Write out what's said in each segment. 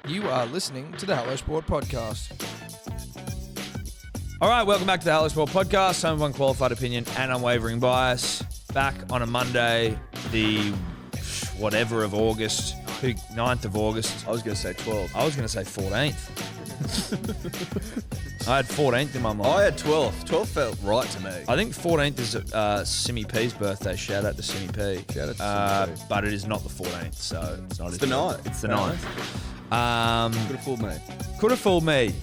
You are listening to the Hello Sport Podcast. All right, welcome back to the Hello Sport Podcast. Home of unqualified opinion and unwavering bias. Back on a Monday, the whatever of August, 9th of August. I was going to say 12. I was going to say 14th. I had 14th in my mind. I had 12. 12 felt right to me. I think 14th is Simi P's birthday. Shout out to Simi P. Shout out to Simi P. But it is not the 14th, so it's not. It's the 9th. It's the 9th. Could have fooled me. Could have fooled me.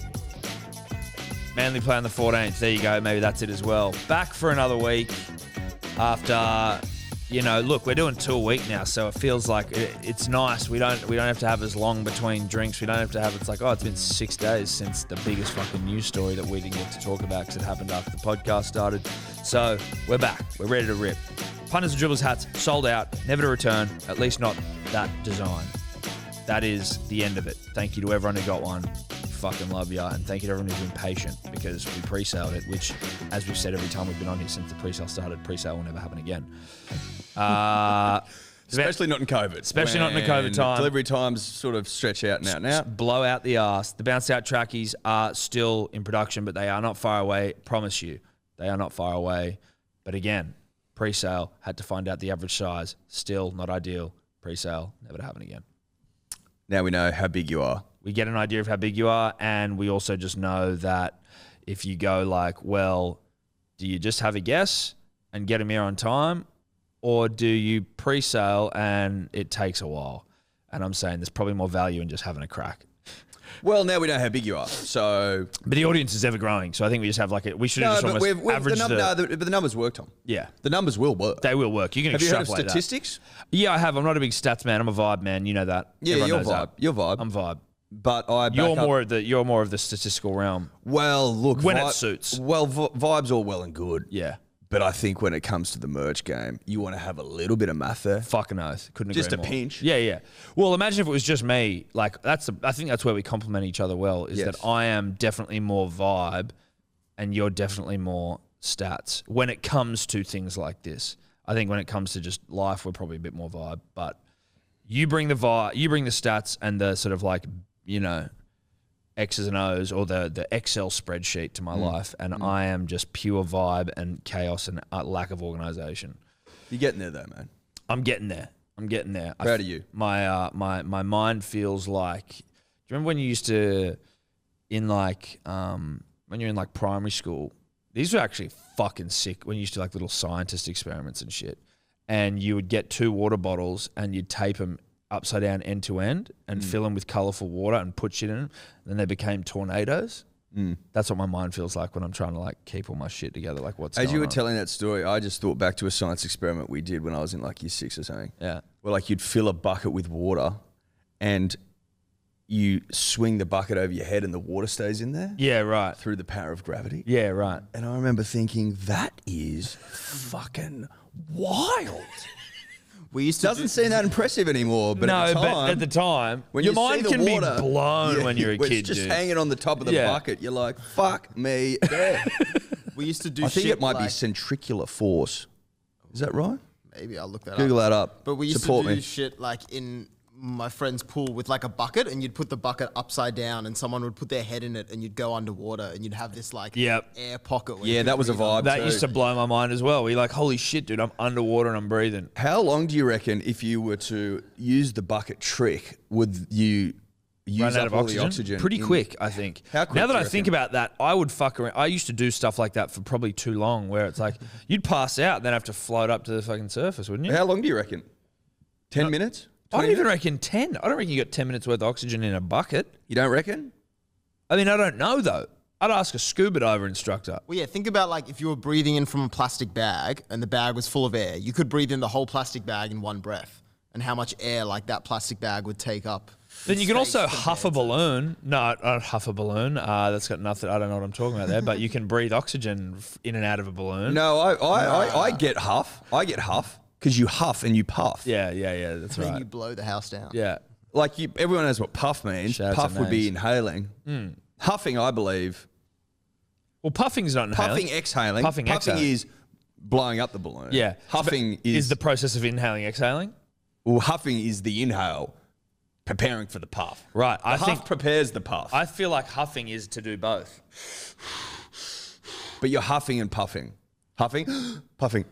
Manly play on the 14th. There you go. Maybe that's it as well. Back for another week after, look, we're doing 2 a week now, so it feels like it's nice. We don't have to have as long between drinks. We don't have to have, it's like, it's been 6 days since the biggest fucking news story that we didn't get to talk about because it happened after the podcast started. So we're back. We're ready to rip. Punters and Dribblers hats sold out, never to return, at least not that design. That is the end of it. Thank you to everyone who got one. Fucking love ya, and thank you to everyone who's been patient because we pre-saled it, which, as we've said every time we've been on here since the pre-sale started, pre-sale will never happen again. Especially not in COVID. Especially not in the COVID time. Delivery times sort of stretch out and out and out. Blow out the arse. The bounce out trackies are still in production, but they are not far away. Promise you, they are not far away. But again, pre-sale, had to find out the average size. Still not ideal. Pre-sale, never to happen again. Now we know how big you are. We get an idea of how big you are, and we also just know that if you go like, well, do you just have a guess and get them here on time, or do you pre-sale and it takes a while? And I'm saying there's probably more value in just having a crack. Well, now we know how big you are, so... But the audience is ever growing, so I think we just have we should have just almost averaged but the numbers work, Tom. Yeah. The numbers will work. They will work. You can have you heard of extrapolate statistics? That. Yeah, I have. I'm not a big stats man. I'm a vibe man. You know that. Yeah, Everyone you're knows vibe. that. You're vibe. I'm vibe. But I back You're more of the statistical realm. Well, look... When it suits. Well, vibe's all well and good. Yeah. But I think when it comes to the merch game, you want to have a little bit of math there. Fucking oath. Couldn't agree Just a more. pinch. Yeah, yeah. Well, imagine if it was just me. Like I think that's where we complement each other well, is that I am definitely more vibe and you're definitely more stats. When it comes to things like this, I think when it comes to just life, we're probably a bit more vibe. But you bring the vibe, you bring the stats and the sort of like, X's and O's or the Excel spreadsheet to my life, and I am just pure vibe and chaos and lack of organization. You're getting there though, man. I'm getting there. Proud of you. My mind feels like. Do you remember when you used to, when you're in like primary school? These were actually fucking sick. When you used to like little scientist experiments and shit, and you would get 2 water bottles and you'd tape them upside down end to end and fill them with colourful water and put shit in them. Then they became tornadoes. That's what my mind feels like when I'm trying to like keep all my shit together. Like what's As going you were on. telling that story, I just thought back to a science experiment we did when I was in like year 6 or something. Yeah. Where like you'd fill a bucket with water and you swing the bucket over your head and the water stays in there. Yeah, right. Through the power of gravity. Yeah, right. And I remember thinking, that is fucking wild. Doesn't seem that impressive anymore, but at the time, when your mind see the can water, be blown when you're a kid, it's just dude. hanging on the top of the bucket. You're like, fuck me. Yeah. We used to do I think shit it might be like, centricular force. Is that right? maybe I'll look that Google up. that up. But we used Support to do me. shit like in my friend's pool with like a bucket, and you'd put the bucket upside down and someone would put their head in it and you'd go underwater and you'd have this like air pocket. Where Yeah, that was a vibe That too. used to blow my mind as well. We're like, holy shit, dude, I'm underwater and I'm breathing. How long do you reckon if you were to use the bucket trick, would you use Run out up of all the oxygen? Pretty quick, I think. How quick now that do I you think reckon? about that, I would fuck around. I used to do stuff like that for probably too long, where it's like you'd pass out and then have to float up to the fucking surface, wouldn't you? How long do you reckon? 10 minutes? I don't 20 even minutes? reckon 10. I don't reckon you got 10 minutes worth of oxygen in a bucket. You don't reckon? I mean, I don't know though. I'd ask a scuba diver instructor. Well, yeah, think about like if you were breathing in from a plastic bag and the bag was full of air, you could breathe in the whole plastic bag in one breath, and how much air like that plastic bag would take up. Then you can Space also compared huff a to- balloon. No, I don't huff a balloon. That's got nothing. I don't know what I'm talking about there. But you can breathe oxygen in and out of a balloon. No, I get huff. I get huff because you huff and you puff. Yeah, that's Then right. you blow the house down. Yeah. Like everyone knows what puff means. Shout out to Puff would be names. inhaling. Huffing, I believe. Well, puffing's not inhaling. Puffing, exhaling. Puffing, exhaling. is blowing up the balloon. Yeah. Huffing is is the process of inhaling, exhaling. well, huffing is the inhale. preparing for the puff. Right. The huff prepares the puff. I feel like huffing is to do both. But you're huffing and puffing. Huffing, puffing.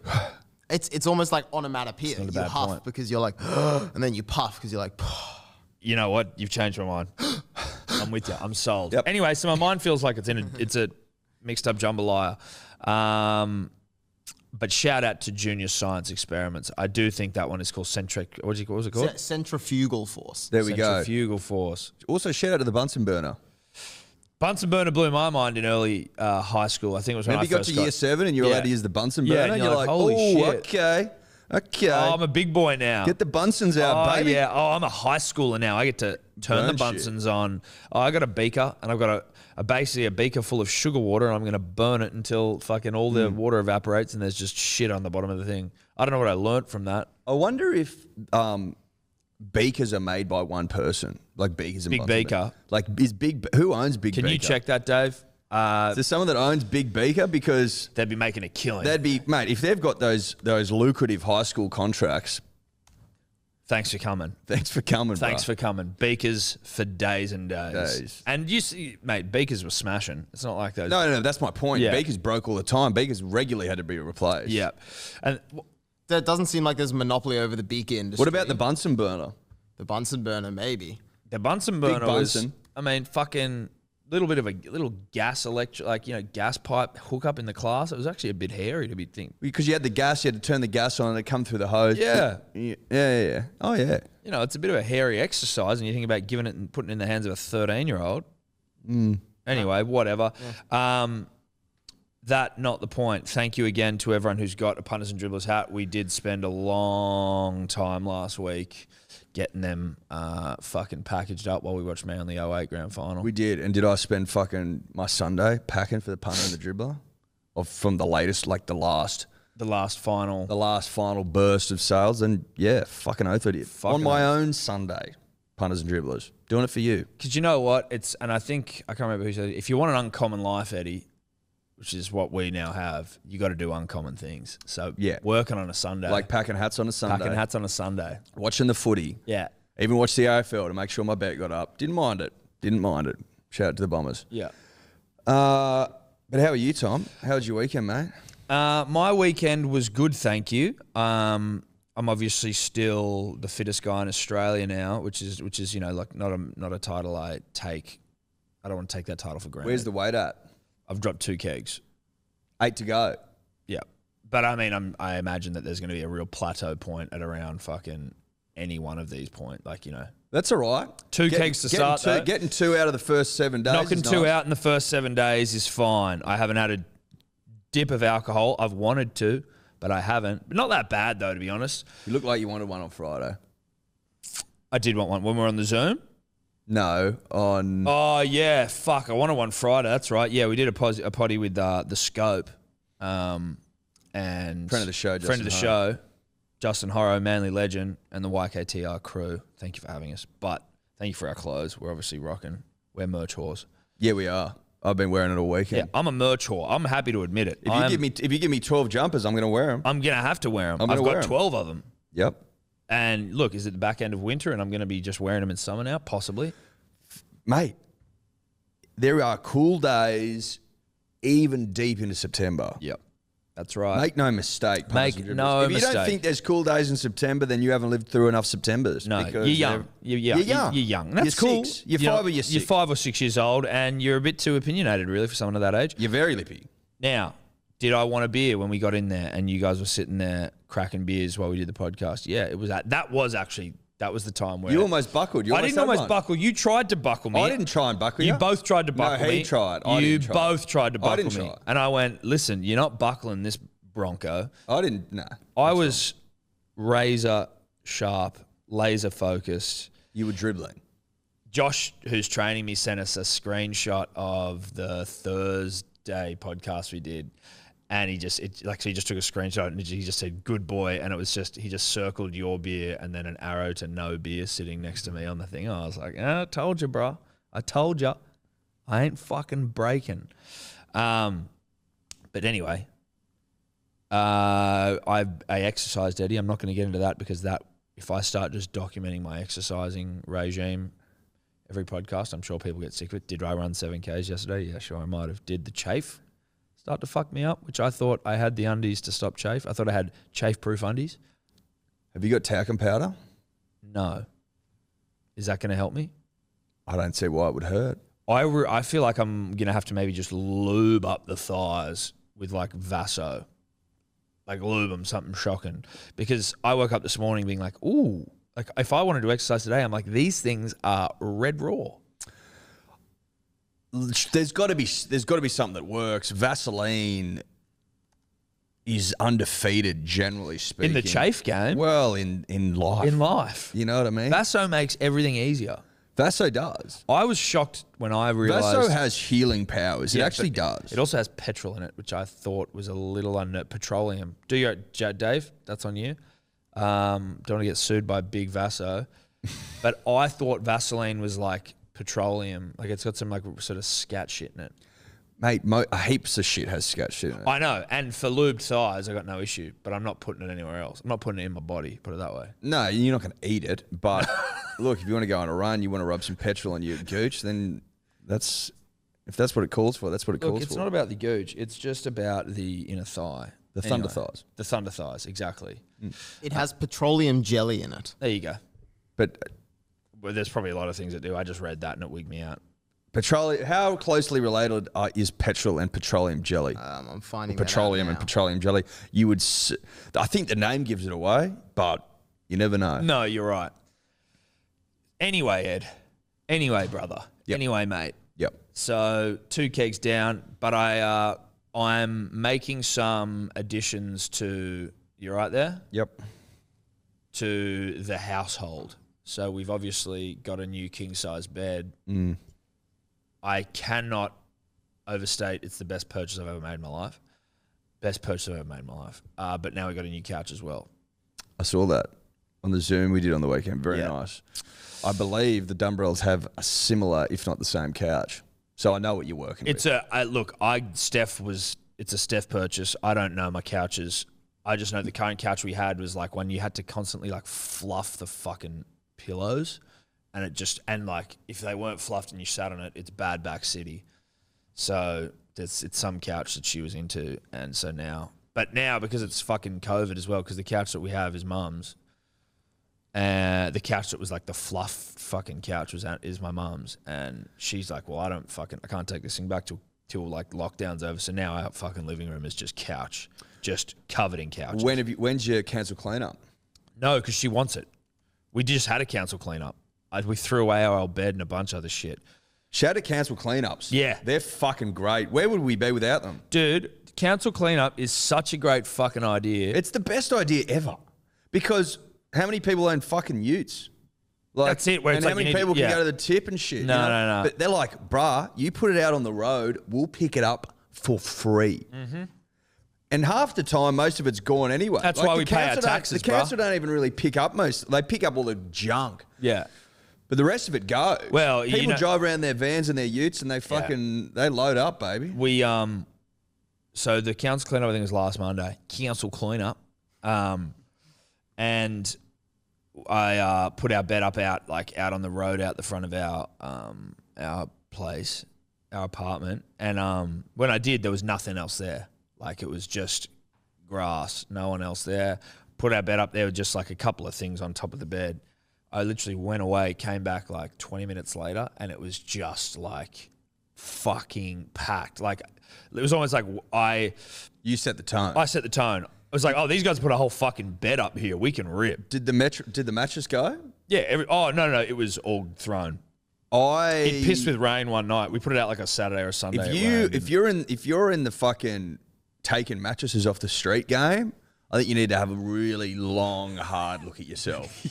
It's almost like onomatopoeia. not a You bad huff point. because you're like, and then you puff because you're like, You know what? You've changed my mind. I'm with you. I'm sold. Yep. Anyway, so my mind feels like it's a mixed up jambalaya. But shout out to Junior Science Experiments. I do think that one is called what was it called? centrifugal force. There we go. Centrifugal force. Also, shout out to the Bunsen burner. Bunsen burner blew my mind in early high school. I think it was when Maybe you got to year 7 and you're allowed to use the Bunsen burner. Yeah, and you're like, holy shit. Okay. Oh, I'm a big boy now. Get the Bunsens out, baby. Yeah. Oh, I'm a high schooler now. I get to turn Burn the Bunsens on. Oh, I got a beaker, and I've got basically a beaker full of sugar water, and I'm going to burn it until fucking all the water evaporates, and there's just shit on the bottom of the thing. I don't know what I learnt from that. I wonder if beakers are made by one person, like beakers and Big Bunsen Beaker. burner. Like, who owns Big Beaker? Can you check that, Dave? Is there someone that owns Big Beaker? Because They'd be making a killing. mate, if they've got those lucrative high school contracts. Thanks for coming. Thanks for coming. Thanks for coming. Beakers for days and days. And you see, mate, beakers were smashing. It's not like those. No, that's my point. Yeah. Beakers broke all the time. Beakers regularly had to be replaced. Yeah. And There doesn't seem like there's a monopoly over the beaker industry. What about the Bunsen burner? The Bunsen burner? Maybe. the Bunsen burner was, Bunsen. I mean, fucking little bit of a little gas gas pipe hookup in the class. It was actually a bit hairy to be think. Because you had the gas, you had to turn the gas on and it come through the hose. Yeah. Yeah. Oh, yeah. You know, it's a bit of a hairy exercise, and you think about giving it and putting it in the hands of a 13-year-old. Anyway, whatever. Yeah. That not the point. Thank you again to everyone who's got a Punters and Dribblers hat. We did spend a long time last week getting them fucking packaged up while we watched Manly 08 grand final. We did. And did I spend fucking my Sunday packing for the punter and the dribbler? Or from the latest, like the last final burst of sales? And yeah, fucking oath I did. On my own Sunday, Punters and Dribblers. Doing it for you. Because you know what? And I think, I can't remember who said it. If you want an uncommon life, Eddie, which is what we now have, you got to do uncommon things. So yeah, working on a Sunday. Like packing hats on a Sunday. Watching the footy. Yeah. Even watch the AFL to make sure my bet got up. Didn't mind it. Shout out to the Bombers. Yeah. But how are you, Tom? How was your weekend, mate? My weekend was good, thank you. I'm obviously still the fittest guy in Australia now, which is like not a title I take. I don't want to take that title for granted. Where's the weight at? I've dropped 2 kegs. 8 to go. Yeah. But I mean, I imagine that there's going to be a real plateau point at around fucking any one of these points. Like, That's all right. 2 kegs to start, though. Getting 2 out of the first 7 days. Knocking is 2 nice. out in the first 7 days is fine. I haven't had a dip of alcohol. I've wanted to, but I haven't. Not that bad, though, to be honest. You look like you wanted one on Friday. I did want one. When we were on the Zoom? No, on... Oh, yeah. Fuck, I wanted one Friday. That's right. Yeah, we did a potty with the Scope. And friend of the show, Justin Horro, Manly legend, and the YKTR crew. Thank you for having us. But thank you for our clothes. We're obviously rocking. We're merch whores. Yeah, we are. I've been wearing it all weekend. Yeah, I'm a merch whore. I'm happy to admit it. If you give me 12 jumpers, I'm going to wear them. I'm going to have to wear them. I've got 12 of them. Yep. And look, is it the back end of winter and I'm going to be just wearing them in summer now? Possibly. Mate, there are cool days even deep into September. Yep. That's right. Make no mistake. If you don't think there's cool days in September, then you haven't lived through enough Septembers. No, you're young. You're young. That's you're cool. 6. You're 5 or you're 6. You're 5 or 6 years old and you're a bit too opinionated, really, for someone of that age. You're very lippy. Now, did I want a beer when we got in there and you guys were sitting there cracking beers while we did the podcast? Yeah, it was that was the time where... You almost buckled. I didn't almost buckle. You tried to buckle me. I didn't try and buckle you. You both tried to buckle me. No, he tried. You both tried to buckle me. I didn't try. And I went, listen, you're not buckling this Bronco. I didn't, no. I was razor sharp, laser focused. You were dribbling. Josh, who's training me, sent us a screenshot of the Thursday podcast we did. And he just took a screenshot and he just said, good boy. And it was just, he just circled your beer and then an arrow to no beer sitting next to me on the thing. I was like, I told you, bro. I told you. I ain't fucking breaking. But anyway, I exercised, Eddie. I'm not going to get into that because that if I start just documenting my exercising regime every podcast, I'm sure people get sick of it. Did I run 7Ks yesterday? Yeah, sure, I might have. Did the chafe start to fuck me up, which I thought I had the undies to stop chafe. I thought I had chafe-proof undies. Have you got talcum powder? No. Is that going to help me? I don't see why it would hurt. I feel like I'm going to have to maybe just lube up the thighs with like Vaso. Like lube them, something shocking. Because I woke up this morning being like, ooh, like if I wanted to exercise today, I'm like, these things are red raw. There's got to be something that works. Vaseline is undefeated, generally speaking. In the chafe game? Well, in life. In life. You know what I mean? Vaso makes everything easier. Vaso does. I was shocked when I realised... Vaso has healing powers. It actually does. It also has petrol in it, which I thought was a little petroleum. Do you, Dave? That's on you. Don't want to get sued by Big Vaso. But I thought Vaseline was like petroleum. Like it's got some like sort of scat shit in it. Mate, heaps of shit has scat shit in it. I know. And for lubed thighs, I got no issue. But I'm not putting it anywhere else. I'm not putting it in my body, put it that way. No, you're not going to eat it. But look, if you want to go on a run, you want to rub some petrol on your gooch, then if that's what it calls for, that's what it calls for. It's not about the gooch. It's just about the inner thigh. The thunder thighs. The thunder thighs, exactly. It has petroleum jelly in it. There you go. But well, there's probably a lot of things that do. I just read that and it wigged me out. petroleum. How closely related is petrol and petroleum jelly? I'm finding petroleum and petroleum jelly. You would, I think the name gives it away, but you never know. No, you're right. Anyway, Ed. Anyway, brother. Yep. Anyway, mate. Yep. So 2 kegs down, but I'm making some additions to. You right there? Yep. To the household. So we've obviously got a new king size bed. I cannot overstate it's the best purchase I've ever made in my life. Best purchase I've ever made in my life. But now we've got a new couch as well. I saw that on the Zoom we did on the weekend. Very nice. I believe the Dumbrells have a similar, if not the same couch. So I know what you're working with. It's a Steph purchase. I don't know my couches. I just know the current couch we had was like when you had to constantly like fluff the fucking pillows, and like if they weren't fluffed and you sat on it, it's bad back city. So it's some couch that she was into, and so now because it's fucking COVID as well, because the couch that we have is mum's, and the couch that was like the fluff fucking couch is my mum's, and she's like, well, I can't take this thing back till like lockdown's over. So now our fucking living room is just couch, just covered in couches. When's your council cleanup? No, because she wants it. We just had a council cleanup. We threw away our old bed and a bunch of other shit. Shout out council cleanups. Yeah. They're fucking great. Where would we be without them? Dude, council cleanup is such a great fucking idea. It's the best idea ever. Because how many people own fucking utes? Like, that's it. And how many people can go to the tip and shit? No. But they're like, bruh, you put it out on the road, we'll pick it up for free. Mm-hmm. And half the time, most of it's gone anyway. That's why we pay our taxes, The council don't even really pick up they pick up all the junk. Yeah. But the rest of it goes. Well, people drive around their vans and their utes and they load up, baby. We so the council cleanup I think was last Monday. Council cleanup, and I put our bed up out on the road out the front of our place, our apartment, and when I did, there was nothing else there. Like it was just grass, no one else there. Put our bed up there with just like a couple of things on top of the bed. I literally went away, came back like 20 minutes later, and it was just like fucking packed. Like it was almost like You set the tone. I set the tone. I was like, oh, these guys put a whole fucking bed up here. We can rip. Did the mattress go? Yeah. No. It was all thrown. It pissed with rain one night. We put it out like a Saturday or a Sunday. If you're in the fucking taking mattresses off the street game, I think you need to have a really long, hard look at yourself.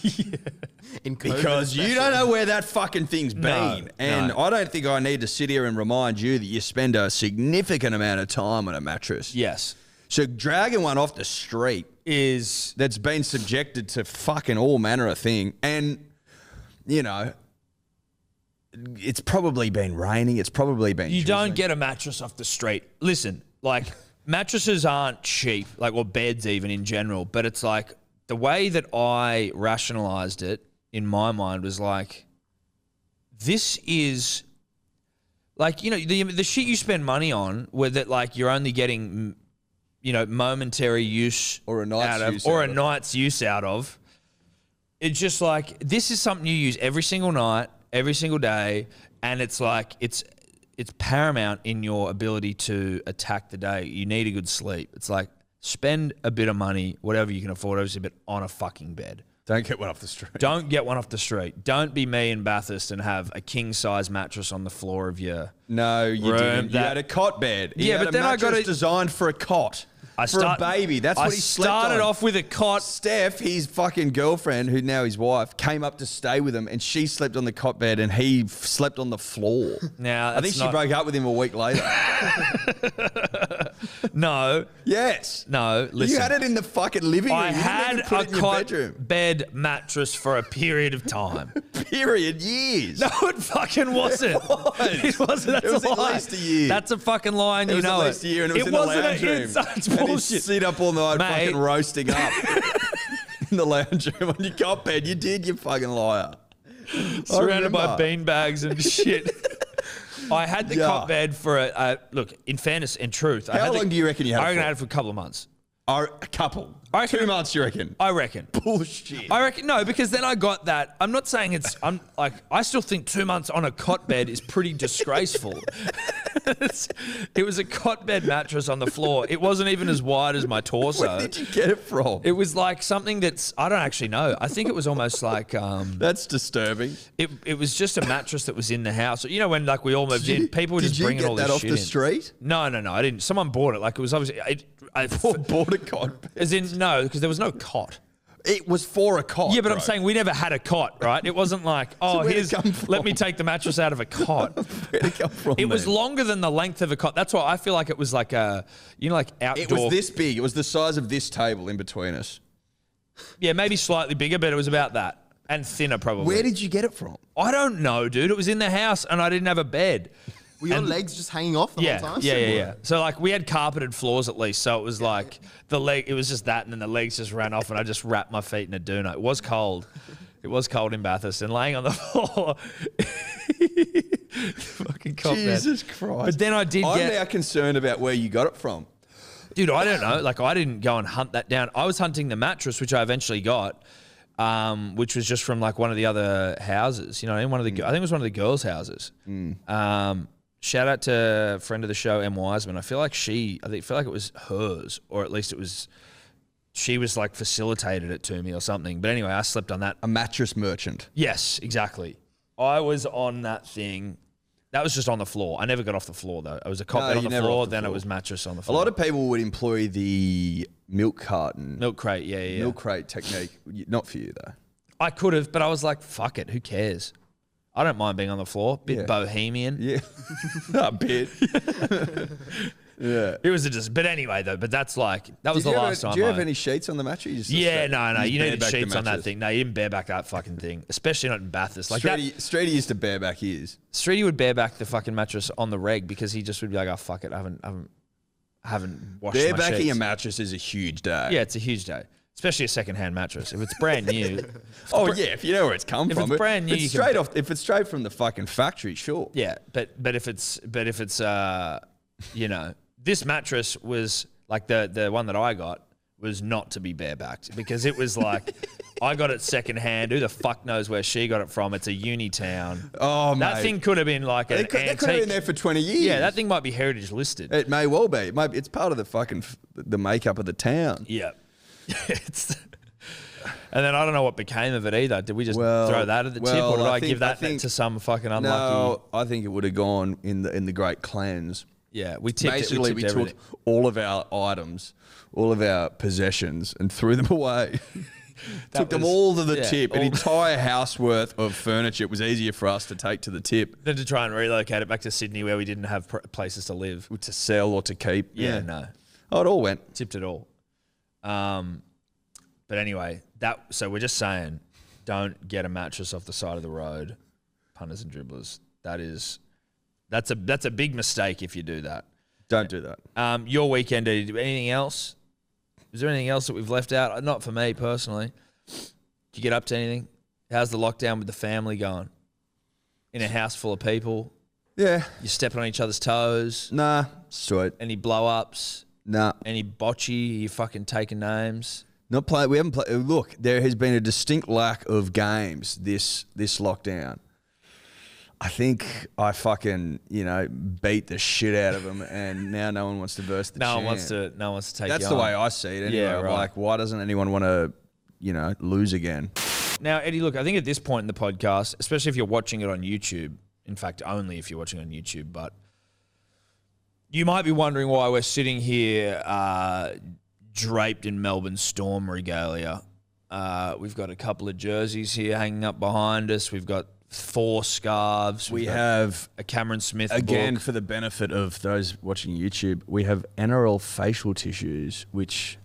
Because you don't know where that fucking thing's been. I don't think I need to sit here and remind you that you spend a significant amount of time on a mattress. Yes. So dragging one off the street that's been subjected to fucking all manner of thing. And, it's probably been raining. It's probably been You don't get a mattress off the street. Listen, like... Mattresses aren't cheap, or beds even in general, but it's like the way that I rationalized it in my mind was like, this is like, the shit you spend money on where that like you're only getting, momentary use Or a night's use out of. It's just like, this is something you use every single night, every single day. And it's like, it's paramount in your ability to attack the day. You need a good sleep. It's like, spend a bit of money, whatever you can afford, obviously, but on a fucking bed. Don't get one off the street. Don't get one off the street. Don't be me in Bathurst and have a king-size mattress on the floor of your No, you room. didn't. You had a cot bed. Yeah, but then I got it designed for a cot. For a baby. That's what he slept on. I started off with a cot. Steph, his fucking girlfriend, who now his wife, came up to stay with him, and she slept on the cot bed, and he slept on the floor. Now, I think she broke up with him a week later. No. Yes. No, listen. You had it in the fucking living room. I had a in your cot bedroom. bed mattress for a period of time. Period. Years. No, it fucking wasn't. It wasn't. That's It was a at lie. least a year. That's a fucking lie, and It you was know at least a year, and it was in the wasn't lounge room. It's And he'd bullshit. sit up all night Mate. fucking roasting up in the lounge room on your cot bed. You did, you fucking liar. Surrounded by remember. beanbags and shit. I had the cot bed for a look. In fairness and truth, How long do you reckon you had it I reckon for? I had it for a couple of months. A couple. I reckon- 2 months, you reckon? I reckon. Bullshit. I reckon no, because then I got that. I'm not saying it's. I'm like I still think 2 months on a cot bed is pretty disgraceful. It was a cot bed mattress on the floor. It wasn't even as wide as my torso. Where did you get it from? It was like something that's I don't actually know. I think it was almost like That's disturbing. it was just a mattress that was in the house. You know when like we all moved in, people were just bringing all this shit in. Did you get that off the street? No, I didn't. Someone bought it. Like it was obviously I Bought a cot bed. as in no, because there was no cot. It was for a cot. Yeah, but bro. I'm saying we never had a cot, right? It wasn't like, oh, where'd it here's come from? let me take the mattress out of a cot. Where'd it come from? It was then? longer than the length of a cot. That's why I feel like it was like a, like outdoor. It was this big. It was the size of this table in between us. Yeah, maybe slightly bigger, but it was about that and thinner probably. Where did you get it from? I don't know, dude. It was in the house and I didn't have a bed. Were your legs just hanging off the Yeah, whole time? yeah. So like we had carpeted floors at least, so it was like the leg. It was just that, and then the legs just ran off, and I just wrapped my feet in a doona. It was cold. It was cold in Bathurst, and laying on the floor. Fucking cop bed. Jesus Christ. But then I did I'm get. now concerned about where you got it from. Dude, I don't know. Like I didn't go and hunt that down. I was hunting the mattress, which I eventually got. Which was just from like one of the other houses, in one of the, I think it was one of the girls' houses. Shout out to a friend of the show, M. Wiseman. I feel like it was hers, or at least she was like facilitated it to me or something. But anyway, I slept on that. A mattress merchant. Yes, exactly. I was on that thing. That was just on the floor. I never got off the floor though. It was a cot bed on the floor, then it was mattress on the A floor. lot of people would employ the milk carton. Milk crate, yeah. Milk crate technique. Not for you though. I could have, but I was like, fuck it, who cares? I don't mind being on the floor. Bit bohemian. Yeah. A bit. Yeah. It was but anyway though, but that's like, that was the last time. Do you have any sheets on the mattress? Yeah, no. You needed bareback the sheets on that mattress? thing. No, you didn't bareback that fucking thing, especially not in Bathurst. Like Streety used to bareback his. Streety would bareback the fucking mattress on the reg because he just would be like, oh fuck it, I haven't washed my Barebacking sheets. a mattress is a huge day. Yeah, it's a huge day. Especially a second-hand mattress. If it's brand new. Oh yeah, if you know where it's come If from. it's brand new, If you it's can- straight off. If it's straight from the fucking factory, sure. Yeah, but if it's this mattress was like the one that I got was not to be barebacked because it was like I got it secondhand. Who the fuck knows where she got it from? It's a uni town. Oh, that thing thing could have been like an It could have been antique. there for 20 years. Yeah, that thing might be heritage listed. It may well be. It's part of the fucking the makeup of the town. Yeah. And then I don't know what became of it either. Did we just Well- throw that at the tip, well, or did I I give that think- to some fucking unlucky? No, I think it would have gone in the great cleanse. Yeah, we tipped Basically, it. we tipped took everything. all of our items, all of our possessions, and threw them away. Took them was- all to the yeah, tip. An all- entire house worth of furniture. It was easier for us to take to the tip, Then to try and relocate it back to Sydney where we didn't have places to live. to sell or to keep. Yeah, no. Oh, it all went. Tipped it all. But anyway, so we're just saying, don't get a mattress off the side of the road, punters and dribblers. That's a big mistake if you do that. Don't do that. Your weekend, did you do anything else? Is there anything else that we've left out? Not for me personally. Did you get up to anything? How's the lockdown with the family going? In a house full of people? Yeah. You stepping on each other's toes? Nah, sweet. Any blow-ups? Nah. Any bocce? You fucking taking names? Not play. We haven't played. Look, there has been a distinct lack of games this lockdown. I think I fucking, beat the shit out of them, and now no one wants to verse the champ. No one wants to take That's you the on. way I see it anyway. Yeah, right. Like, why doesn't anyone want to, lose again? Now, Eddie, look, I think at this point in the podcast, especially if you're watching it on YouTube, in fact, only if you're watching on YouTube, but you might be wondering why we're sitting here draped in Melbourne Storm regalia. We've got a couple of jerseys here hanging up behind us. We've got 4 scarves. We have a Cameron Smith again, book. for the benefit of those watching YouTube, we have NRL facial tissues, which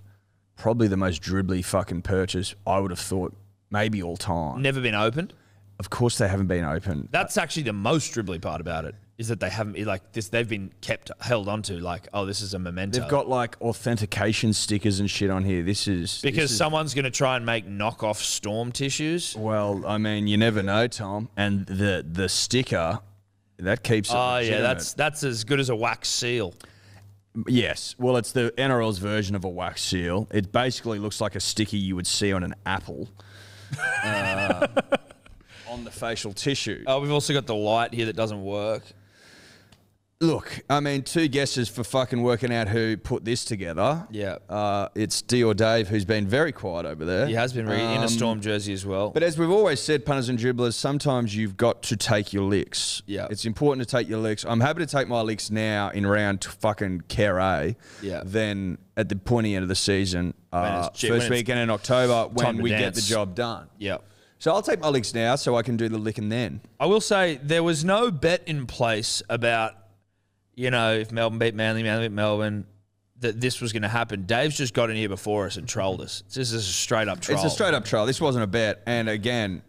probably the most dribbly fucking purchase I would have thought maybe all time. Never been opened. Of course they haven't been opened. That's actually the most dribbly part about it, is that they haven't, like this, they've been held onto, like, oh, this is a memento. They've got like authentication stickers and shit on here. Because someone's going to try and make knockoff Storm tissues. Well, I mean, you never know, Tom. And the sticker, that keeps it legitimate. that's as good as a wax seal. Yes. Well, it's the NRL's version of a wax seal. It basically looks like a sticky you would see on an apple. On the facial tissue. Oh, we've also got the light here that doesn't work. Look, I mean, 2 guesses for fucking working out who put this together. Yeah. It's DYOR Dave, who's been very quiet over there. He has been in a Storm jersey as well. But as we've always said, punters and dribblers, sometimes you've got to take your licks. Yeah. It's important to take your licks. I'm happy to take my licks now in round fucking Care A than at the pointy end of the season, first weekend in October, when we get the job done. Yeah. So I'll take my licks now so I can do the licking then. I will say there was no bet in place about, if Melbourne beat Manly beat Melbourne, that this was going to happen. Dave's just got in here before us and trolled us. This is a straight up troll. It's a straight up troll. This wasn't a bet. And again,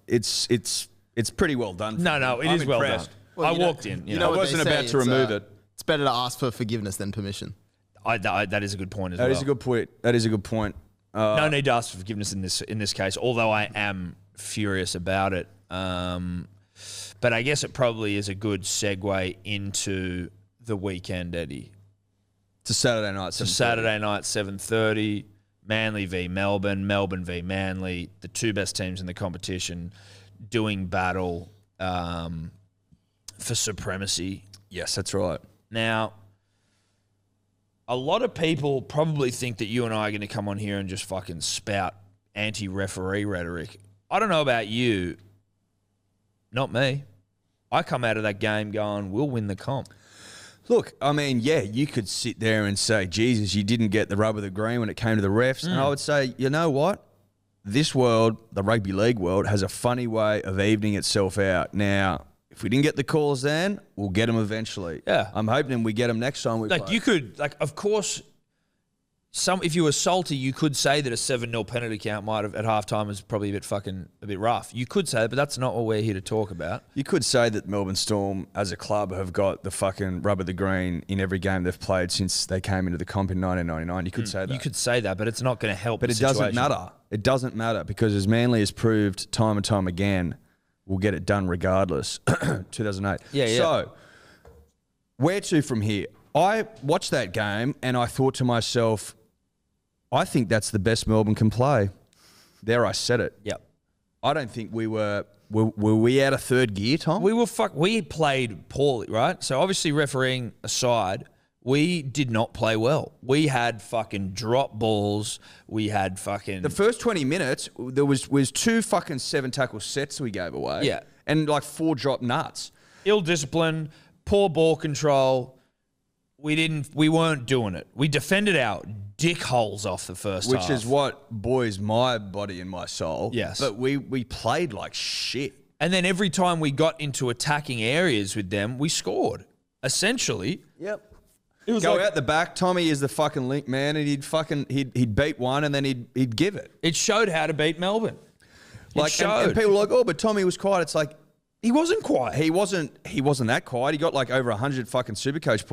it's pretty well done. No, it is well done. Well, I walked in. I wasn't about to remove it. It's better to ask for forgiveness than permission. That is a good point as well. That is a good point. That is a good point. No need to ask for forgiveness in this case, although I am furious about it. But I guess it probably is a good segue into the weekend, Eddie. It's a Saturday night. It's a Saturday night, 7:30. Manly v Melbourne, Melbourne v Manly, the 2 best teams in the competition, doing battle for supremacy. Yes, that's right. Now, a lot of people probably think that you and I are going to come on here and just fucking spout anti-referee rhetoric. I don't know about you. Not me. I come out of that game going, we'll win the comp. Look, I mean, yeah, you could sit there and say, Jesus, you didn't get the rub of the green when it came to the refs. And I would say, you know what? This world, the rugby league world, has a funny way of evening itself out. Now, if we didn't get the calls then, we'll get them eventually. Yeah. I'm hoping we get them next time we play. You could, of course, if you were salty, you could say that a 7-0 penalty count might have, at halftime, was probably a bit rough. You could say that, but that's not what we're here to talk about. You could say that Melbourne Storm, as a club, have got the fucking rub of the green in every game they've played since they came into the comp in 1999. You could say that. You could say that, but it's not going to help. But it doesn't matter. It doesn't matter because as Manly has proved time and time again, we'll get it done regardless. 2008. Yeah. So, where to from here? I watched that game and I thought to myself, I think that's the best Melbourne can play. There, I said it. Yep. I don't think we were we out of third gear, Tom? We played poorly, right? So obviously refereeing aside, we did not play well. We had fucking drop balls. We had fucking... The first 20 minutes, there was 2 fucking 7 tackle sets we gave away. Yeah. And like 4 drop nuts. Ill discipline, poor ball control. We weren't doing it. We defended our dick holes off the first half. Which is what buoys my body and my soul. Yes. But we played like shit. And then every time we got into attacking areas with them, we scored. Essentially. Yep. It was Go out the back. Tommy is the fucking link man, and he'd beat one, and then he'd give it. It showed how to beat Melbourne. And people were like, oh, but Tommy was quiet. It's like, he wasn't quiet. He wasn't that quiet. He got like over 100 fucking Supercoach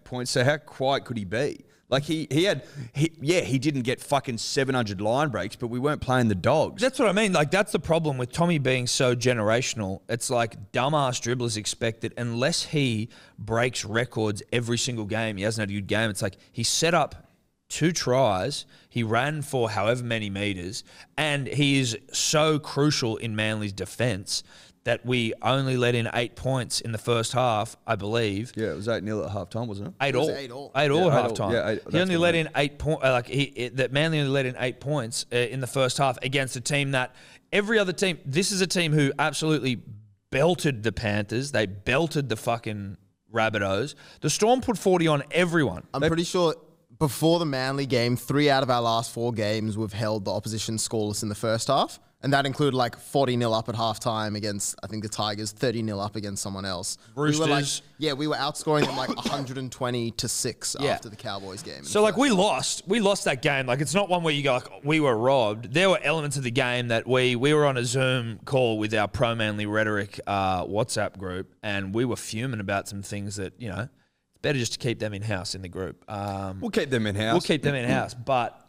points. So how quiet could he be? Like he didn't get fucking 700 line breaks, but we weren't playing the dogs. That's what I mean. Like, that's the problem with Tommy being so generational. It's like dumbass dribblers expect that unless he breaks records every single game, he hasn't had a good game. It's like he set up 2 tries, he ran for however many meters, and he is so crucial in Manly's defence that we only let in 8 points in the first half, I believe. Yeah, it was 8-0 at half time, wasn't it? 8 all. 8 all at half time. Yeah, he only let in 8 points. That Manly only let in 8 points in the first half against a team that every other team. This is a team who absolutely belted the Panthers. They belted the fucking Rabbitohs. The Storm put 40 on everyone. I'm pretty sure before the Manly game, 3 out of our last 4 games, we've held the opposition scoreless in the first half. And that included like 40-0 up at halftime against, I think, the Tigers, 30-0 up against someone else. Roosters. We were outscoring them like 120-6 after the Cowboys game. So like we lost that game. Like it's not one where you go like we were robbed. There were elements of the game that we were on a Zoom call with our Pro Manly Rhetoric WhatsApp group, and we were fuming about some things that, you know, it's better just to keep them in-house in the group. We'll keep them in-house. But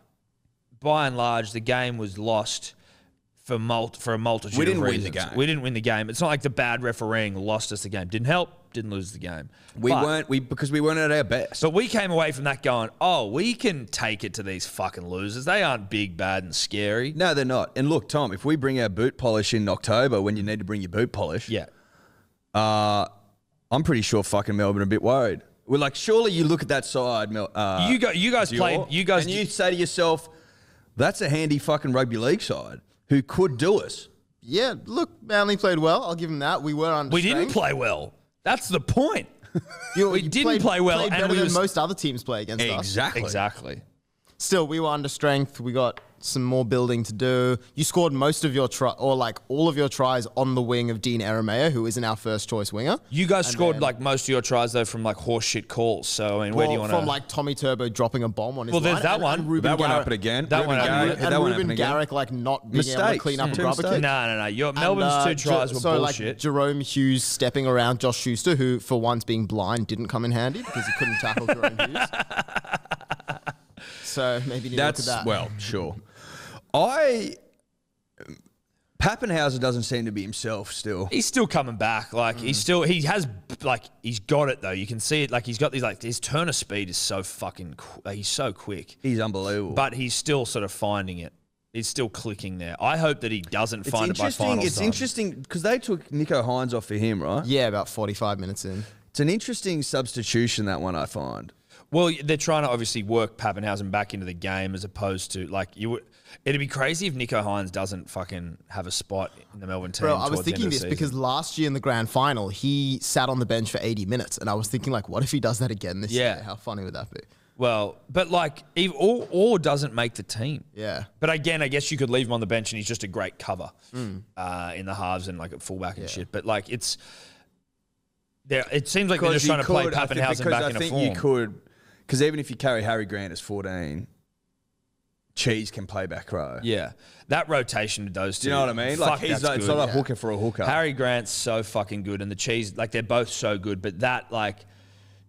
by and large, the game was lost for a multitude of reasons. We didn't win the game. We didn't win the game. It's not like the bad refereeing lost us the game. Didn't help, didn't lose the game. Because we weren't at our best. But we came away from that going, oh, we can take it to these fucking losers. They aren't big, bad, and scary. No, they're not. And look, Tom, if we bring our boot polish in October when you need to bring your boot polish, I'm pretty sure fucking Melbourne are a bit worried. We're like, surely you look at that side, you guys played. You guys, and you say to yourself, that's a handy fucking rugby league side who could do us. Yeah, look, Manly played well. I'll give them that. We were under We strength. didn't play well. That's the point. We didn't play well, played and better we than was most other teams play against us. exactly. Still, we were under strength. We got some more building to do. You scored most of your all of your tries on the wing of Dean Eremea, who isn't our first choice winger. You guys scored like most of your tries though from like horseshit calls. So I mean, where do you want to? From like Tommy Turbo dropping a bomb on his Well, there's line, that and one. Ruben That one Garrick- happened again. That one happened again. And Ruben Garrick like not being able to Mistakes. clean up a Two rubber kick. No. Your Melbourne's 2 tries were bullshit. Like Jerome Hughes stepping around Josh Schuster, who for once being blind didn't come in handy because he couldn't tackle Jerome Hughes. So maybe you need to look at that. Well, sure. Pappenhauser doesn't seem to be himself still. He's still coming back. Like he's got it though. You can see it. Like he's got these his turner speed is so fucking. He's so quick. He's unbelievable. But he's still sort of finding it. He's still clicking there. I hope that he doesn't find it by final It's time. interesting because they took Nico Hines off for him, right? Yeah, about 45 minutes in. It's an interesting substitution, that one, I find. Well, they're trying to obviously work Pappenhausen back into the game as opposed to like you would. It'd be crazy if Nico Hines doesn't fucking have a spot in the Melbourne team. Bro, I was towards the thinking end of this the because season. last year in the grand final, he sat on the bench for 80 minutes. And I was thinking, like, what if he does that again this year? How funny would that be? Well, but like, or doesn't make the team. Yeah. But again, I guess you could leave him on the bench and he's just a great cover in the halves and like a fullback and shit. But like, it seems like they're just trying to play Pappenhausen back into form. You could, because even if you carry Harry Grant as 14, Cheese can play back row. Yeah. That rotation with those two. Do you know what I mean? Like, it's not a hooker for a hooker. Harry Grant's so fucking good and the Cheese, like they're both so good, but that like,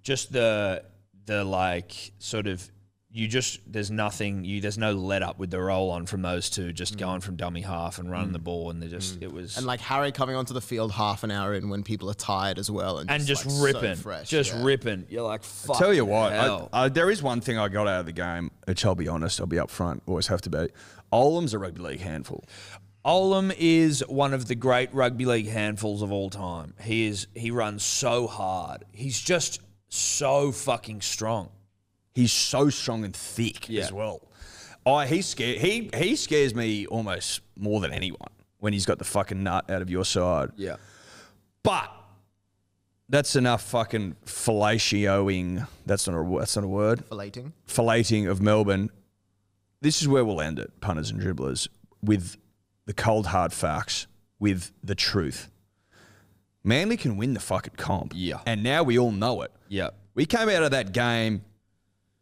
just the like sort of, there's no let up with the roll on from those two, just going from dummy half and running the ball, and it was. And like Harry coming onto the field half an hour in when people are tired as well, and just like ripping, so fresh, ripping. You're like, fuck. Tell you what, there is one thing I got out of the game, which I'll be honest, I'll be up front, always have to be. Olam's a rugby league handful. Olam is one of the great rugby league handfuls of all time. He runs so hard. He's just so fucking strong. He's so strong and thick as well. He scares me almost more than anyone when he's got the fucking nut out of your side. Yeah. But that's enough fucking fellatioing. That's not a word. Filleting of Melbourne. This is where we'll end it, punters and dribblers, with the cold hard facts, with the truth. Manly can win the fucking comp. Yeah. And now we all know it. Yeah. We came out of that game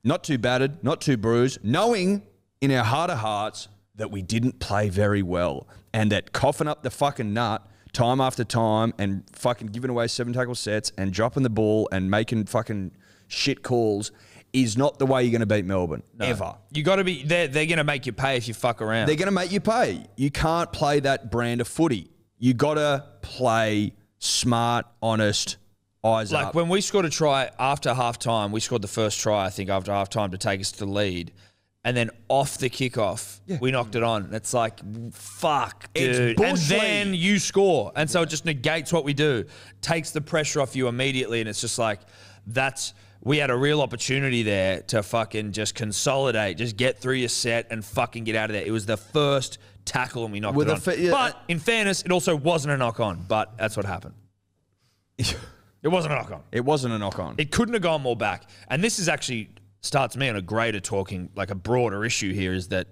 not too battered, not too bruised, knowing in our heart of hearts that we didn't play very well and that coughing up the fucking nut time after time and fucking giving away 7 tackle sets and dropping the ball and making fucking shit calls is not the way you're going to beat Melbourne, ever. You got to be, they're going to make you pay if you fuck around. They're going to make you pay. You can't play that brand of footy. You got to play smart, honest, eyes up. Like when we scored a try after half-time, we scored the first try, I think, after half-time to take us to the lead. And then off the kickoff, we knocked it on. It's like, fuck, dude. And then you score. And so it just negates what we do. Takes the pressure off you immediately. And it's just like, we had a real opportunity there to fucking just consolidate, just get through your set and fucking get out of there. It was the first tackle and we knocked it on. But in fairness, it also wasn't a knock-on. But that's what happened. It wasn't a knock-on. It wasn't a knock-on. It couldn't have gone more back. And this is actually starts me on a greater talking, like a broader issue here is that,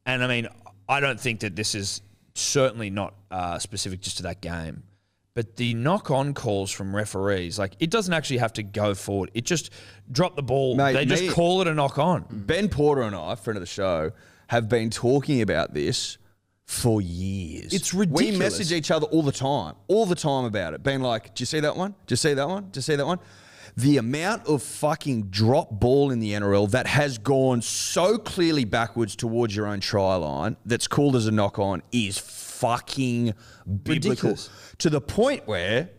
and I mean, I don't think that this is certainly not specific just to that game, but the knock-on calls from referees, like it doesn't actually have to go forward. It just drop the ball. Mate, they just call it a knock-on. Ben Porter and I, friend of the show, have been talking about this for years. It's ridiculous. We message each other all the time about it, being like, "Do you see that one? Do you see that one? Do you see that one?" The amount of fucking drop ball in the NRL that has gone so clearly backwards towards your own try line that's called as a knock-on is fucking biblical. Ridiculous. To the point where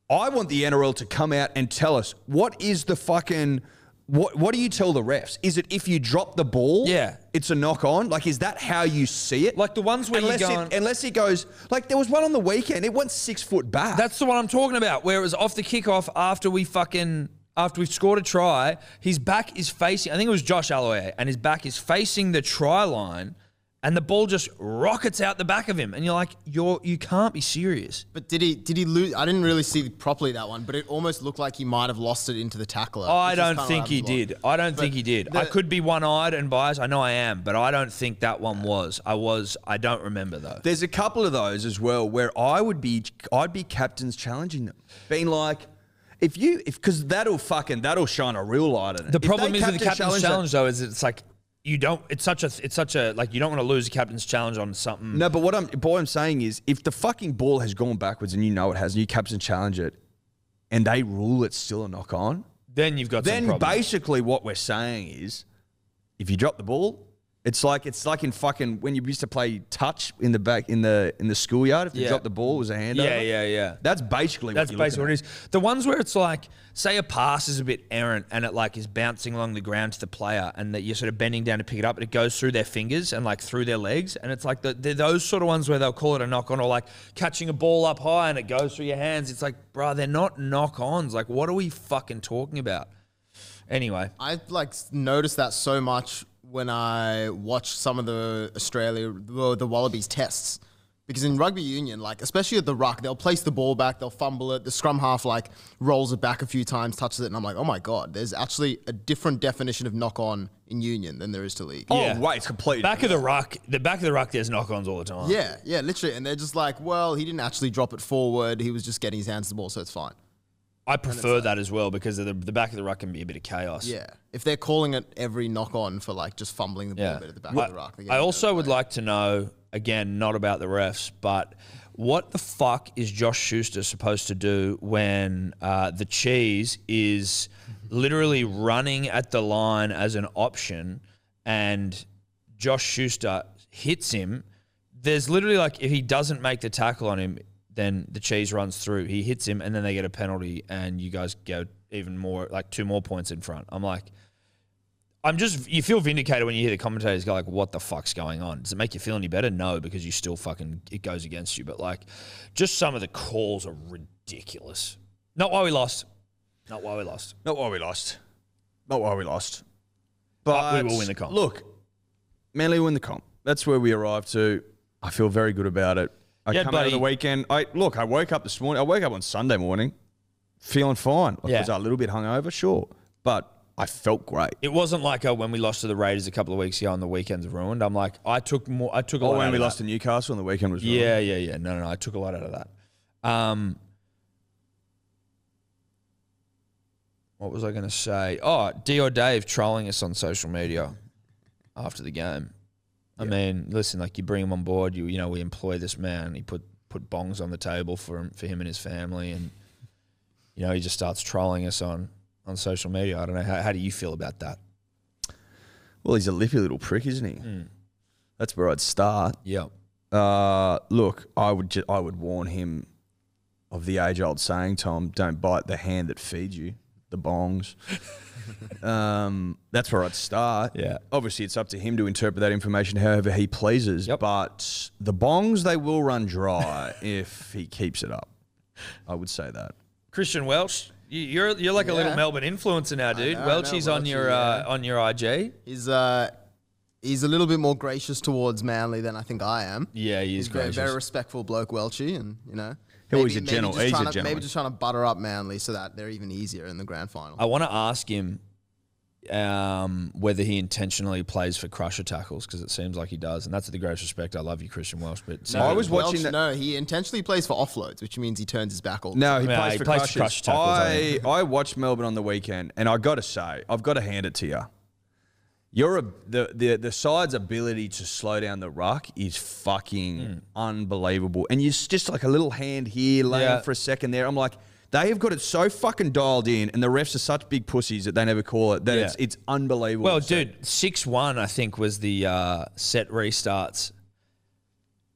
I want the NRL to come out and tell us what is the fucking... What do you tell the refs? Is it if you drop the ball, it's a knock-on? Like, is that how you see it? Like the ones where unless it goes... Like, there was one on the weekend. It went 6 foot back. That's the one I'm talking about, where it was off the kickoff after we've scored a try. His back is facing... I think it was Josh Aloiai, and his back is facing the try line, and the ball just rockets out the back of him. And you're like, you can't be serious. But did he lose? I didn't really see properly that one, but it almost looked like he might have lost it into the tackler. I don't think he did. I don't think he did. I could be one-eyed and biased. I know I am, but I don't think that one was. I don't remember though. There's a couple of those as well where I'd be captains challenging them, being like, because that'll shine a real light on it. The problem is with the captain's challenge though, is it's like, it's such a like you don't want to lose a captain's challenge on something. No, but what I'm saying is if the fucking ball has gone backwards and you know it has and you captain challenge it and they rule it's still a knock on, then you've got some problem. Basically what we're saying is if you drop the ball, it's like in fucking when you used to play touch in the back in the schoolyard. If you drop the ball, it was a handover. Yeah. That's basically what it is. The ones where it's like, say a pass is a bit errant and it like is bouncing along the ground to the player and that you're sort of bending down to pick it up and it goes through their fingers and like through their legs and it's like they're those sort of ones where they'll call it a knock on or like catching a ball up high and it goes through your hands. It's like, bro, they're not knock ons. Like, what are we fucking talking about? Anyway, I like noticed that so much when I watched some of the the Wallabies tests. Because in rugby union, like especially at the ruck, they'll place the ball back, they'll fumble it, the scrum half like rolls it back a few times, touches it, and I'm like, oh my God, there's actually a different definition of knock-on in union than there is to league. Oh, wait, it's completely back of the ruck, there's knock-ons all the time. Yeah, literally. And they're just like, well, he didn't actually drop it forward, he was just getting his hands to the ball, so it's fine. I prefer that as well because the back of the ruck can be a bit of chaos. Yeah. If they're calling it every knock-on for like just fumbling the ball a bit at the back of the ruck. I also would like to know, again, not about the refs, but what the fuck is Josh Schuster supposed to do when the cheese is literally running at the line as an option and Josh Schuster hits him? There's literally like, if he doesn't make the tackle on him, then the cheese runs through. He hits him, and then they get a penalty, and you guys go even more, like 2 more points in front. I'm like, you feel vindicated when you hear the commentators go like, what the fuck's going on? Does it make you feel any better? No, because you still it goes against you. But like, just some of the calls are ridiculous. Not why we lost. But we will win the comp. Look, Manly win the comp. That's where we arrived to. I feel very good about it. I come out of the weekend. I woke up this morning. I woke up on Sunday morning feeling fine. Was I a little bit hungover? Sure. But I felt great. It wasn't like when we lost to the Raiders a couple of weeks ago and the weekends ruined. I'm like, I took a lot out of that. When we lost to Newcastle and the weekend was ruined. Yeah. No. I took a lot out of that. What was I going to say? Oh, DYOR Dave trolling us on social media after the game. I mean, listen, like you bring him on board, you know, we employ this man. He put bongs on the table for him and his family, and you know, he just starts trolling us on on social media. I don't know. How do you feel about that? Well, he's a lippy little prick, isn't he? That's where I'd start. Yeah. Look, I would warn him of the age-old saying, Tom, don't bite the hand that feeds you, the bongs. That's where I'd start. Yeah. Obviously, it's up to him to interpret that information however he pleases. Yep. But the bongs, they will run dry if he keeps it up. I would say that. Christian Welch, you're like a little Melbourne influencer now, dude. Welchie's on your IG. He's a little bit more gracious towards Manly than I think I am. Yeah, He's very, very respectful bloke, Welchie, and He's a gentleman. Maybe just trying to butter up Manly so that they're even easier in the grand final. I want to ask him whether he intentionally plays for crusher tackles, because it seems like he does, and that's the greatest respect. I love you, Christian Welch, but I was watching that. No, he intentionally plays for offloads, which means he turns his back all the No, time. he plays he for plays crushers. for crush tackles, I watched Melbourne on the weekend, and I got to say, I've got to hand it to you. The side's ability to slow down the ruck is fucking unbelievable. And you're just like a little hand here laying for a second there. I'm like, they have got it so fucking dialed in, and the refs are such big pussies that they never call it. That it's unbelievable. Well, dude, 6-1 I think was the set restarts.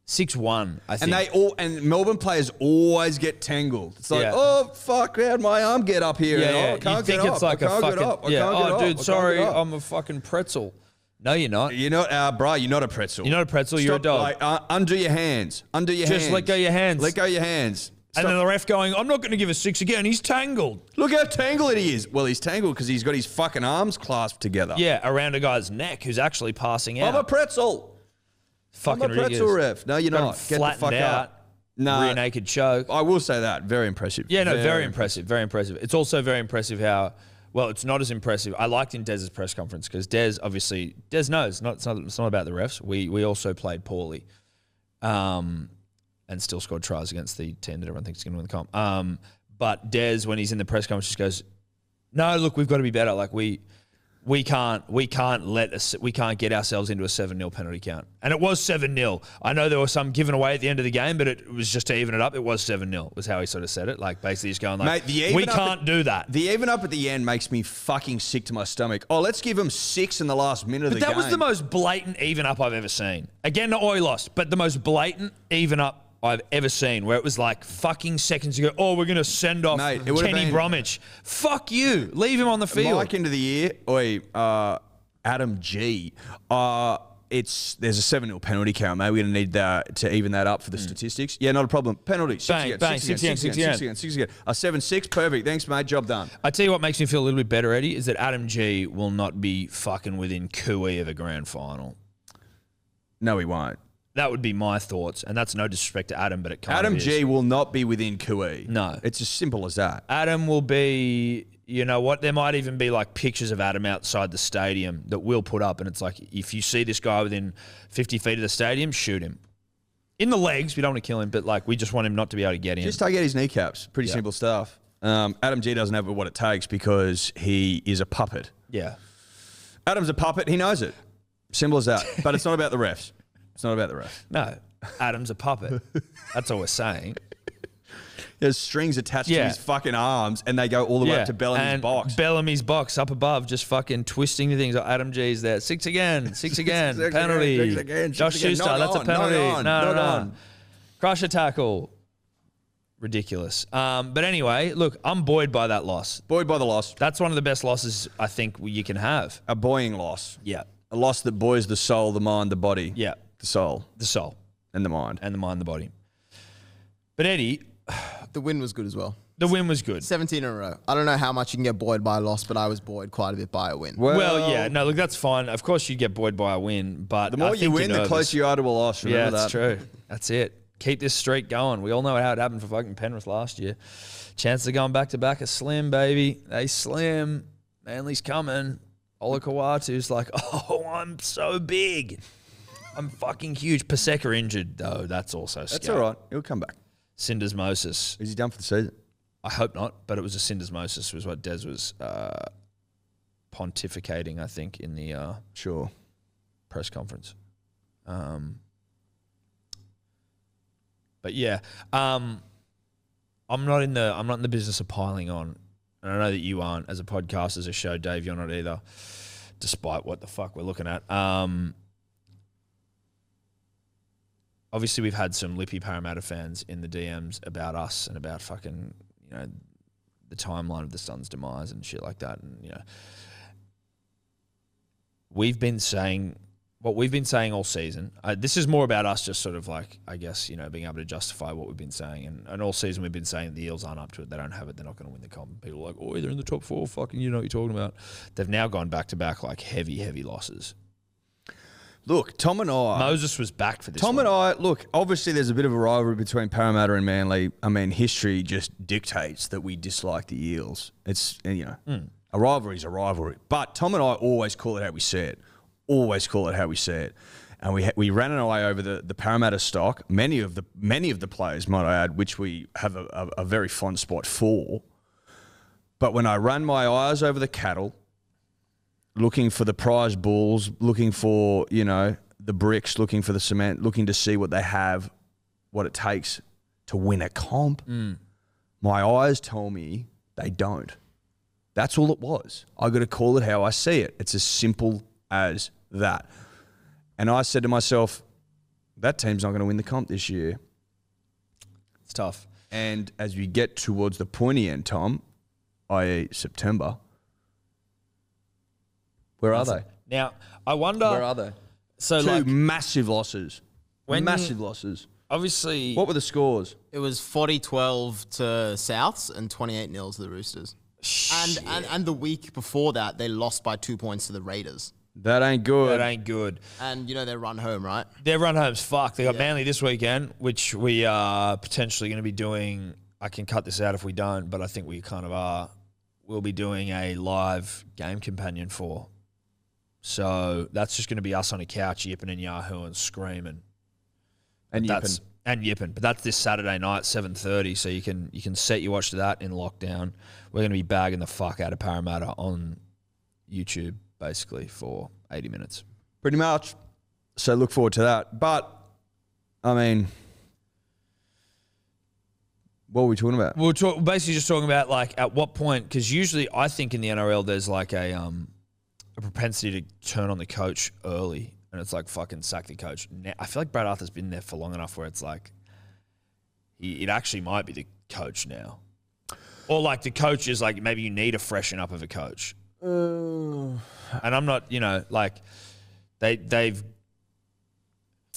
6-1, I think. And Melbourne players always get tangled. It's like, Yeah. oh fuck, how'd my arm get up here? Yeah, And, yeah. I can't You think get it's up. like I a can't fucking get up. I yeah. can't get Oh, up. dude, I can't sorry, get up. I'm a fucking pretzel. No, you're not. You're not, bro. You're not a pretzel. You're not a pretzel. You're a dog. Like, undo your hands. Undo your hands. Just let go your hands. Let go your hands. And then the ref going, I'm not going to give a 6 again. He's tangled. Look how tangled he is. Well, he's tangled because he's got his fucking arms clasped together. Yeah, around a guy's neck who's actually passing out. I'm a pretzel. fucking I'm a pretzel ridiculous. ref. No, you're Got not. him Get the flattened fuck out. up. No. Rear naked choke. I will say that. Very impressive. Yeah, no, very impressive. Very impressive. It's also very impressive how, well, it's not as impressive. I liked in Dez's press conference because Des knows. It's not about the refs. We also played poorly and still scored tries against the team that everyone thinks is going to win the comp. But Des, when he's in the press conference, just goes, no, look, we've got to be better. Like we can't get ourselves into a 7-0 penalty count. And it was 7-0. I know there was some given away at the end of the game, but it was just to even it up. It was 7-0 was how he sort of said it. Like basically just going like, Mate, we can't do that. The even up at the end makes me fucking sick to my stomach. Oh, let's give him 6 in the last minute of the game. That was the most blatant even up I've ever seen. Again, not Oi lost, but the most blatant even up I've ever seen, where it was like fucking seconds ago, oh, we're going to send off Kenny Bromwich. Fuck you. Leave him on the field. Mike into the year. Adam G. There's a 7-0 penalty count, mate. We're going to need to even that up for the statistics. Yeah, not a problem. Penalty. 6 again. 6 again. 7-6. Perfect. Thanks, mate. Job done. I tell you what makes me feel a little bit better, Eddie, is that Adam G will not be fucking within cooey of a grand final. No, he won't. That would be my thoughts, and that's no disrespect to Adam, but it kind Adam of is. G will not be within QE. No. It's as simple as that. Adam will be, you know what, there might even be like pictures of Adam outside the stadium that we'll put up, and it's like, if you see this guy within 50 feet of the stadium, shoot him. In the legs, we don't want to kill him, but like we just want him not to be able to get in. Just take out his kneecaps. Pretty simple stuff. Adam G doesn't have what it takes because he is a puppet. Yeah. Adam's a puppet. He knows it. Simple as that. But it's not about the refs. It's not about the ref. No, Adam's a puppet. That's all we're saying. There's strings attached to his fucking arms, and they go all the way up to Bellamy's box. Bellamy's box up above, just fucking twisting the things. Like Adam G's there. 6 again. Penalty. 6 again. Josh Schuster, that's a penalty. No. Crusher tackle. Ridiculous. But anyway, look, I'm buoyed by that loss. Buoyed by the loss. That's one of the best losses I think you can have. A buoying loss. Yeah. A loss that buoys the soul, the mind, the body. Yeah. The soul. The soul. And the mind. And the mind, the body. But Eddie, The win was good as well. the win was good. 17 in a row. I don't know how much you can get buoyed by a loss, but I was buoyed quite a bit by a win. Well, yeah. No, look, that's fine. Of course you'd get buoyed by a win, but The more you win, the closer you are to a loss. Remember Yeah, that. that's true. That's it. Keep this streak going. We all know how it happened for fucking Penrith last year. Chances of going back-to-back are slim, baby. They slim. Manly's coming. Ola Kawatu's like, oh, I'm so big. I'm fucking huge. Paseka injured, though. That's also scary. That's all right. He'll come back. Syndesmosis. Is he done for the season? I hope not, but it was a syndesmosis was what Des was pontificating, I think, in the Sure. press conference. But yeah, I'm not in the business of piling on and I know that you aren't as a podcast, as a show, Dave, you're not either, despite what the fuck we're looking at. Obviously, we've had some lippy Parramatta fans in the DMs about us and about fucking, the timeline of the Suns' demise and shit like that. And, we've been saying what we've been saying all season. This is more about us just sort of like, I guess, being able to justify what we've been saying. And all season we've been saying the Eels aren't up to it. They don't have it. They're not going to win the comp. People are like, oh, they're in the top 4. Fucking, you know what you're talking about. They've now gone back-to-back, like, heavy losses. Look, Tom and I... Moses was back for this Tom one. and I, look, obviously there's a bit of a rivalry between Parramatta and Manly. I mean, history just dictates that we dislike the Eels. It's, a rivalry is a rivalry. But Tom and I always call it how we see it. Always call it how we see it. And we ran away over the Parramatta stock. Many of the players, might I add, which we have a very fond spot for. But when I ran my eyes over the cattle, looking for the prize bulls, looking for, the bricks, looking for the cement, looking to see what they have, what it takes to win a comp, my eyes tell me they don't. That's all it was. I got to call it how I see it. It's as simple as that. And I said to myself, that team's not going to win the comp this year. It's tough. And as we get towards the pointy end, Tom, i.e. September, where are they? Now, I wonder... Where are they? So, Two massive losses. Massive losses. Obviously... What were the scores? It was 40-12 to Souths and 28-0 to the Roosters. And the week before that, they lost by 2 points to the Raiders. That ain't good. That ain't good. And, their run home, right? Their run home's fucked. They got Manly this weekend, which we are potentially going to be doing. I can cut this out if we don't, but I think we kind of are. We'll be doing a live game companion for. So that's just going to be us on a couch yipping and yahoo and screaming. And yipping. And yipping. But that's this Saturday night, 7:30, so you can set your watch to that in lockdown. We're going to be bagging the fuck out of Parramatta on YouTube, basically, for 80 minutes. Pretty much. So look forward to that. But, I mean, what were we talking about? We're basically just talking about, like, at what point, because usually I think in the NRL there's like a propensity to turn on the coach early, and it's like fucking sack the coach. Now, I feel like Brad Arthur's been there for long enough where it's like it actually might be the coach now. Or like the coach is like, maybe you need a freshen up of a coach. And I'm not, like they've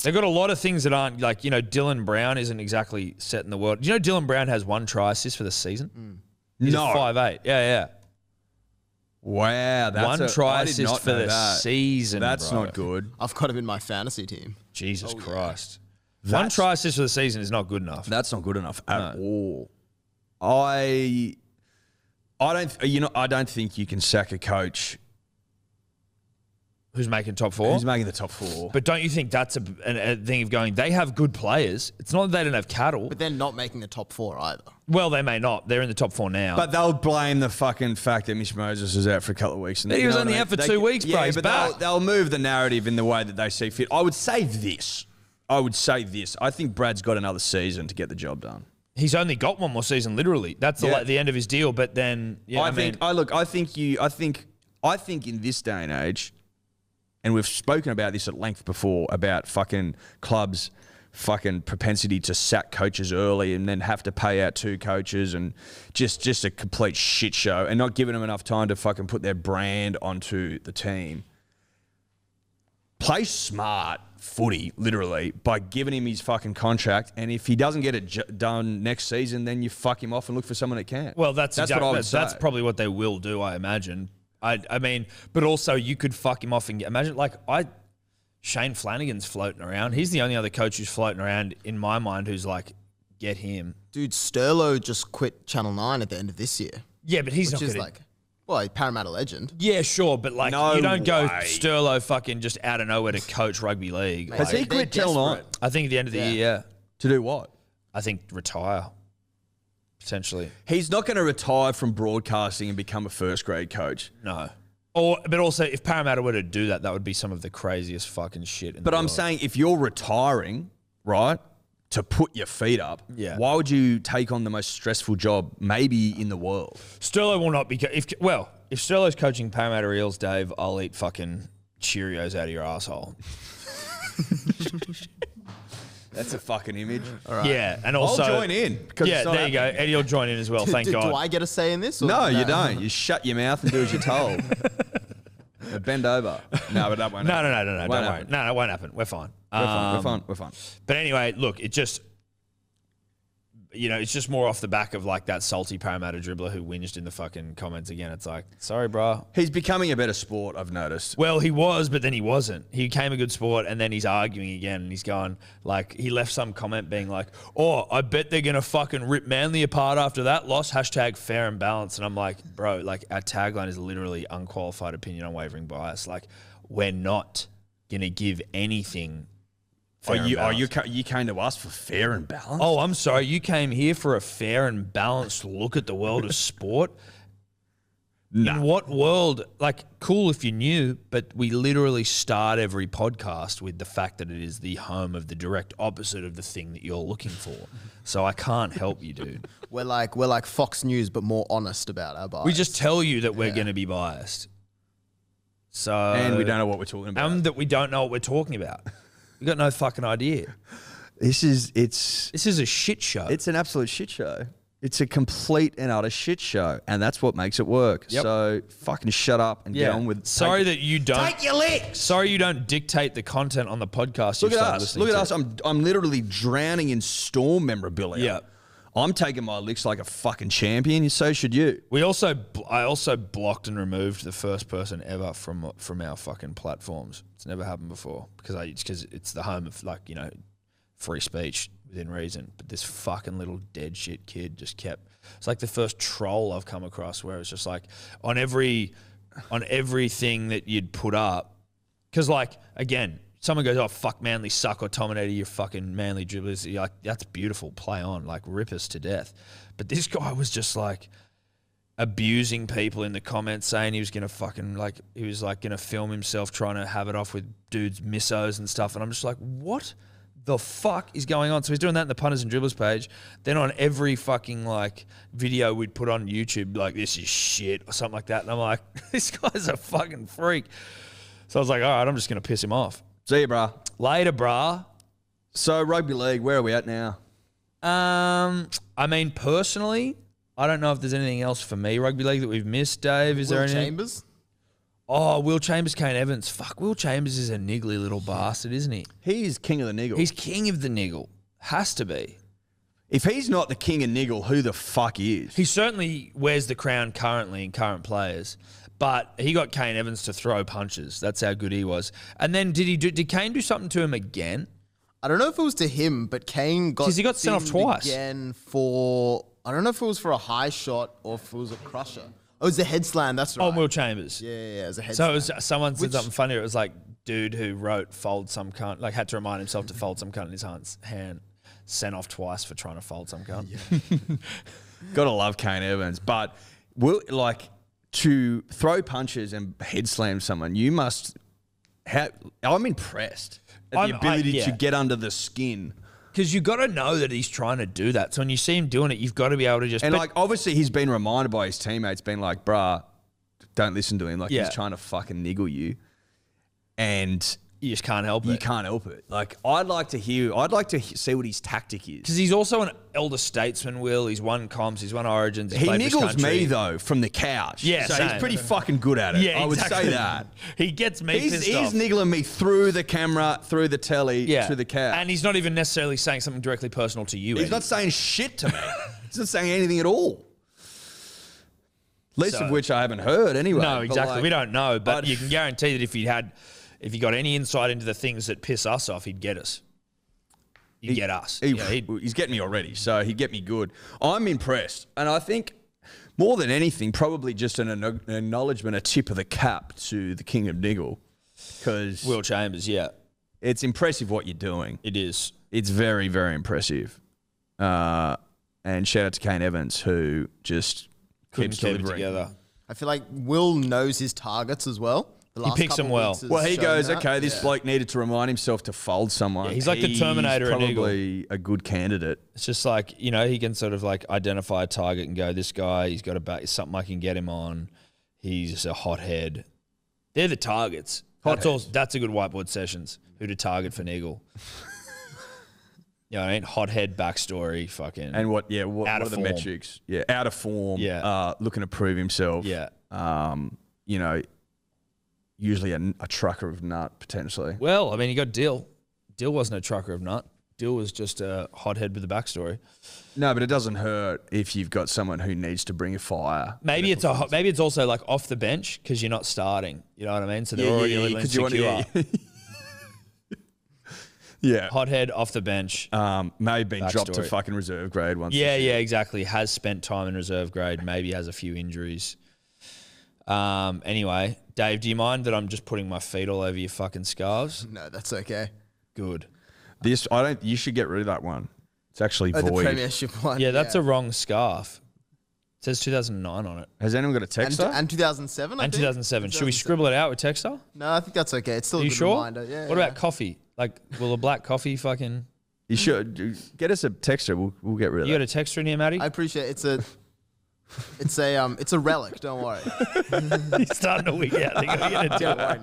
got a lot of things that aren't like, Dylan Brown isn't exactly set in the world. Do you know Dylan Brown has 1 try assist for the season? He's No. a 5'8". Yeah. Wow. That's 1 try I did assist not for know the that. season. That's bro. not good. I've got him in my fantasy team. Jesus Christ. 1 That's- try assist for the season is not good enough. That's not good enough at all. I don't think you can sack a coach Who's making top 4? who's making the top 4. But don't you think that's a thing of going, they have good players. It's not that they don't have cattle. But they're not making the top 4 either. Well, they may not. They're in the top 4 now. But they'll blame the fucking fact that Mitch Moses is out for a couple of weeks. And He was what only I mean? out for 2 weeks, bro. Yeah, He's but back. they'll move the narrative in the way that they see fit. I would say this. I think Brad's got another season to get the job done. He's only got 1 more season, literally. That's the end of his deal. But then, I think in this day and age, and we've spoken about this at length before about fucking clubs' fucking propensity to sack coaches early and then have to pay out 2 coaches and just a complete shit show and not giving them enough time to fucking put their brand onto the team. Play smart footy, literally, by giving him his fucking contract, and if he doesn't get it done next season, then you fuck him off and look for someone that can. Well, that's what I would say. That's probably what they will do, I imagine. I mean, but also you could fuck him off and imagine, Shane Flanagan's floating around. He's the only other coach who's floating around in my mind who's like, get him. Dude, Sterlo just quit Channel 9 at the end of this year. Yeah, but he's Which not is going to... a Parramatta legend. Yeah, sure, but No you don't go way. Sterlo fucking just out of nowhere to coach rugby league. Mate, Has he they're quit Channel 9? desperate. I think at the end of the year, yeah. To do what? I think retire, potentially. He's not going to retire from broadcasting and become a first grade coach. No. But also, if Parramatta were to do that, that would be some of the craziest fucking shit in the But I'm world. saying if you're retiring, right, to put your feet up, why would you take on the most stressful job maybe in the world? Sterlo will not be. If Sterlo's coaching Parramatta Eels, Dave, I'll eat fucking Cheerios out of your asshole. That's a fucking image. All right. Yeah, and also I'll join in. Yeah, there you go. Eddie will join in as well. Thank God. Do I get a say in this? Or No, you don't. You shut your mouth and do as you're told. Bend over. No, but that won't happen. No. Don't worry. No, it won't happen. We're fine. We're fine. But anyway, look, it just, it's just more off the back of like that salty Parramatta dribbler who whinged in the fucking comments again. It's like, sorry, bro. He's becoming a better sport, I've noticed. Well, he was, but then he wasn't. He became a good sport, and then he's arguing again, and he's going, like, he left some comment being like, oh, I bet they're going to fucking rip Manly apart after that loss, #fair and balanced. And I'm like, bro, like, our tagline is literally unqualified opinion, unwavering bias. Like, we're not going to give anything You came to us for fair and balanced? Oh, I'm sorry. You came here for a fair and balanced look at the world of sport? Nah. In what world? Like, cool if you knew, but we literally start every podcast with the fact that it is the home of the direct opposite of the thing that you're looking for. So I can't help you, dude. We're like Fox News, but more honest about our bias. We just tell you that we're going to be biased. So And we don't know what we're talking about. And that we don't know what we're talking about. We got no fucking idea. This is a shit show. It's an absolute shit show. It's a complete and utter shit show, and that's what makes it work. Yep. So fucking shut up and get on with. Sorry that you don't take your licks. Sorry you don't dictate the content on the podcast. Look at us. Look at us. I'm literally drowning in Storm memorabilia. Yeah. I'm taking my licks like a fucking champion. So should you. I also blocked and removed the first person ever from our fucking platforms. It's never happened before because it's the home of free speech within reason. But this fucking little dead shit kid just kept. It's like the first troll I've come across where it's just like on everything that you'd put up, because like again. Someone goes, oh, fuck Manly suck, or Tominator, you fucking Manly dribblers. You're like, that's beautiful, play on, like rip us to death. But this guy was just like abusing people in the comments, saying he was going to fucking like, he was like going to film himself trying to have it off with dudes' missos and stuff. And I'm just like, what the fuck is going on? So he's doing that in the punters and dribblers page. Then on every fucking like video we'd put on YouTube, like this is shit or something like that. And I'm like, this guy's a fucking freak. So I was like, all right, I'm just going to piss him off. See you, brah. Later, brah. So rugby league, where are we at now? I mean, personally, I don't know if there's anything else for me rugby league that we've missed, Dave. Is there anything? Chambers? Oh, Will Chambers, Kane Evans. Fuck, Will Chambers is a niggly little bastard, isn't he? He is king of the niggle. He's king of the niggle. Has to be. If he's not the king of niggle, who the fuck is? He certainly wears the crown currently in current players. But he got Kane Evans to throw punches. That's how good he was. And then did Kane do something to him again? I don't know if it was to him, but Kane got, because he got sent off twice again for. I don't know if it was for a high shot or if it was a crusher. Oh, it was a head slam. That's right. Oh, Will Chambers. Yeah, it was a head slam. slam. So it was, someone said something funny. It was like dude who wrote fold some cunt, like had to remind himself to fold some cunt in his hand. Sent off twice for trying to fold some cunt. Yeah. Gotta love Kane Evans, but to throw punches and head slam someone, you must have. I'm impressed at the ability to get under the skin. Because you've got to know that he's trying to do that. So when you see him doing it, you've got to be able to just. And obviously, he's been reminded by his teammates, being like, "Bruh, don't listen to him. Like he's trying to fucking niggle you," and you just can't help it. You can't help it. Like I'd like to see what his tactic is. Because he's also an elder statesman. Will he's won comps, he's won Origins. He niggles me though from the couch. Yeah, so same. He's pretty fucking good at it. Yeah, I would exactly. say that. He gets me pissed off. He's niggling me through the camera, through the telly, through the couch. And he's not even necessarily saying something directly personal to you. He's not saying shit to me. He's not saying anything at all. Least of which I haven't heard anyway. No, exactly. We don't know, but you can guarantee that if he got any insight into the things that piss us off, he'd get us. He'd get us. He's getting me already, so he'd get me good. I'm impressed. And I think more than anything, probably just an acknowledgement, a tip of the cap to the king of niggle. Because Will Chambers, it's impressive what you're doing. It is. It's very, very impressive. And shout out to Kane Evans, who just keeps delivering. Together. I feel like Will knows his targets as well. The last picks couple them well. weeks has Well, he shown goes, that. okay, this bloke needed to remind himself to fold someone. Yeah, he's like the Terminator in Eagle. Probably a good candidate. It's just like, he can sort of like identify a target and go, this guy, he's got something I can get him on. He's a hothead. They're the targets. That's a good whiteboard sessions. Who to target for Nigel. You know what I mean? Hothead backstory, fucking. And what are the metrics? Yeah, out of form. Yeah. Looking to prove himself. Yeah. Usually a trucker of nut, potentially. Well, I mean, you got Dill. Dill wasn't a trucker of nut. Dill was just a hothead with a backstory. No, but it doesn't hurt if you've got someone who needs to bring a fire. Maybe it's also like off the bench because you're not starting. You know what I mean? So they're already a little insecure. Yeah. Hothead off the bench. Maybe been dropped to Backstory. fucking reserve grade once. Yeah, exactly. Has spent time in reserve grade. Maybe has a few injuries. Anyway, Dave, do you mind that I'm just putting my feet all over your fucking scarves? No, that's okay. Good. You should get rid of that one. It's actually The void. Premiership one. Yeah, that's a wrong scarf. It says 2009 on it. Has anyone got a texter? And 2007, I And think? 2007. Should we scribble it out with texter? No, I think that's okay. It's still Are a you good sure? reminder. Yeah. What about coffee? Like, will a black coffee fucking... You should get us a texter. We'll get rid of You it. got a texter in here, Matty? I appreciate it. It's a relic. Don't worry. He's starting to wig out. What are you gonna do? Don't worry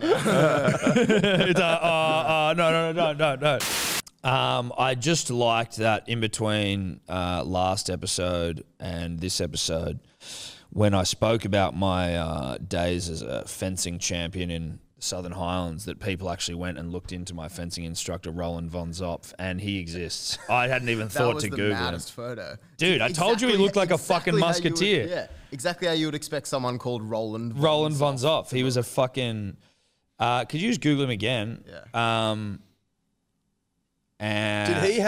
now. It's no. I just liked that in between last episode and this episode, when I spoke about my days as a fencing champion in the Southern Highlands, that people actually went and looked into my fencing instructor, Roland Von Zopf, and he exists. I hadn't even thought to Google That was the him. maddest photo. Dude, I told you he looked like a fucking how you would- musketeer. Yeah, exactly how you would expect someone called Roland Von Zoff. He was a fucking... could you just Google him again? Yeah. And Did he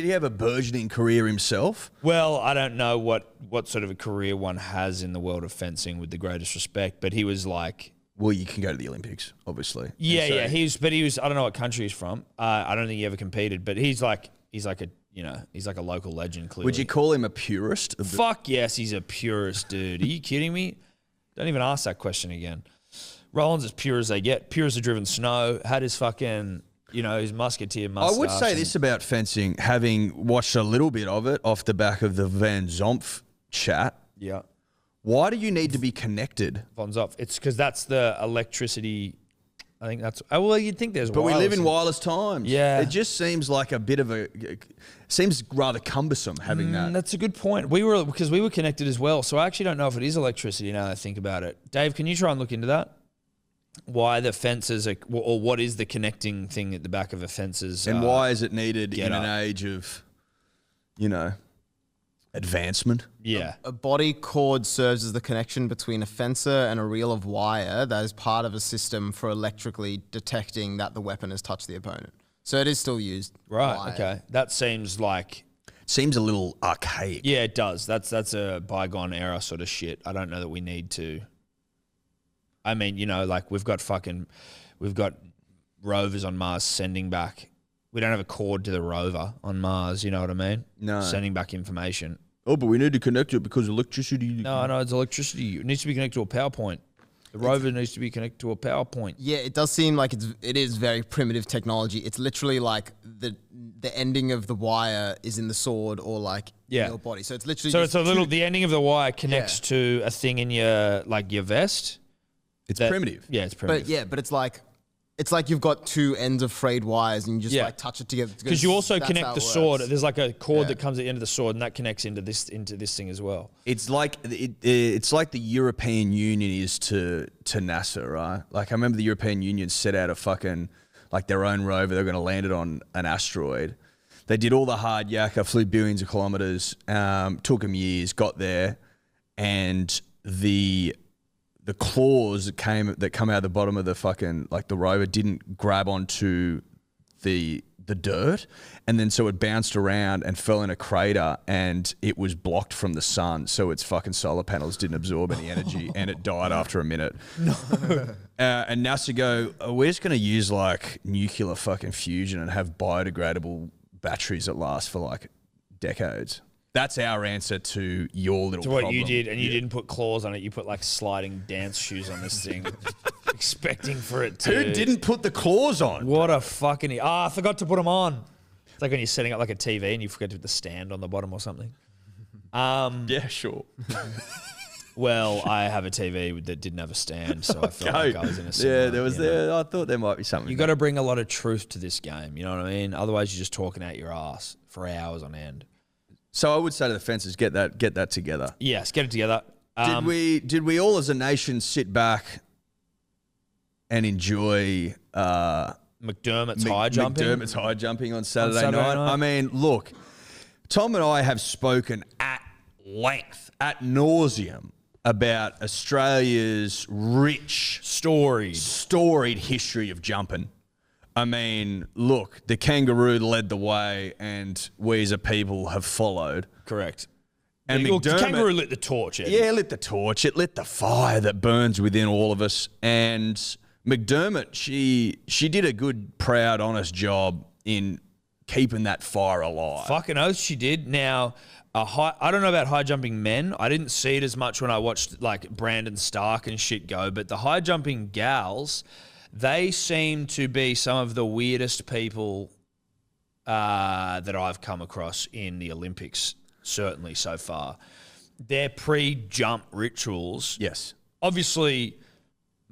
have a burgeoning career himself? Well, I don't know what sort of a career one has in the world of fencing, with the greatest respect, but he was like... Well, you can go to the Olympics, obviously. Yeah. He was, I don't know what country he's from. I don't think he ever competed, but he's like a local legend, clearly. Would you call him a purist? Fuck yes, he's a purist, dude. Are you kidding me? Don't even ask that question again. Roland's as pure as they get. Pure as the driven snow. Had his fucking... his musketeer mustache. I would say this about fencing, having watched a little bit of it off the back of the Van Zopf chat. Yeah. Why do you need to be connected? Von Zopf. It's because that's the electricity. I think that's... Oh, well, you'd think there's But we live in wireless. wireless times. Yeah. It just seems like a bit of a... Seems rather cumbersome having that. That's a good point. Because we were connected as well, so I actually don't know if it is electricity now that I think about it. Dave, can you try and look into that? Why the fences are... Or what is the connecting thing at the back of a fence's... And why is it needed get in an up. age of, advancement? Yeah. A body cord serves as the connection between a fencer and a reel of wire that is part of a system for electrically detecting that the weapon has touched the opponent. So it is still used. Right, wire. okay. That seems like... Seems a little archaic. Yeah, it does. That's a bygone era sort of shit. I don't know that we need to... I mean, we've got rovers on Mars sending back. We don't have a cord to the rover on Mars, you know what I mean? No. Sending back information. Oh, but we need to connect it because electricity... No, it's electricity. It needs to be connected to a power point. The rover needs to be connected to a power point. Yeah, it does seem like it is very primitive technology. It's literally like the ending of the wire is in the sword or like in your body. So it's literally So just it's the ending of the wire connects to a thing in your vest. It's primitive. Yeah, it's primitive. but it's like you've got two ends of frayed wires and you just like touch it together. Because you also that's connect how the it sword. works. There's like a cord that comes at the end of the sword, and that connects into this thing as well. It's like it's like the European Union is to NASA, right? Like I remember the European Union set out a fucking like their own rover. They're going to land it on an asteroid. They did all the hard yakka, flew billions of kilometers, took them years, got there, and the claws that come out of the bottom of the fucking like the rover didn't grab onto the dirt, and then so it bounced around and fell in a crater, and it was blocked from the sun, so its fucking solar panels didn't absorb any energy, and it died after a minute. No. And NASA go, we're just going to use like nuclear fucking fusion and have biodegradable batteries that last for like decades. That's our answer to your little problem. To what you did, and you didn't put claws on it. You put like sliding dance shoes on this thing. expecting for it to. Who didn't put the claws on? What a fucking... I forgot to put them on. It's like when you're setting up like a TV and you forget to put the stand on the bottom or something. Yeah, sure. Well, I have a TV that didn't have a stand, so I felt like I was in a similar, Yeah, there was there. I thought there might be something. You got to bring a lot of truth to this game, you know what I mean? Otherwise, you're just talking out your ass for hours on end. So I would say to the fences, get that together. Yes, get it together. Did we all as a nation sit back and enjoy McDermott's high jumping? McDermott's high jumping on Saturday Saturday night. night? I mean, look, Tom and I have spoken at length, at nauseum, about Australia's rich, storied history of jumping. I mean, look, the kangaroo led the way, and we as a people have followed. Correct. And Look, the McDermott, kangaroo lit the torch. Eddie. yeah, lit the torch. It lit the fire that burns within all of us. And McDermott, she did a good, proud, honest job in keeping that fire alive. Fucking oath she did. Now, I don't know about high jumping men. I didn't see it as much when I watched like Brandon Stark and shit go, but the high jumping gals, they seem to be some of the weirdest people that I've come across in the Olympics, certainly so far. Their pre-jump rituals. Yes. Obviously,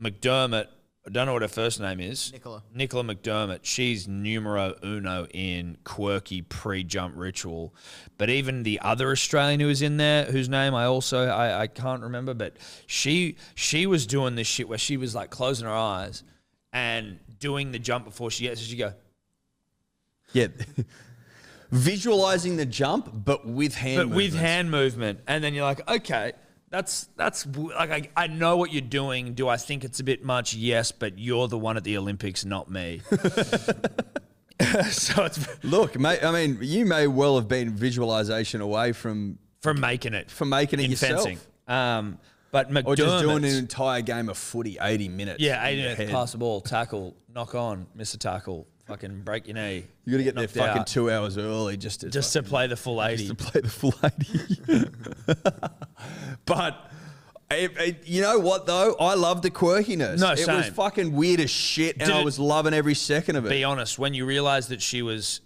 McDermott, I don't know what her first name is. Nicola McDermott. She's numero uno in quirky pre-jump ritual. But even the other Australian who was in there, whose name I can't remember, but she was doing this shit where she was like closing her eyes and doing the jump before she gets. So she go. Yeah. Visualizing the jump, but with hand movements. With hand movement. And then you're like, okay, that's like, I know what you're doing. Do I think it's a bit much? Yes, but you're the one at the Olympics, not me. So it's... Look, mate, I mean, you may well have been visualization away from making it. From making it in yourself. fencing. But McDermott... Or just doing an entire game of footy, 80 minutes. Yeah, 80 minutes, pass the ball, tackle, knock on, miss a tackle, fucking break your knee. You got to get there fucking out. 2 hours early just to play the full 80. Just to play the full 80. But you know what though? I love the quirkiness. No, it same. was fucking weird as shit, and I was loving every second of it. Be honest, when you realised that she was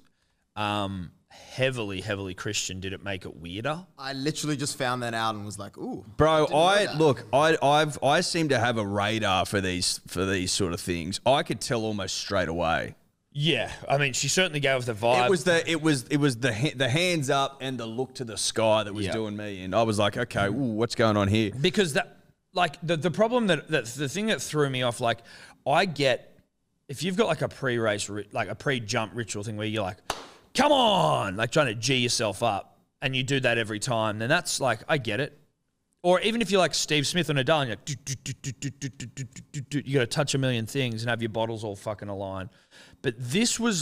heavily Christian, did it make it weirder? I literally just found that out and was like, ooh. Bro, I seem to have a radar for these sort of things. I could tell almost straight away. Yeah, I mean, she certainly gave us the vibe. It was the hands up and the look to the sky that was doing me, and I was like, okay, ooh, what's going on here? Because that, like, the problem that the thing that threw me off, like, I get if you've got like a pre-race, like a pre-jump ritual thing where you're like, come on, like trying to G yourself up, and you do that every time, then that's like, I get it. Or even if you're like Steve Smith or Nadal, and you're like, you got to touch a million things and have your bottles all fucking aligned. But this was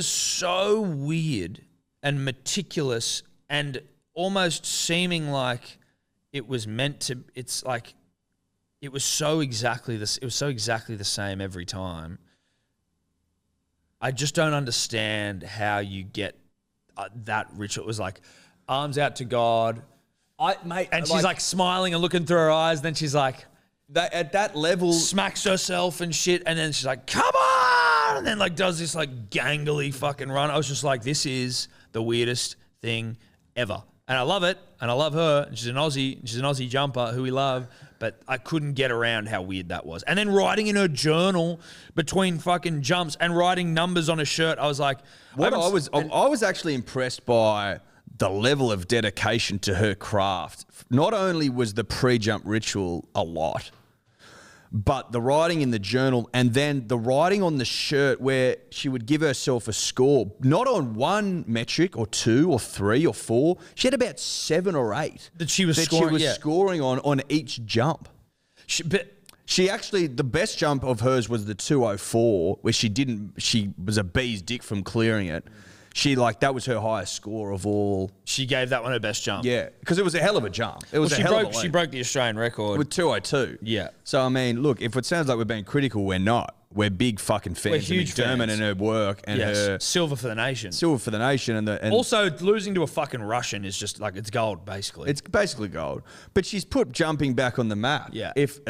so weird and meticulous and almost seeming like it was meant to, it's like, it was so exactly this. It was so exactly the same every time. I just don't understand how you get that ritual. It was like arms out to God, and she's like smiling and looking through her eyes. Then she's like, at that level, smacks herself and shit. And then she's like, come on, and then like does this like gangly fucking run. I was just like, this is the weirdest thing ever, and I love it, and I love her. And she's an Aussie jumper who we love. But I couldn't get around how weird that was. And then writing in her journal between fucking jumps and writing numbers on a shirt, I was like... I was actually impressed by the level of dedication to her craft. Not only was the pre-jump ritual a lot, but the writing in the journal and then the writing on the shirt where she would give herself a score, not on one metric or two or three or four. She had about 7 or 8 that she was scoring on each jump. She actually, the best jump of hers was the 204, where she was a bee's dick from clearing it. That was her highest score of all. She gave that one her best jump. Yeah, because it was a hell of a jump. It was she broke the Australian record with 202. Yeah. So I mean, look, if it sounds like we're being critical, we're not. we're big fucking fans. We're huge of McDermott fans. and her work and her silver for the nation. silver for the nation. And Also, losing to a fucking Russian is just like it's gold, basically. it's basically gold. But she's put jumping back on the map. Yeah. If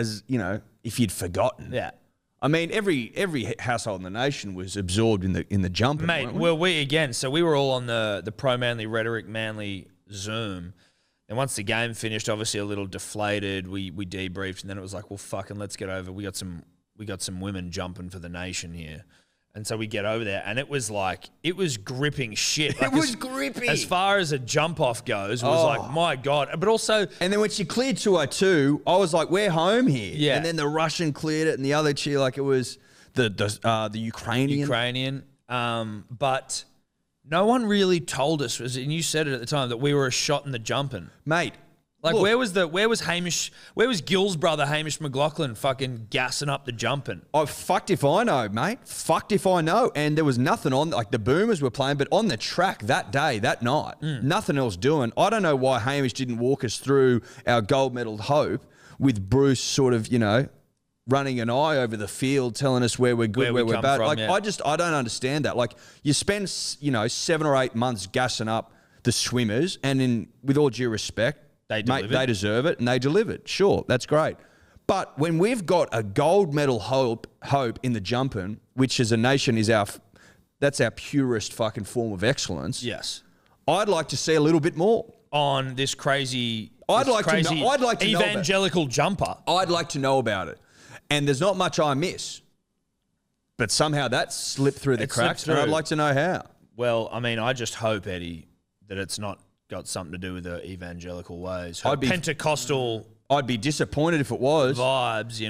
you'd forgotten. yeah. I mean, every household in the nation was absorbed in the jumping. Mate, weren't we? well, we were all on the pro-manly rhetoric, manly Zoom. And once the game finished, obviously a little deflated, we debriefed, and then it was like, well, fucking let's get over. We got some women jumping for the nation here. And so we get over there, and it was gripping shit. Like, It was gripping. As far as a jump off goes, it was like, my God. But also, And then when she cleared 202, I was like, we're home here. Yeah. And then the Russian cleared it, and the other cheer, like it was the Ukrainian. but no one really told us, and you said it at the time, that we were a shot in the jumping. Mate. Like, look, where was Gill's brother Hamish McLaughlin fucking gassing up the jumping? Oh, fucked if I know, mate. Fucked if I know. And there was nothing on, like the Boomers were playing, but on the track that day, that night, nothing else doing. I don't know why Hamish didn't walk us through our gold medal hope with Bruce sort of, running an eye over the field, telling us where we're good, Where we where we're come bad. from, Like, yeah. I don't understand that. Like, you spend, 7 or 8 months gassing up the swimmers, and with all due respect, They mate, delivered. they deserve it, and they delivered. Sure, that's great. But when we've got a gold medal hope in the jumping, which as a nation is that's our purest fucking form of excellence. Yes. I'd like to see a little bit more. On this crazy, I'd like to know about- evangelical jumper. I'd like to know about it. And there's not much I miss. But somehow that slipped through the It slipped cracks, and I'd through. like to know how. Well, I mean, I just hope, Eddie, that it's not got something to do with the evangelical ways. I'd be- Pentecostal I'd be disappointed if it was. vibes,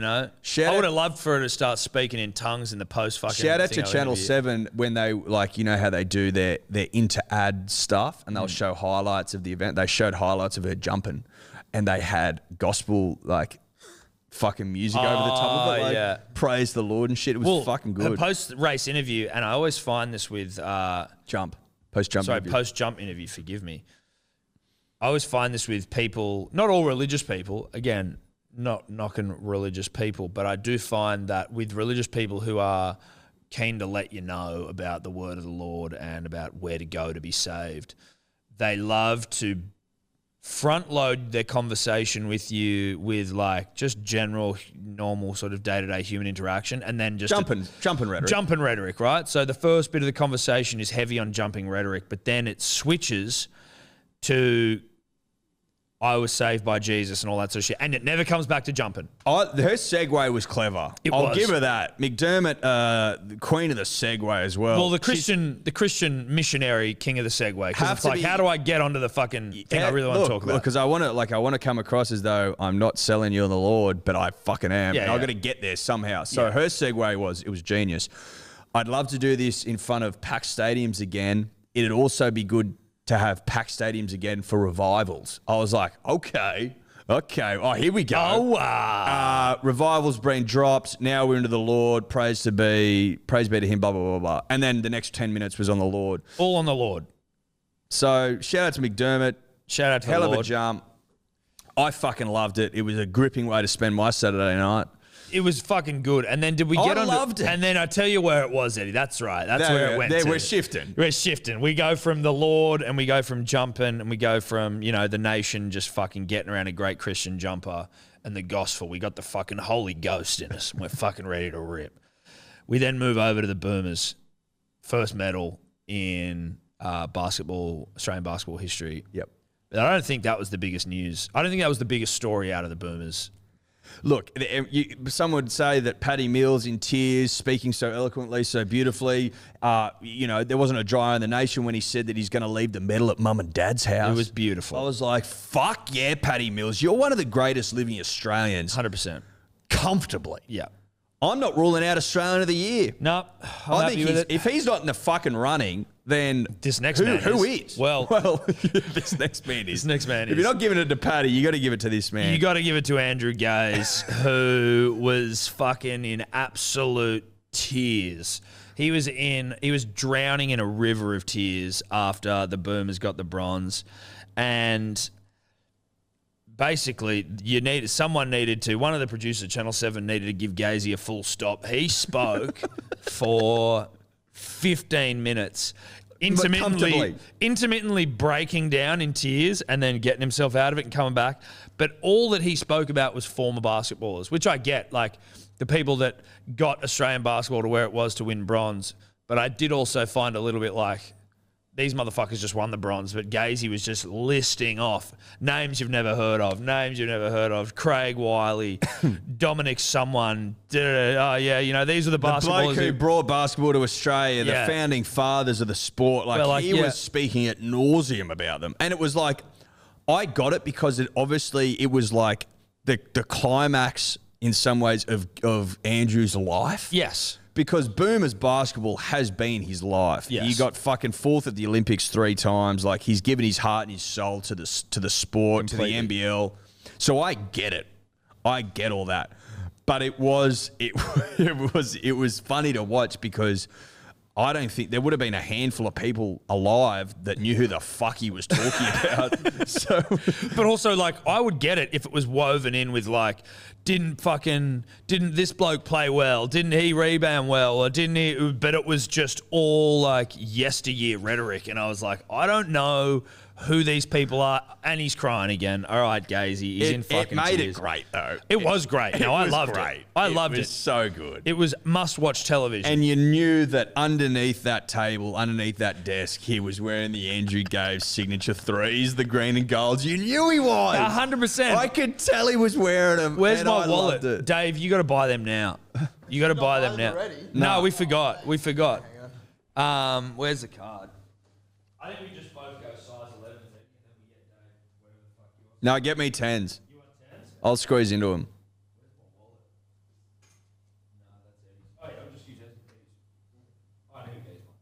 Shout I would out- have loved for her to start speaking in tongues in the post fucking. Shout out to thing I Channel interviewed. 7 when they, how they do their inter-ad stuff, and they'll show highlights of the event. They showed highlights of her jumping, and they had gospel, fucking music over the top of it. yeah. Praise the Lord and shit. It was fucking Her good. post-race interview, and I always find this with Post-jump. post-jump interview, forgive me. I always find this with people, not all religious people, again, not knocking religious people, but I do find that with religious people who are keen to let you know about the word of the Lord and about where to go to be saved, they love to front load their conversation with you with just general, normal sort of day-to-day human interaction, and then just Jumping rhetoric. Jumping rhetoric, right? So the first bit of the conversation is heavy on jumping rhetoric, but then it switches to I was saved by Jesus and all that sort of shit. And it never comes back to jumping. Her segue was clever. I'll was. give her that. McDermott, the queen of the segue as well. Well, the Christian missionary king of the segue. Because Have it's to like, be- how do I get onto the fucking thing I really want to talk about? Because I want to come across as though I'm not selling you on the Lord, but I fucking am. Yeah, and I've yeah. got to get there somehow. So Yeah. her segue was genius. I'd love to do this in front of packed stadiums again. It'd also be good to have packed stadiums again for revivals. I was like, okay. Oh, here we go. Oh, wow. Revival's been dropped. Now we're into the Lord. Praise be to him, blah, blah, blah, blah. And then the next 10 minutes was on the Lord. All on the Lord. So shout out to McDermott. Shout out to Hell the of Lord. a jump. I fucking loved it. It was a gripping way to spend my Saturday night. It was fucking good. And then did we get on? loved it. And then I tell you where it was, Eddie. That's right. That's where it went. There, to. we're shifting. We're shifting. We go from the Lord and we go from jumping and we go from, the nation just fucking getting around a great Christian jumper and the gospel. We got the fucking Holy Ghost in us and we're fucking ready to rip. We then move over to the Boomers. First medal in Australian basketball history. Yep. But I don't think that was the biggest news. I don't think that was the biggest story out of the Boomers. Look, some would say that Paddy Mills in tears, speaking so eloquently, so beautifully. There wasn't a dry eye in the nation when he said that he's going to leave the medal at mum and dad's house. It was beautiful. I was like, fuck yeah, Paddy Mills. You're one of the greatest living Australians. 100%. Comfortably. Yeah. I'm not ruling out Australian of the Year. No, I think if he's not in the fucking running, then This next man who is. is? Well, this next man is. This next man If is. you're not giving it to Paddy, you got to give it to this man. You got to give it to Andrew Gazey, who was fucking in absolute tears. He was drowning in a river of tears after the Boomers got the bronze, and basically, someone needed to. One of the producers at Channel 7 needed to give Gazey a full stop. He spoke for 15 minutes. Intermittently breaking down in tears and then getting himself out of it and coming back. But all that he spoke about was former basketballers, which I get, like the people that got Australian basketball to where it was to win bronze. But I did also find a little bit like, these motherfuckers just won the bronze, but Gazey was just listing off names you've never heard of. Craig Wiley, Dominic someone. Oh, yeah, these are the basketballers. The bloke who brought basketball to Australia, the founding fathers of the sport. He was speaking at nauseum about them. And it was like, I got it because it was like the climax in some ways of Andrew's life. Yes. Because Boomer's basketball has been his life. Yes. He got fucking fourth at the Olympics 3 times. Like, he's given his heart and his soul to the sport, completely. To the NBL. So I get it. I get all that. But it was funny to watch because I don't think there would have been a handful of people alive that knew who the fuck he was talking about. But also, like, I would get it if it was woven in with like, didn't this bloke play well? Didn't he rebound well? Or didn't he? But it was just all like yesteryear rhetoric. And I was like, I don't know who these people are. And he's crying again. All right, Gazey. He's in fucking tears. It made it great, though. It was great. No, I loved it. I loved it. It was so good. It was must-watch television. And you knew that underneath that table, underneath that desk, he was wearing the Andrew Gaves signature threes, the green and golds. You knew he was. 100%. I could tell he was wearing them. Where's my wallet? Dave, you got to buy them now. You got to buy them now. No, we forgot. We forgot. Where's the card? I think we just both go size 11. And then we get Dave whatever the fuck you want. No, get me 10s. You want 10s? I'll squeeze into them. Where's my wallet? No, that's it. Oh, yeah, I'll just use these. Oh, I know who these one.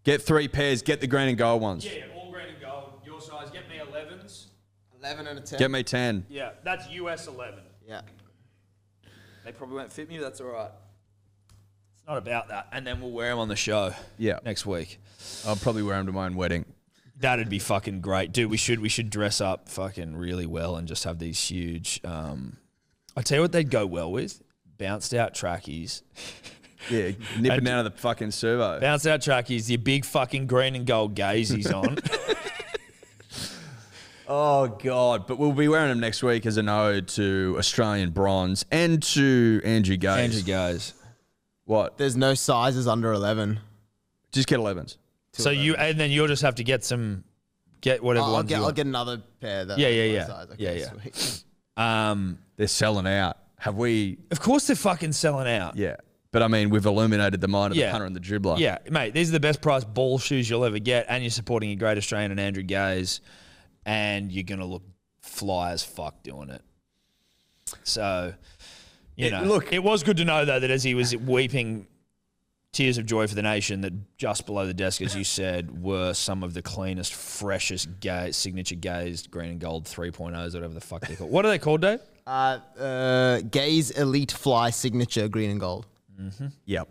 Get 3 pairs. Get the green and gold ones. Yeah, all green and gold. Your size. Get me 11s. 11 and a 10. Get me 10. Yeah, that's US 11. Yeah. They probably won't fit me, but that's all right. It's not about that. And then we'll wear them on the show next week. I'll probably wear them to my own wedding. That'd be fucking great. Dude, we should dress up fucking really well and just have these huge... I tell you what they'd go well with. Bounced out trackies. Yeah, nipping out of the fucking servo. Bounced out trackies, your big fucking green and gold Gazeys on. Oh, God. But we'll be wearing them next week as an ode to Australian bronze and to Andrew Gaze. Andrew Gaze. What? There's no sizes under 11. Just get 11s. So 11s. And then you'll just have to get whatever ones you want. I'll get another pair. Yeah. Size. Okay, yeah. They're selling out. Have we? Of course they're fucking selling out. Yeah. But I mean, we've illuminated the mind of the punter and the dribbler. Yeah, mate, these are the best price ball shoes you'll ever get, and you're supporting a great Australian and Andrew Gaze, and you're going to look fly as fuck doing it. So, look, it was good to know, though, that as he was weeping tears of joy for the nation, that just below the desk, as you said, were some of the cleanest, freshest signature Gaze green and gold 3.0s, whatever the fuck they're called. What are they called, Dave? Gaze Elite Fly Signature green and gold. Mm-hmm. Yep.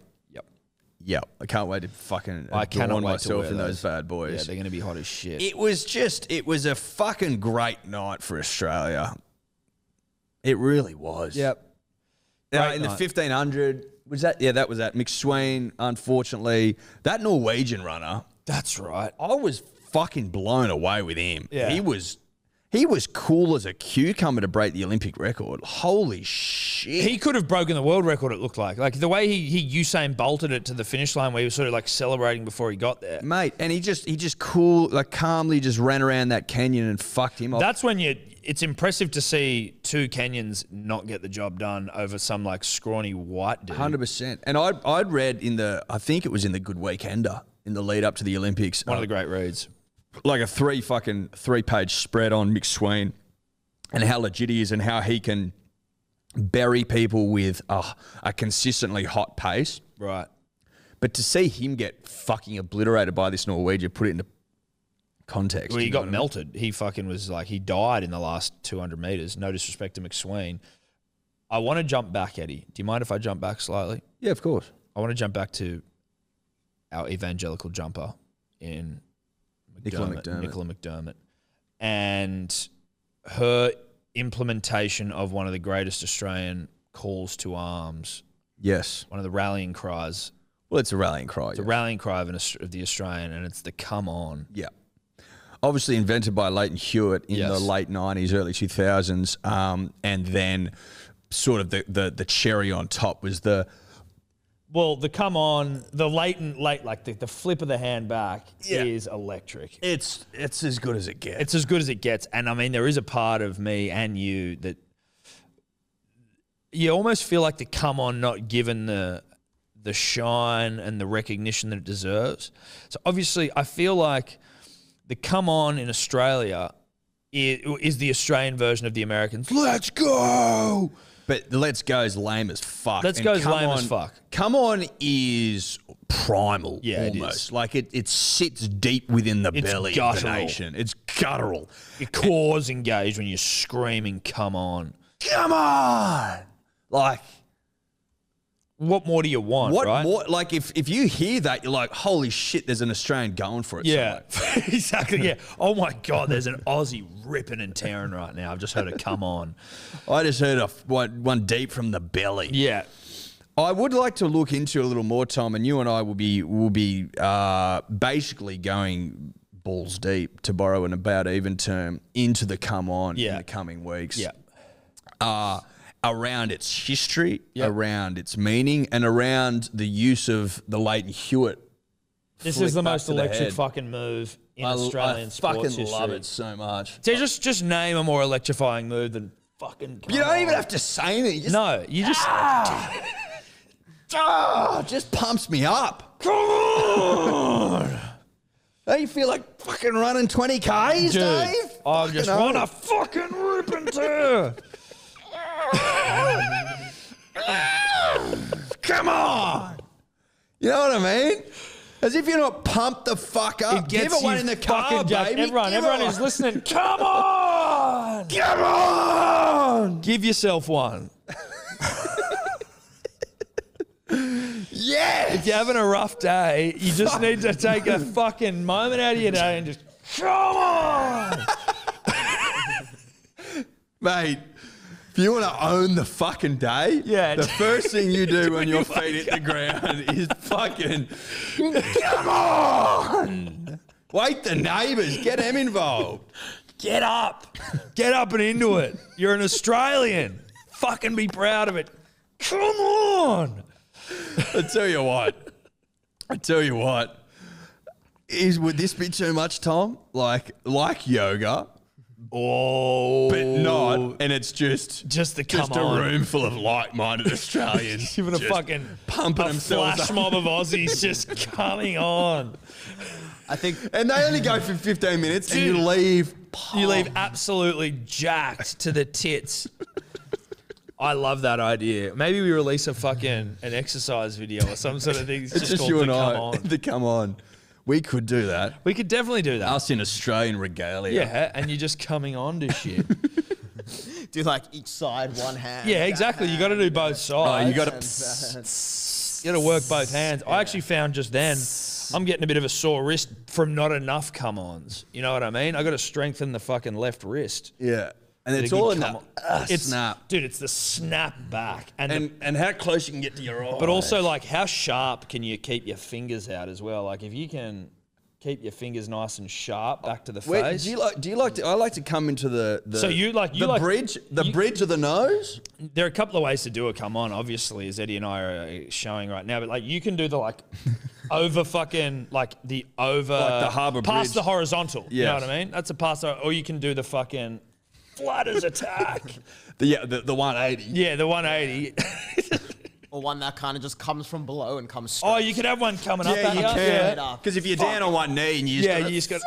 I can't wait to fucking adorn myself in those bad boys. Yeah, they're going to be hot as shit. It was a fucking great night for Australia. It really was. Yep. In the 1500, was that? Yeah, that was that. McSween, unfortunately. That Norwegian runner. That's right. I was fucking blown away with him. Yeah. He was cool as a cucumber to break the Olympic record. Holy shit. He could have broken the world record, it looked like. Like the way he Usain bolted it to the finish line where he was sort of like celebrating before he got there. Mate, and he just cool, like calmly just ran around that canyon and fucked him off. That's when it's impressive to see two Kenyans not get the job done over some like scrawny white dude. 100%. And I'd read I think it was in the Good Weekender in the lead up to the Olympics. One of the great reads. Like a three-page spread on McSween and how legit he is and how he can bury people with a consistently hot pace. Right. But to see him get fucking obliterated by this Norwegian, put it into context. Well, he got melted. He fucking was like, he died in the last 200 meters. No disrespect to McSween. I want to jump back, Eddie. Do you mind if I jump back slightly? Yeah, of course. I want to jump back to our Evangelical Jumper in Nicola McDermott. and her implementation of one of the greatest Australian calls to arms, Yes. one of the rallying cries. Well, it's a rallying cry. It's a rallying cry of the Australian, and it's the come on. Yeah. Obviously invented by Leighton Hewitt in the late 90s, early 2000s. And then sort of the cherry on top was the come on, the like the flip of the hand back is electric. It's as good as it gets. It's as good as it gets. And I mean, there is a part of me and you that you almost feel like the come on not given the shine and the recognition that it deserves. So obviously I feel like the come on in Australia is the Australian version of the Americans. Let's go! But the let's go is lame as fuck. Let's go is lame as fuck. Come on is primal, Yeah, it almost. is. Like it sits deep within the belly of the guttural. nation. It's guttural. Your core's engaged when you're screaming, come on. Come on! Like, What more do you want, what right? more? Like, if you hear that, you're like, holy shit, there's an Australian going for it. Yeah, somewhere. exactly, yeah. Oh, my God, there's an Aussie ripping and tearing right now. I've just heard it come on. I just heard one deep from the belly. Yeah. I would like to look into a little more, Tom, and you and I will be basically going balls deep, to borrow an about even term, into the come on in the coming weeks. Yeah. Around its history, around its meaning, and around the use of the Leighton Hewitt. This is the most electric head. fucking move in Australian sports fucking history. love it so much. So just name a more electrifying move than fucking come You don't on. even have to say anything. Just, No, you just... just pumps me up. Come on! Don't you feel like fucking running 20 Ks, Dude, Dave? I just Fucking want to oath. fucking rip and tear. Come on. You know what I mean? As if you're not pumped the fuck up. Give it one in the car, fucking jacked. baby. Everyone Give it who's one. listening, come on! Come on. Give yourself one. Yes. If you're having a rough day, you just need to take a fucking moment out of your day and just, come on! Mate, if you want to own the fucking day, the first thing you do when your feet hit the ground is fucking, come on! Wake the neighbours, get them involved. Get up. Get up and into it. You're an Australian. Fucking be proud of it. Come on. I tell you what. Would this be too much, Tom? Like yoga, Oh. but not, and it's just the come a on. room full of like-minded Australians. Giving a just fucking pumping a themselves flash up. mob of Aussies just coming on. I think And they only go for 15 minutes, and you Dude. leave. You leave absolutely jacked to the tits. I love that idea. Maybe we release an exercise video or some sort of thing. It's just called you the and come I. on. The come on. We could do that. We could definitely do that. Us in Australian regalia. Yeah, and you're just coming on to shit. do like each side, one hand. Yeah, exactly. You got to do both sides. Oh, you got And, to. You got to work both hands. I actually found just then I'm getting a bit of a sore wrist from not enough come-ons. You know what I mean? I got to strengthen the fucking left wrist. Yeah. And Get it's a all good in come the on. snap. Dude, it's the snap back. And how close you can get to your eye. But also, like, how sharp can you keep your fingers out as well? Like, if you can keep your fingers nice and sharp back to the face. Do you like to? I like to come into the So you like bridge of the nose. There are a couple of ways to do it. Come on, obviously, as Eddie and I are showing right now. But like, you can do the like over fucking like the over Like the harbour past bridge. the horizontal. You know Yes. what I mean? That's a pass. Or you can do the fucking flutters attack. The 180. Yeah, the 180. or one that kind of just comes from below and comes straight. Oh, you could have one coming up. Yeah, at you you. can. Yeah. Because if you're down on one knee and you just Yeah, gotta- you just got.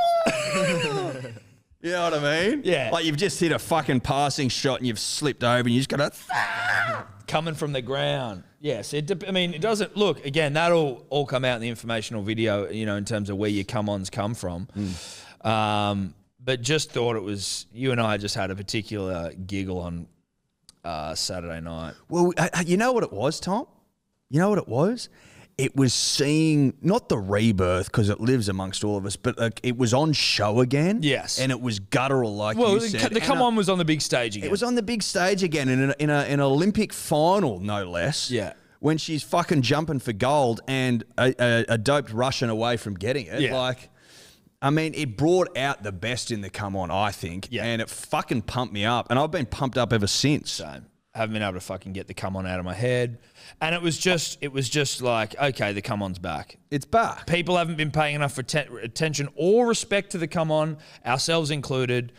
you know what I mean? Yeah. Like you've just hit a fucking passing shot and you've slipped over and you just got to. Coming from the ground. Yes, it doesn't look, again, that'll all come out in the informational video, you know, in terms of where your come-ons come from. But just thought it was, you and I just had a particular giggle on Saturday night. Well, you know what it was, Tom? You know what it was? it was seeing not the rebirth because it lives amongst all of us, but like it was on show again. Yes. And it was guttural, like you said. The come on was on the big stage again. It was on the big stage again in an Olympic final, no less. Yeah. When she's fucking jumping for gold and a doped Russian away from getting it. Yeah. Like, I mean, it brought out the best in the come on, I think. Yeah. And it fucking pumped me up. And I've been pumped up ever since. Same. Haven't been able to fucking get the come on out of my head. And it was just like, okay, the come on's back. It's back. People haven't been paying enough attention or respect to the come on, ourselves included.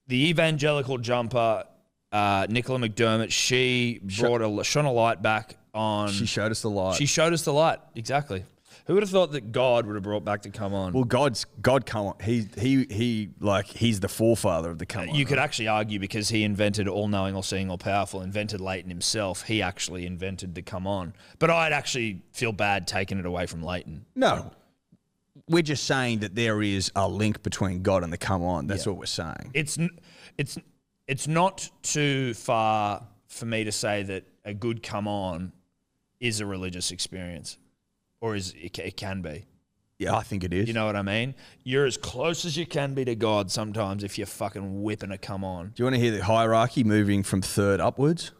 The Evangelical Jumper, Nicola McDermott, she shone a light back on. She showed us the light. She showed us the light, exactly. Who would have thought that God would have brought back the come on? Well, God come on. He's the forefather of the come on. You could actually argue because he invented all knowing, all seeing, all powerful, invented Leighton himself. He actually invented the come on. But I'd actually feel bad taking it away from Leighton. No. We're just saying that there is a link between God and the come on. That's what we're saying. It's not too far for me to say that a good come on is a religious experience. Or it can be. Yeah, I think it is. You know what I mean? You're as close as you can be to God sometimes if you're fucking whipping a come on. Do you want to hear the hierarchy moving from third upwards?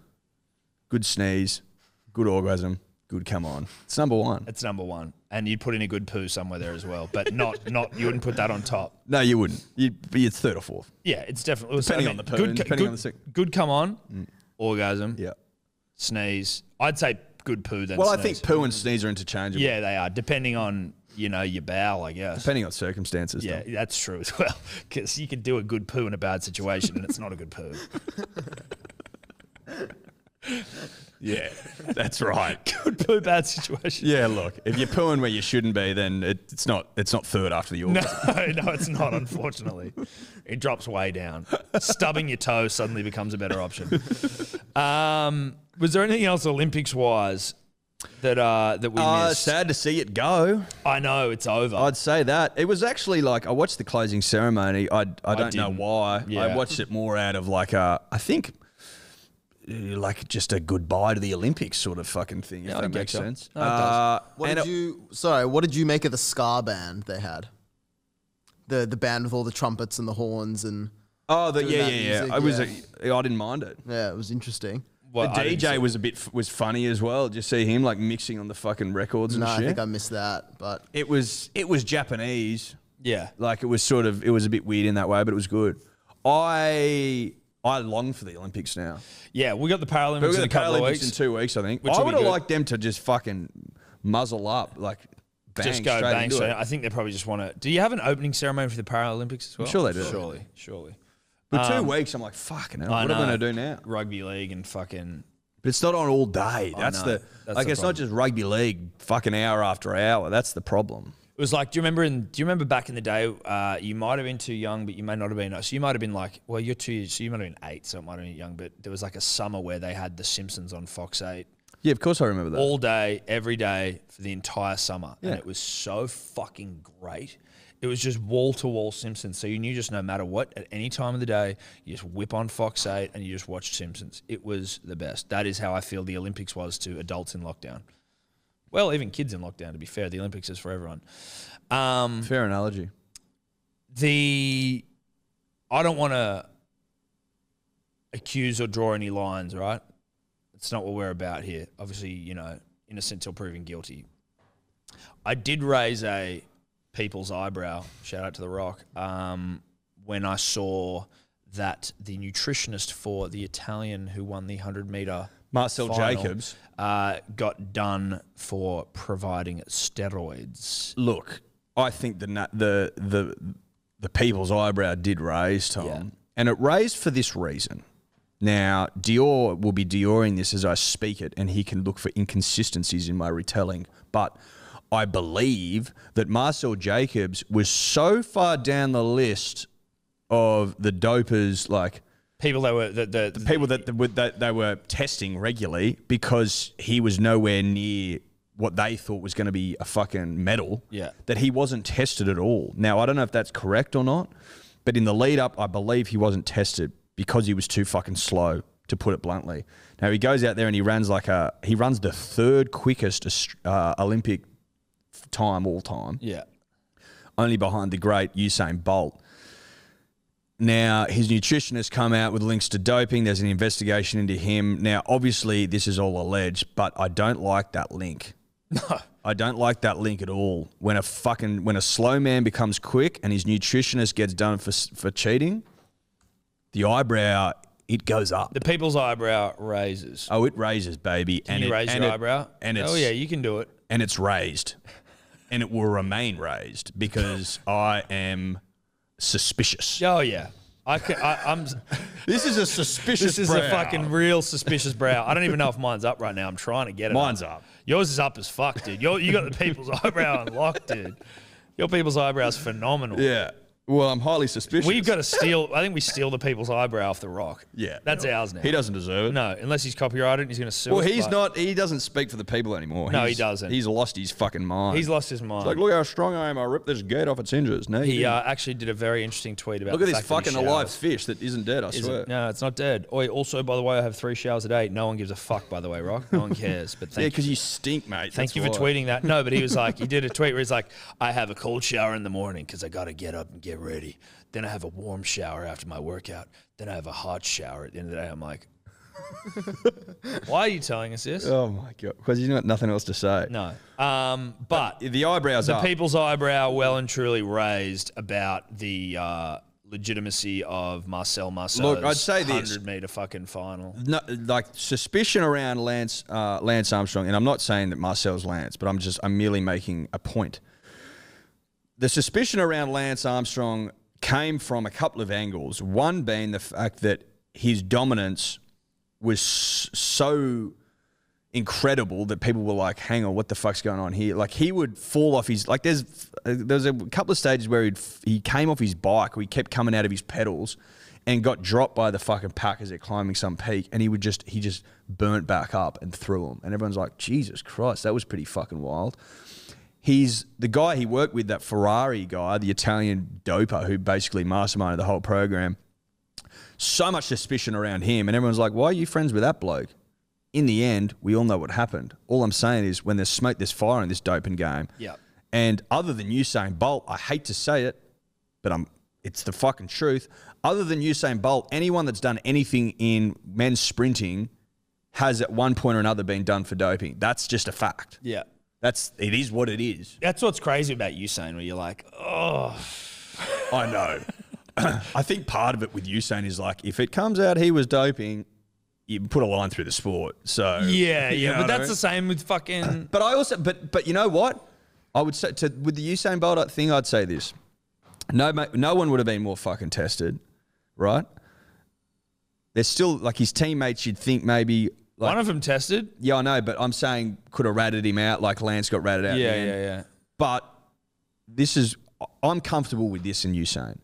Good sneeze, good orgasm, good come on. It's number one. It's number one. And you'd put in a good poo somewhere there as well. But not you wouldn't put that on top. No, you wouldn't. You'd be third or fourth. Yeah, it's definitely. Depending on the poo, depending on the sick. Good come on, orgasm, Yeah. sneeze. I'd say good poo then Well, sneeze. I think poo and sneeze are interchangeable. Yeah, they are, depending on, your bowel, I guess. Depending on circumstances. Yeah, though. that's true as well. Because you could do a good poo in a bad situation and it's not a good poo. Yeah, that's right. Good poo, bad situation. Yeah, look, if you're pooing where you shouldn't be, then it's not third after the orgasm. No, it's not, unfortunately. It drops way down. Stubbing your toe suddenly becomes a better option. Was there anything else Olympics-wise that we missed? Sad to see it go. I know, it's over. I'd say that. It was actually like, I watched the closing ceremony. I don't know why. Yeah. I watched it more out of like I think, like just a goodbye to the Olympics sort of fucking thing, if that makes sense. No, it does. What did you make of the ska band they had? The band with all the trumpets and the horns and Oh, doing that music, I didn't mind it. yeah, it was interesting. Well, The DJ was funny as well. Just see him like mixing on the fucking records and No, I shit. think I missed that, but It was Japanese. Yeah. Like it was a bit weird in that way, but it was good. I long for the Olympics now. Yeah, we got the Paralympics But we've in got a the couple of Paralympics weeks. in 2 weeks, I think. Which I will be would have good. liked them to just fucking muzzle up, like bang, Just go straight bang into straight. it. I think they probably just want to. Do you have an opening ceremony for the Paralympics as well? I'm sure they do. Surely. But 2 weeks, I'm like, fucking hell, I what am I know. going to do now? Rugby league and fucking. But it's not on all day. I That's know. the That's like. the It's not problem. just rugby league, fucking hour after hour. That's the problem. It was like, do you remember back in the day? You might have been too young, but you may not have been. So you might have been like, well, you're 2 years, so you might have been 8, so it might have been young. But there was like a summer where they had The Simpsons on Fox 8 Yeah, of course I remember that. all day, every day for the entire summer, Yeah. and it was so fucking great. It was just wall to wall Simpsons. So you knew just no matter what, at any time of the day, you just whip on Fox 8 and you just watch Simpsons. It was the best. That is how I feel the Olympics was to adults in lockdown. Well, even kids in lockdown, to be fair. The Olympics is for everyone. Fair analogy. I don't want to accuse or draw any lines, right? It's not what we're about here. Obviously, innocent till proven guilty. I did raise a people's eyebrow, shout out to The Rock, when I saw that the nutritionist for the Italian who won the 100-meter Marcel final, Jacobs. got done for providing steroids. Look, I think the people's eyebrow did raise, Tom. Yeah. And it raised for this reason. Now, DYOR will be DYORing this as I speak it, and he can look for inconsistencies in my retelling. But I believe that Marcel Jacobs was so far down the list of the dopers, like People that were the people that they were testing regularly, because he was nowhere near what they thought was going to be a fucking medal. Yeah. That he wasn't tested at all. Now, I don't know if that's correct or not, but in the lead up, I believe he wasn't tested because he was too fucking slow to put it bluntly. Now he goes out there and he runs the third quickest Olympic time all time. Yeah. Only behind the great Usain Bolt. Now, his nutritionist come out with links to doping. There's an investigation into him. Now, obviously, this is all alleged, but I don't like that link. No. I don't like that link at all. When a slow man becomes quick and his nutritionist gets done for cheating, the eyebrow, it goes up. The people's eyebrow raises. Oh, it raises, baby. Can you raise your eyebrow? Oh, yeah, you can do it. And it's raised. And it will remain raised because I am suspicious. Oh, yeah. I'm. This is a suspicious This is brow. a fucking real suspicious brow. I don't even know if mine's up right now. I'm trying to get it. Mine's up. Yours is up as fuck, dude. You got the people's eyebrow unlocked, dude. Your people's eyebrow's phenomenal. Yeah. Well, I'm highly suspicious. We've got to steal. I think we steal the people's eyebrow off the rock. Yeah. That's ours now. He doesn't deserve it. No, unless he's copyrighted and he's going to sue Well, us. he's not. He doesn't speak for the people anymore. No, he doesn't. He's lost his fucking mind. He's lost his mind. It's like, look how strong I am. I ripped this gate off its hinges. No, He actually did a very interesting tweet about look at the this fact that he fucking alive showers. fish that isn't dead, I swear. No, it's not dead. Also, by the way, I have 3 showers a day. No one gives a fuck, by the way, Rock. No one cares. But Yeah, thank because you stink, mate. Thank you for tweeting that. No, but he was like, he did a tweet where he's like, I have a cold shower in the morning because I got to get up and get ready. Then I have a warm shower after my workout. Then I have a hot shower at the end of the day. I'm like, why are you telling us this? Oh, my God. Because you've got nothing else to say. No. But The eyebrow's the up. people's eyebrow well and truly raised about the legitimacy of Marcel Marceau's Look, I'd say this. 100-meter fucking final. No, like suspicion around Lance Armstrong, and I'm not saying that Marcel's Lance, but I'm merely making a point. The suspicion around Lance Armstrong came from a couple of angles. One being the fact that his dominance was so incredible that people were like, hang on, what the fuck's going on here? Like, he would fall off his, like, there's a couple of stages where he came off his bike, or he kept coming out of his pedals and got dropped by the fucking pack as they're climbing some peak, and he just burnt back up and threw him. And everyone's like, Jesus Christ, that was pretty fucking wild. He's the guy he worked with, that Ferrari guy, the Italian doper who basically masterminded the whole program. So much suspicion around him, and everyone's like, why are you friends with that bloke? In the end, we all know what happened. All I'm saying is, when there's smoke, there's fire in this doping game. Yeah. And other than Usain Bolt, I hate to say it, but it's the fucking truth. Other than Usain Bolt, anyone that's done anything in men's sprinting has at one point or another been done for doping. That's just a fact. Yeah. It is what it is. That's what's crazy about Usain, where you're like, oh. I know. I think part of it with Usain is like, if it comes out he was doping, you put a line through the sport. So Yeah, you know but what I that's mean? the same with fucking... But I also, but you know what? I would say with the Usain Bolt thing, I'd say this: no one would have been more fucking tested, right? There's still, like, his teammates, you'd think maybe. Like, One of them tested. Yeah, I know, but I'm saying could have ratted him out like Lance got ratted out. Yeah. But I'm comfortable with this in Usain.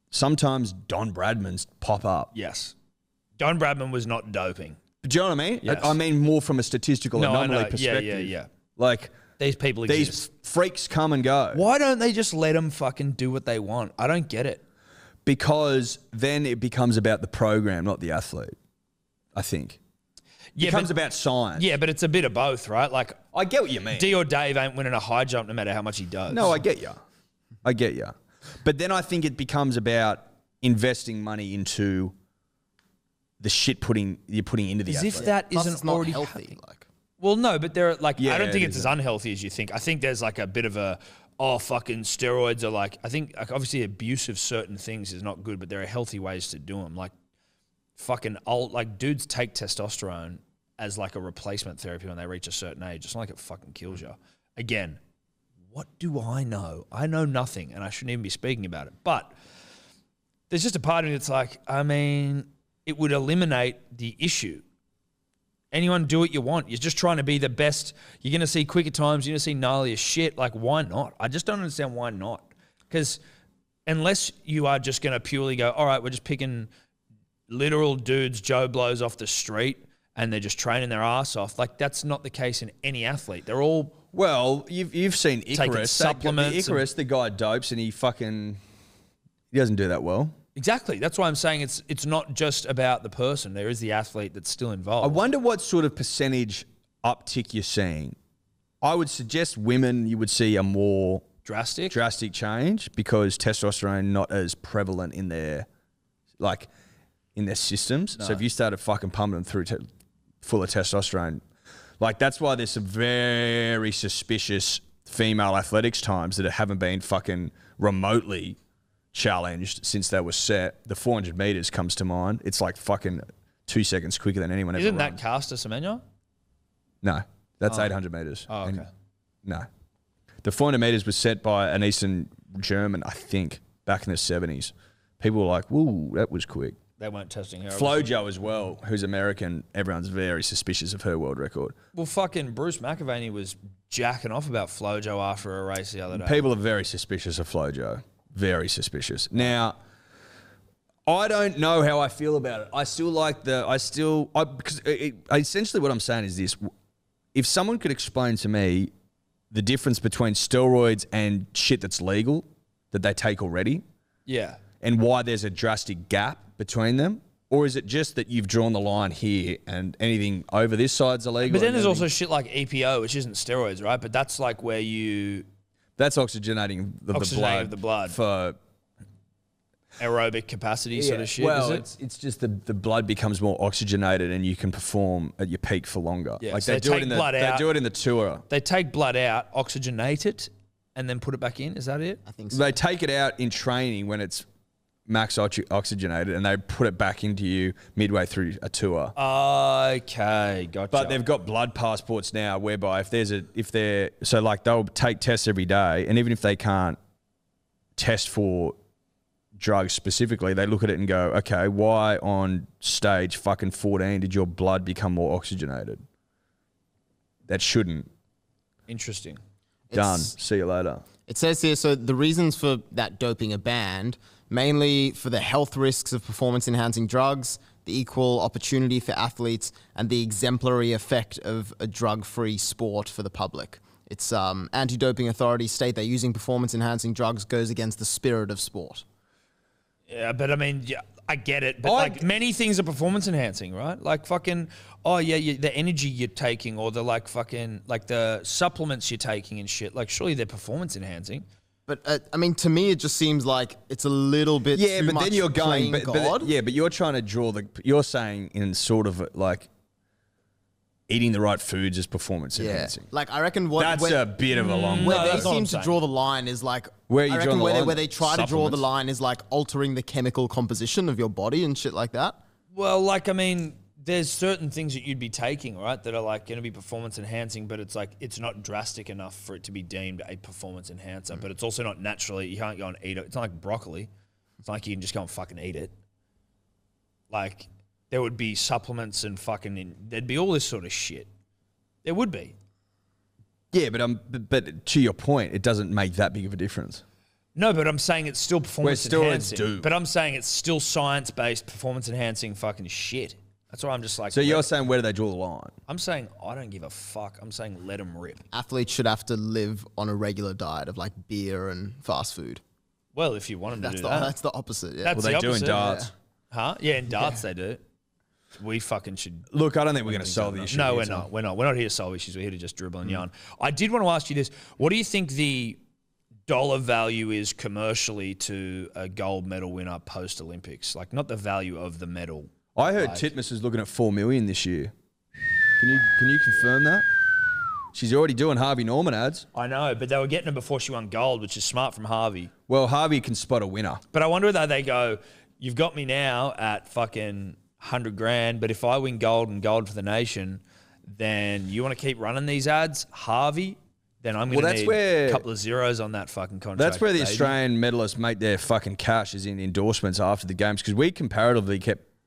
Sometimes Don Bradman's pop up. Yes. Don Bradman was not doping. Do you know what I mean? Yes. I mean more from a statistical No, I anomaly know. perspective. Yeah. Like, These people these exist. freaks come and go. Why don't they just let them fucking do what they want? I don't get it. Because then it becomes about the program, not the athlete, I think. It becomes about science. Yeah, but it's a bit of both, right? Like, I get what you mean. D or Dave ain't winning a high jump no matter how much he does. No, I get you. But then I think it becomes about investing money into the shit you're putting into the As athlete. if that Plus, isn't it's not already healthy. happening. Like, Well, no, but there are like, Yeah, I don't think it it's as isn't. unhealthy as you think. I think there's like a bit of a, fucking steroids are like, I think like obviously abuse of certain things is not good, but there are healthy ways to do them. Like fucking like dudes take testosterone as like a replacement therapy when they reach a certain age. It's not like it fucking kills you. Again, what do I know? I know nothing and I shouldn't even be speaking about it. But there's just a part of me that's like, I mean, it would eliminate the issue. Anyone do what you want. You're just trying to be the best. You're going to see quicker times. You're going to see gnarlier shit. Like, why not? I just don't understand why not. Because unless you are just going to purely go, all right, we're just picking literal dudes Joe blows off the street and they're just training their ass off. Like, that's not the case in any athlete. They're all... Well, you've seen Icarus. supplements The Icarus, the guy dopes and he doesn't do that well. Exactly. That's why I'm saying it's not just about the person. There is the athlete that's still involved. I wonder what sort of percentage uptick you're seeing. I would suggest women you would see a more drastic change because testosterone not as prevalent in their systems. No. So if you started fucking pumping them through full of testosterone, like that's why there's some very suspicious female athletics times that haven't been fucking remotely challenged since they were set. The 400 meters comes to mind. It's like fucking 2 seconds quicker than anyone ever Isn't run. that Caster Semenya? No, that's 800 meters. Oh, okay. No. The 400 meters was set by an Eastern German, I think, back in the 70s. People were like, whoa, that was quick. They weren't testing her. Flojo as well, who's American. Everyone's very suspicious of her world record. Well, fucking Bruce McAvaney was jacking off about Flojo after a race the other day. People are very suspicious of Flojo. Very suspicious. Now, I don't know how I feel about it. I still like because essentially what I'm saying is this. If someone could explain to me the difference between steroids and shit that's legal that they take already. Yeah. And why there's a drastic gap between them. Or is it just that you've drawn the line here and anything over this side's illegal? But then there's also shit like EPO, which isn't steroids, right? But that's like where you... That's oxygenating the blood for aerobic capacity sort of shit, well, is it? It's just the blood becomes more oxygenated and you can perform at your peak for longer. Yeah, like so they do it in the tour. They take blood out, oxygenate it, and then put it back in. Is that it? I think so. They take it out in training when it's max oxygenated and they put it back into you midway through a tour. Okay, gotcha. But they've got blood passports now whereby they'll take tests every day, and even if they can't test for drugs specifically, they look at it and go, okay, why on stage fucking 14 did your blood become more oxygenated? That shouldn't. Interesting. Done. See you later. It says here, so the reasons for that doping are banned, mainly for the health risks of performance-enhancing drugs, the equal opportunity for athletes, and the exemplary effect of a drug-free sport for the public. It's anti-doping authorities state that using performance-enhancing drugs goes against the spirit of sport. Yeah, but I mean, I get it. But many things are performance-enhancing, right? Like fucking, the energy you're taking or the the supplements you're taking and shit. Like surely they're performance-enhancing. But I mean, to me, it just seems like it's a little bit too much then you're going, God. but you're trying to draw you're saying in sort of like eating the right foods is performance enhancing. Like I reckon that's a bit of a long where way. they seem to draw the line is like where you draw the line? Where they try to draw the line is like altering the chemical composition of your body and shit like that. Well, like I mean, there's certain things that you'd be taking, right, that are like going to be performance enhancing, but it's like it's not drastic enough for it to be deemed a performance enhancer. But it's also not naturally. You can't go and eat it. It's not like broccoli. It's not like you can just go and fucking eat it. Like there would be supplements and there'd be all this sort of shit. There would be. Yeah, but to your point, it doesn't make that big of a difference. No, but I'm saying it's still performance Where steroids enhancing. do. But I'm saying it's still science-based performance enhancing fucking shit. That's why I'm just like... So you're saying where do they draw the line? I'm saying I don't give a fuck. I'm saying let them rip. Athletes should have to live on a regular diet of like beer and fast food. Well, if you want them to do that. That's the opposite, yeah. That's Well, they the do in opposite. darts. Yeah. Huh? Yeah, in darts they do. We fucking should... Look, I don't think we're going to solve the issue. No, here, we're not. We're not. We're not here to solve issues. We're here to just dribble and yarn. I did want to ask you this. What do you think the dollar value is commercially to a gold medal winner post-Olympics? Like, not the value of the medal. I heard Titmus is looking at $4 million this year. Can you confirm that? She's already doing Harvey Norman ads. I know, but they were getting her before she won gold, which is smart from Harvey. Well, Harvey can spot a winner. But I wonder whether they go, you've got me now at fucking 100 grand, but if I win gold and gold for the nation, then you want to keep running these ads, Harvey? Then I'm going to need a couple of zeros on that fucking contract. That's where the baby. Australian medalists make their fucking cash, is in endorsements after the games, because we comparatively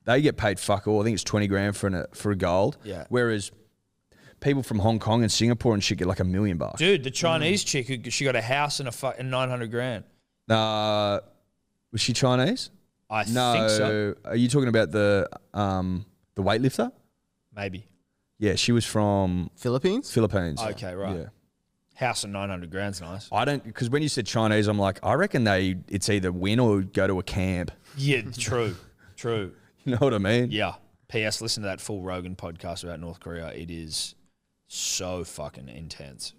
they get paid fuck all. I think it's 20 grand for a gold. Yeah. Whereas people from Hong Kong and Singapore and shit get like $1 million. Dude, the Chinese chick, she got a house and and 900 grand. Was she Chinese? I think so. Are you talking about the weightlifter? Maybe. Yeah, she was from Philippines? Philippines. Okay, right. Yeah. House and 900 grand's nice. I don't, because when you said Chinese, I'm like, I reckon it's either win or go to a camp. Yeah, true. You know what I mean? Yeah. P.S. Listen to that full Rogan podcast about North Korea. It is so fucking intense.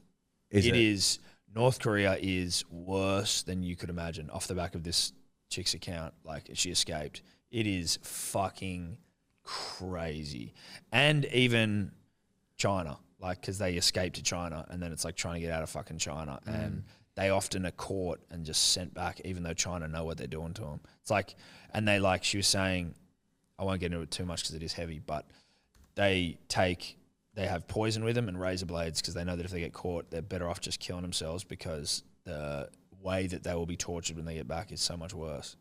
It is. North Korea is worse than you could imagine off the back of this chick's account. Like, she escaped. It is fucking crazy. And even China, like, because they escaped to China and then it's like trying to get out of fucking China. And they often are caught and just sent back, even though China know what they're doing to them. It's like, and they like, she was saying, I won't get into it too much because it is heavy, but they have poison with them and razor blades because they know that if they get caught, they're better off just killing themselves because the way that they will be tortured when they get back is so much worse.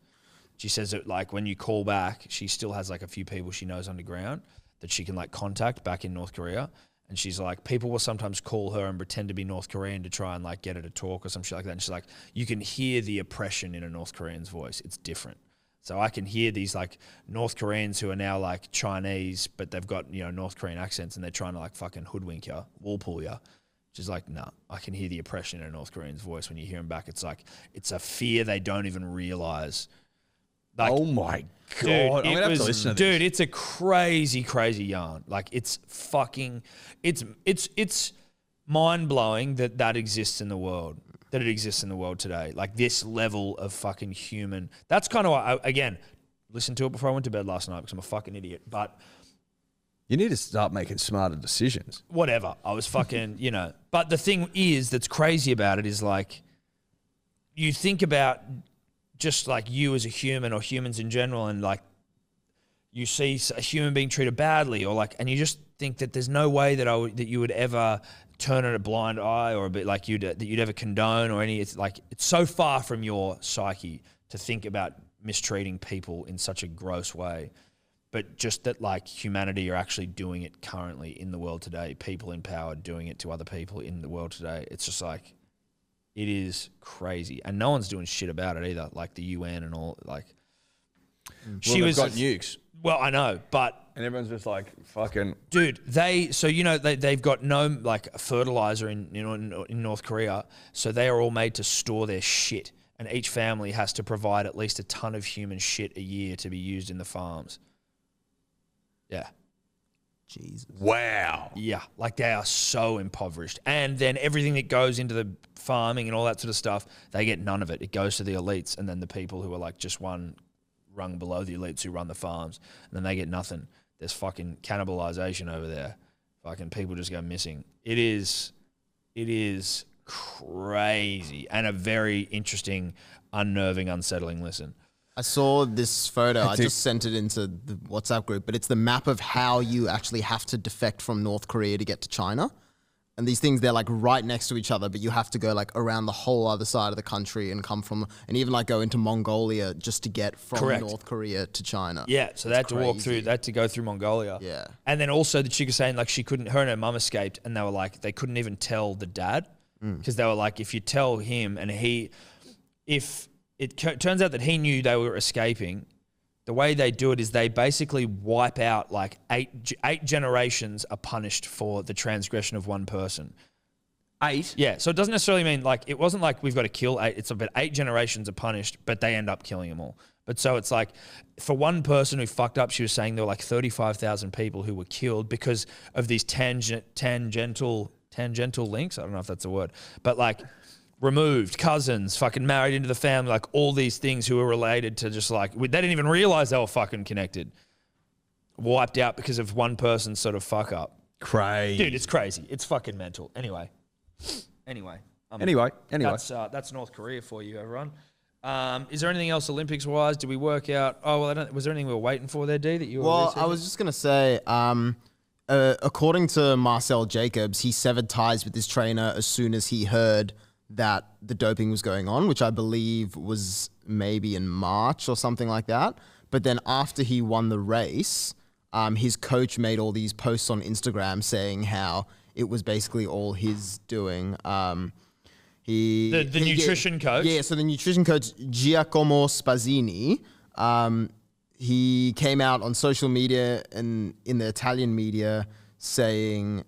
She says that, like, when you call back, she still has like a few people she knows underground that she can like contact back in North Korea. And she's like, people will sometimes call her and pretend to be North Korean to try and like get her to talk or some shit like that. And she's like, you can hear the oppression in a North Korean's voice. It's different. So I can hear these like North Koreans who are now like Chinese, but they've got, you know, North Korean accents and they're trying to like fucking hoodwink you, wool pull you. She's like, nah, I can hear the oppression in a North Korean's voice. When you hear them back, it's like, it's a fear they don't even realize. Like, oh my God. Dude, I'm going to have to listen to this. Dude, it's a crazy, crazy yarn. Like, it's fucking, it's mind-blowing that exists in the world. That it exists in the world today. Like, this level of fucking human. That's kind of why, again, listened to it before I went to bed last night because I'm a fucking idiot. But you need to start making smarter decisions. Whatever. I was fucking, you know. But the thing is that's crazy about it is, like, you think about just, like, you as a human or humans in general, and, like, you see a human being treated badly or, like, and you just think that there's no way that you would ever turn a blind eye or a bit like that you'd ever condone or any. It's like, it's so far from your psyche to think about mistreating people in such a gross way. But just that, like, humanity are actually doing it currently in the world today. People in power doing it to other people in the world today. It's just like, it is crazy. And no one's doing shit about it either. Like the UN and all, like. Well, they've got nukes. Well, I know, but. And everyone's just like, fucking. Dude, they've got no, like, fertilizer in North Korea. So they are all made to store their shit. And each family has to provide at least a ton of human shit a year to be used in the farms. Yeah. Jesus. Wow. Yeah. Like, they are so impoverished. And then everything that goes into the farming and all that sort of stuff, they get none of it. It goes to the elites and then the people who are, like, just one rung below the elites who run the farms. And then they get nothing. There's fucking cannibalization over there. Fucking people just go missing. It is crazy and a very interesting, unnerving, unsettling listen. I saw this photo. I just sent it into the WhatsApp group, but it's the map of how you actually have to defect from North Korea to get to China. And these things, they're like right next to each other, but you have to go like around the whole other side of the country and come from, and even like go into Mongolia just to get from North Korea to China. Yeah, so they had to walk through, they had to go through Mongolia. Yeah. And then also the chick was saying, like, her and her mum escaped, and they were like, they couldn't even tell the dad because they were like, if you tell him, and if it turns out that he knew they were escaping, the way they do it is they basically wipe out like eight generations are punished for the transgression of one person. 8? Yeah. So it doesn't necessarily mean like, it wasn't like we've got to kill 8. It's about 8 generations are punished, but they end up killing them all. But so it's like, for one person who fucked up, she was saying there were like 35,000 people who were killed because of these tangential links. I don't know if that's a word, but like, removed, cousins, fucking married into the family, like all these things who were related to just like, they didn't even realize they were fucking connected. Wiped out because of one person's sort of fuck up. Crazy. Dude, it's crazy. It's fucking mental. Anyway. That's North Korea for you, everyone. Is there anything else Olympics-wise? Did we work out? Oh, well, was there anything we were waiting for there, D, that you were researching? I was just going to say, according to Marcel Jacobs, he severed ties with his trainer as soon as he heard that the doping was going on, which I believe was maybe in March or something like that. But then after he won the race, his coach made all these posts on Instagram saying how it was basically all his doing. The nutrition coach? Yeah, so the nutrition coach, Giacomo Spazzini, he came out on social media and in the Italian media saying...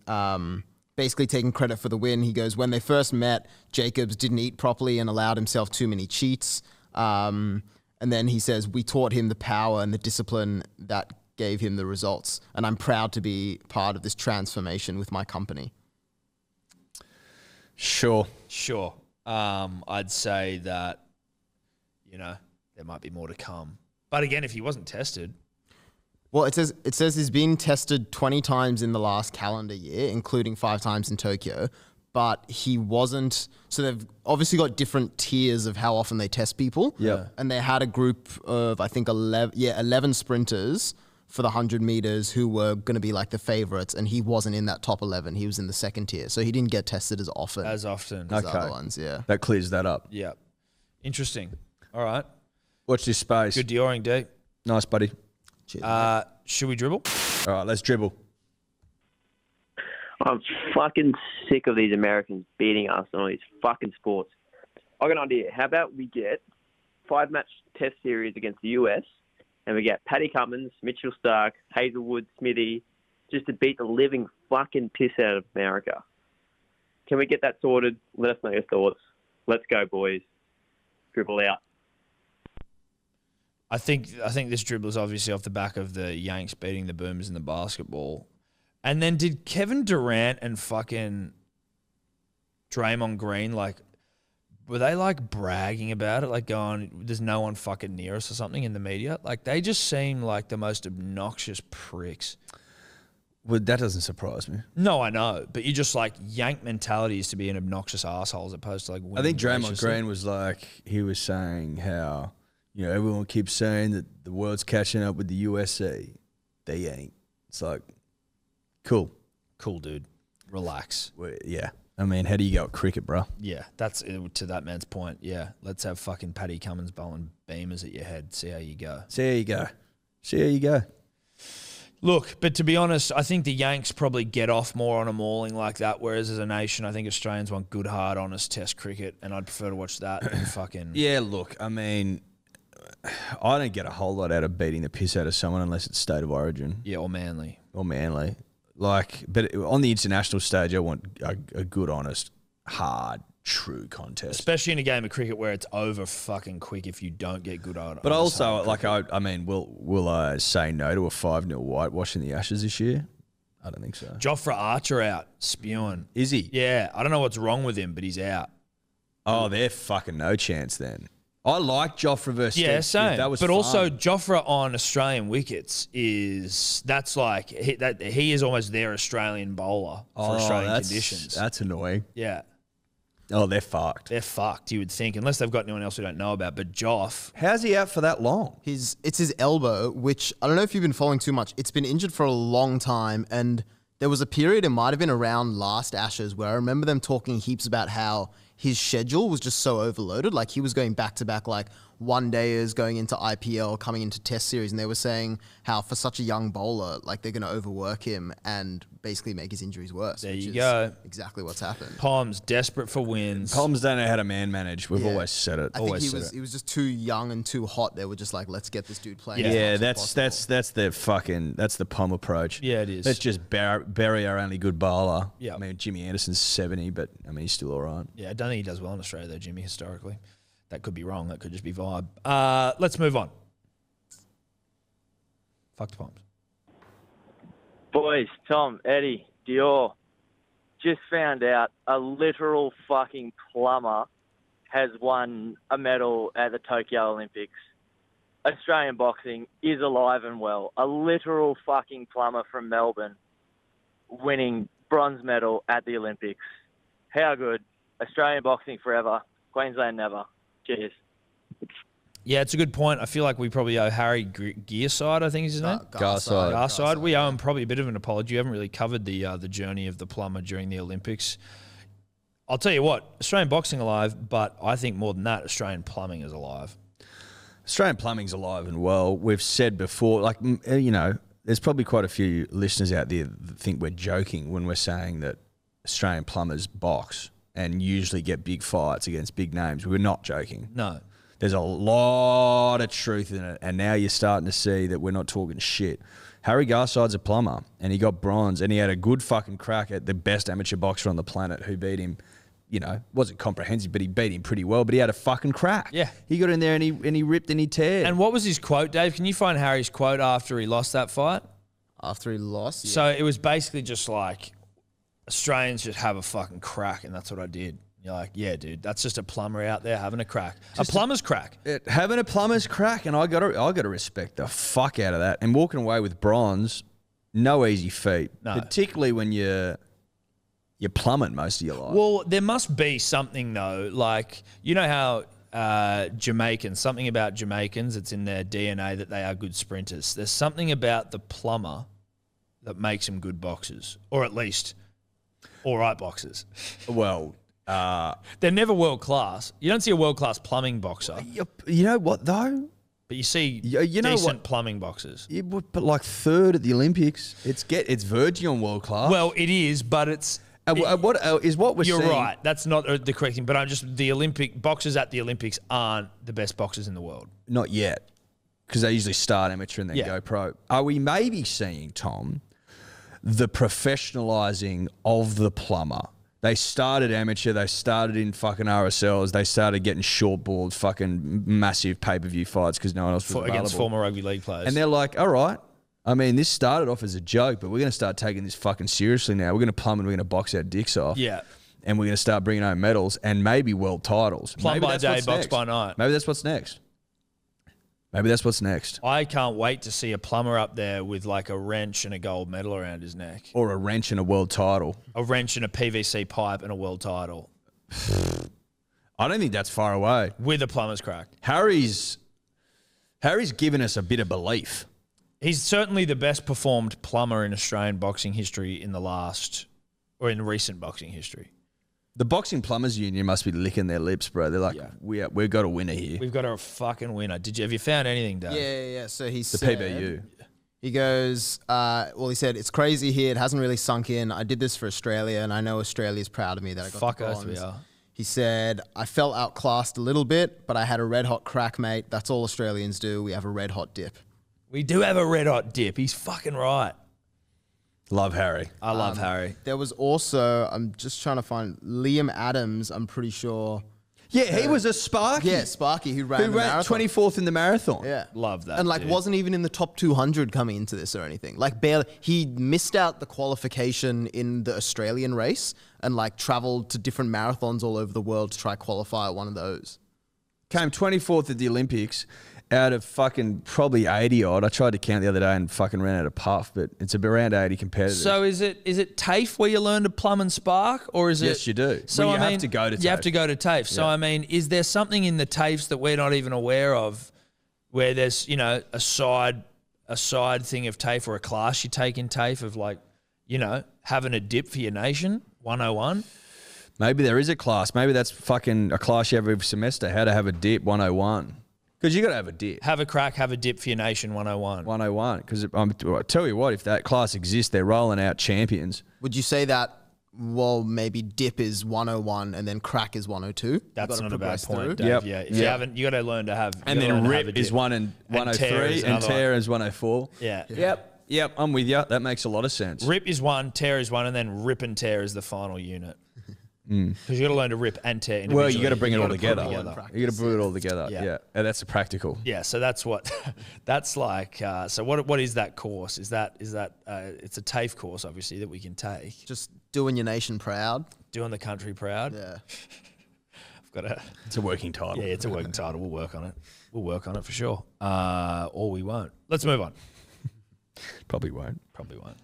basically taking credit for the win. He goes, when they first met, Jacobs didn't eat properly and allowed himself too many cheats. And then he says, we taught him the power and the discipline that gave him the results. And I'm proud to be part of this transformation with my company. Sure. I'd say that, there might be more to come. But again, if he wasn't tested. Well, it says he's been tested 20 times in the last calendar year, including 5 times in Tokyo. But he wasn't. So they've obviously got different tiers of how often they test people. Yeah. And they had a group of, I think, 11 sprinters for the 100 meters who were going to be like the favorites. And he wasn't in that top 11. He was in the second tier. So he didn't get tested as often. As often. As the other ones, yeah. That clears that up. Yeah. Interesting. All right. Watch this space. Good DYORing, D. Nice, buddy. Cheers. Should we dribble? All right, let's dribble. I'm fucking sick of these Americans beating us on all these fucking sports. I got an idea. How about we get 5-match test series against the US, and we get Paddy Cummins, Mitchell Stark, Hazelwood, Smithy, just to beat the living fucking piss out of America. Can we get that sorted? Let us know your thoughts. Let's go, boys. Dribble out. I think this dribble is obviously off the back of the Yanks beating the Boomers in the basketball. And then did Kevin Durant and fucking Draymond Green, were they bragging about it? Going, there's no one fucking near us or something in the media? They just seem like the most obnoxious pricks. Well, that doesn't surprise me. No, I know. But you just Yank mentality is to be an obnoxious asshole as opposed to I think Draymond Green was he was saying how, everyone keeps saying that the world's catching up with the USA. They ain't. It's cool. Cool, dude. Relax. Well, yeah. I mean, how do you go at cricket, bro? Yeah, that's to that man's point. Yeah, let's have fucking Paddy Cummins bowling beamers at your head. See how you go. Look, but to be honest, I think the Yanks probably get off more on a mauling like that, whereas as a nation, I think Australians want good, hard, honest test cricket, and I'd prefer to watch that than fucking... Yeah, look, I mean, I don't get a whole lot out of beating the piss out of someone unless it's state of origin. Yeah, or Manly. But on the international stage, I want a good, honest, hard, true contest. Especially in a game of cricket where it's over fucking quick if you don't get good on it. But also, I mean, will I say no to a 5-0 whitewash in the Ashes this year? I don't think so. Jofra Archer out, spewing. Is he? Yeah, I don't know what's wrong with him, but he's out. Oh, they're fucking no chance then. I like Jofra versus Steve Smith. Same. That was but fun. also Jofra on Australian wickets he is almost their Australian bowler for Australian conditions. That's annoying. Yeah. Oh, they're fucked. They're fucked, you would think, unless they've got anyone else we don't know about. But Joff, how's he out for that long? It's his elbow, which I don't know if you've been following too much. It's been injured for a long time, and there was a period, it might have been around last Ashes, where I remember them talking heaps about how his schedule was just so overloaded. He was going back to back, one-dayers going into IPL, coming into Test series, and they were saying how for such a young bowler, they're going to overwork him and basically make his injuries worse. There you go. Exactly what's happened. Poms desperate for wins. Poms don't know how to man manage. We've always said it. I think he was just too young and too hot. They were just let's get this dude playing. Yeah, that's the Pom approach. Yeah, it is. Let's just bury our only good bowler. Yeah. I mean, Jimmy Anderson's 70, but I mean, he's still all right. Yeah, I don't think he does well in Australia though, Jimmy, historically. That could be wrong. That could just be vibe. Let's move on. Fuck the Poms. Boys, Tom, Eddie, DYOR, just found out a literal fucking plumber has won a medal at the Tokyo Olympics. Australian boxing is alive and well. A literal fucking plumber from Melbourne winning bronze medal at the Olympics. How good. Australian boxing forever. Queensland never. Cheers. Yeah, it's a good point. I feel like we probably owe Harry Gearside, I think is his name. Garside. We owe him probably a bit of an apology. We haven't really covered the journey of the plumber during the Olympics. I'll tell you what, Australian boxing alive, but I think more than that, Australian plumbing is alive. Australian plumbing's alive and well. We've said before, there's probably quite a few listeners out there that think we're joking when we're saying that Australian plumbers box and usually get big fights against big names. We're not joking. No. There's a lot of truth in it, and now you're starting to see that we're not talking shit. Harry Garside's a plumber, and he got bronze, and he had a good fucking crack at the best amateur boxer on the planet who beat him. Wasn't comprehensive, but he beat him pretty well. But he had a fucking crack. Yeah. He got in there and he ripped and he teared. And what was his quote, Dave? Can you find Harry's quote after he lost that fight? After he lost? Yeah. So it was basically just like, Australians just have a fucking crack, and that's what I did. You're like, yeah, dude, that's just a plumber out there having a crack. A plumber's crack. Having a plumber's crack, and I gotta respect the fuck out of that. And walking away with bronze, no easy feat. No. Particularly when you're plumbing most of your life. Well, there must be something though, like you know how Jamaicans, something about Jamaicans, it's in their DNA that they are good sprinters. There's something about the plumber that makes them good boxers, or at least all right boxers. Well, they're never world class. You don't see a world class plumbing boxer, you know what though? but you see You know decent what? plumbing boxers. Yeah, but like third at the Olympics, it's verging on world class. Well, it is, but it's. What we're You're seeing? right. That's not the correct thing. But the Olympic boxers at the Olympics aren't the best boxers in the world. Not yet, because they usually start amateur and then Yeah. go pro. Are we maybe seeing, Tom, the professionalising of the plumber? They started amateur. They started in fucking RSLs. They started getting short boards, fucking massive pay-per-view fights because no one else was available. Against former rugby league players. And they're like, all right. I mean, this started off as a joke, but we're going to start taking this fucking seriously now. We're going to plumb and we're going to box our dicks off. Yeah. And we're going to start bringing home medals and maybe world titles. Plumb Maybe by that's day, what's box next. by night. Maybe that's what's next. Maybe that's what's next. I can't wait to see a plumber up there with like a wrench and a gold medal around his neck. Or a wrench and a world title. A wrench and a PVC pipe and a world title. I don't think that's far away. With a plumber's crack. Harry's given us a bit of belief. He's certainly the best performed plumber in Australian boxing history in in recent boxing history. The Boxing Plumbers Union must be licking their lips, bro. They're like, Yeah. we've got a winner here. We've got a fucking winner. Have you found anything, Dave? Yeah. So he The said, PBU. He goes, he said, it's crazy here. It hasn't really sunk in. I did this for Australia, and I know Australia's proud of me that I got Fuck the us, we bronze. are. He said, I felt outclassed a little bit, but I had a red hot crack, mate. That's all Australians do. We have a red hot dip. We do have a red hot dip. He's fucking right. Love Harry. I love Harry. There was also, I'm just trying to find Liam Adams, I'm pretty sure. Yeah, he was a Sparky. Yeah, Sparky, who ran the marathon. 24th in the marathon. Yeah. Love that, And like dude. wasn't even in the top 200 coming into this or anything. Like barely. He missed out the qualification in the Australian race and like traveled to different marathons all over the world to try qualify at one of those. Came 24th at the Olympics out of fucking probably 80 odd. I tried to count the other day and fucking ran out of puff, but it's around 80 competitors. So is it TAFE where you learn to plumb and spark, or is it? Yes, you do. So Well, you I have mean, to go to You have TAFE. to go to TAFE. So Yeah. I mean, is there something in the TAFEs that we're not even aware of, where there's a side thing of TAFE or a class you take in TAFE of like, having a dip for your nation 101? Maybe there is a class. Maybe that's fucking a class you have every semester. How to have a dip 101. Because you got to have a dip. Have a crack, have a dip for your nation 101. 101. Because I tell you what, if that class exists, they're rolling out champions. Would you say that, well, maybe dip is 101 and then crack is 102? That's not a bad point, through? Dave. Yep. Yeah, if Yeah. you haven't, you got to learn to have. And you gotta then learn to have a rip is dip. 1 and tear is 103 and another tear is 104. Yeah. Yep, I'm with you. That makes a lot of sense. Rip is 1, tear is 1, and then rip and tear is the final unit. Because you got to learn to rip and tear individually. Well, you got to bring it all gotta put together. together. You got to put it all together. Yeah. Yeah. And that's practical. Yeah, so that's what that's like. So what is that course? Is that it's a TAFE course, obviously, that we can take. Just doing your nation proud. Doing the country proud. Yeah. I've got to. It's a working title. Yeah, it's a working title. We'll work on it. We'll work on it for sure. Or we won't. Let's move on. Probably won't. Probably won't.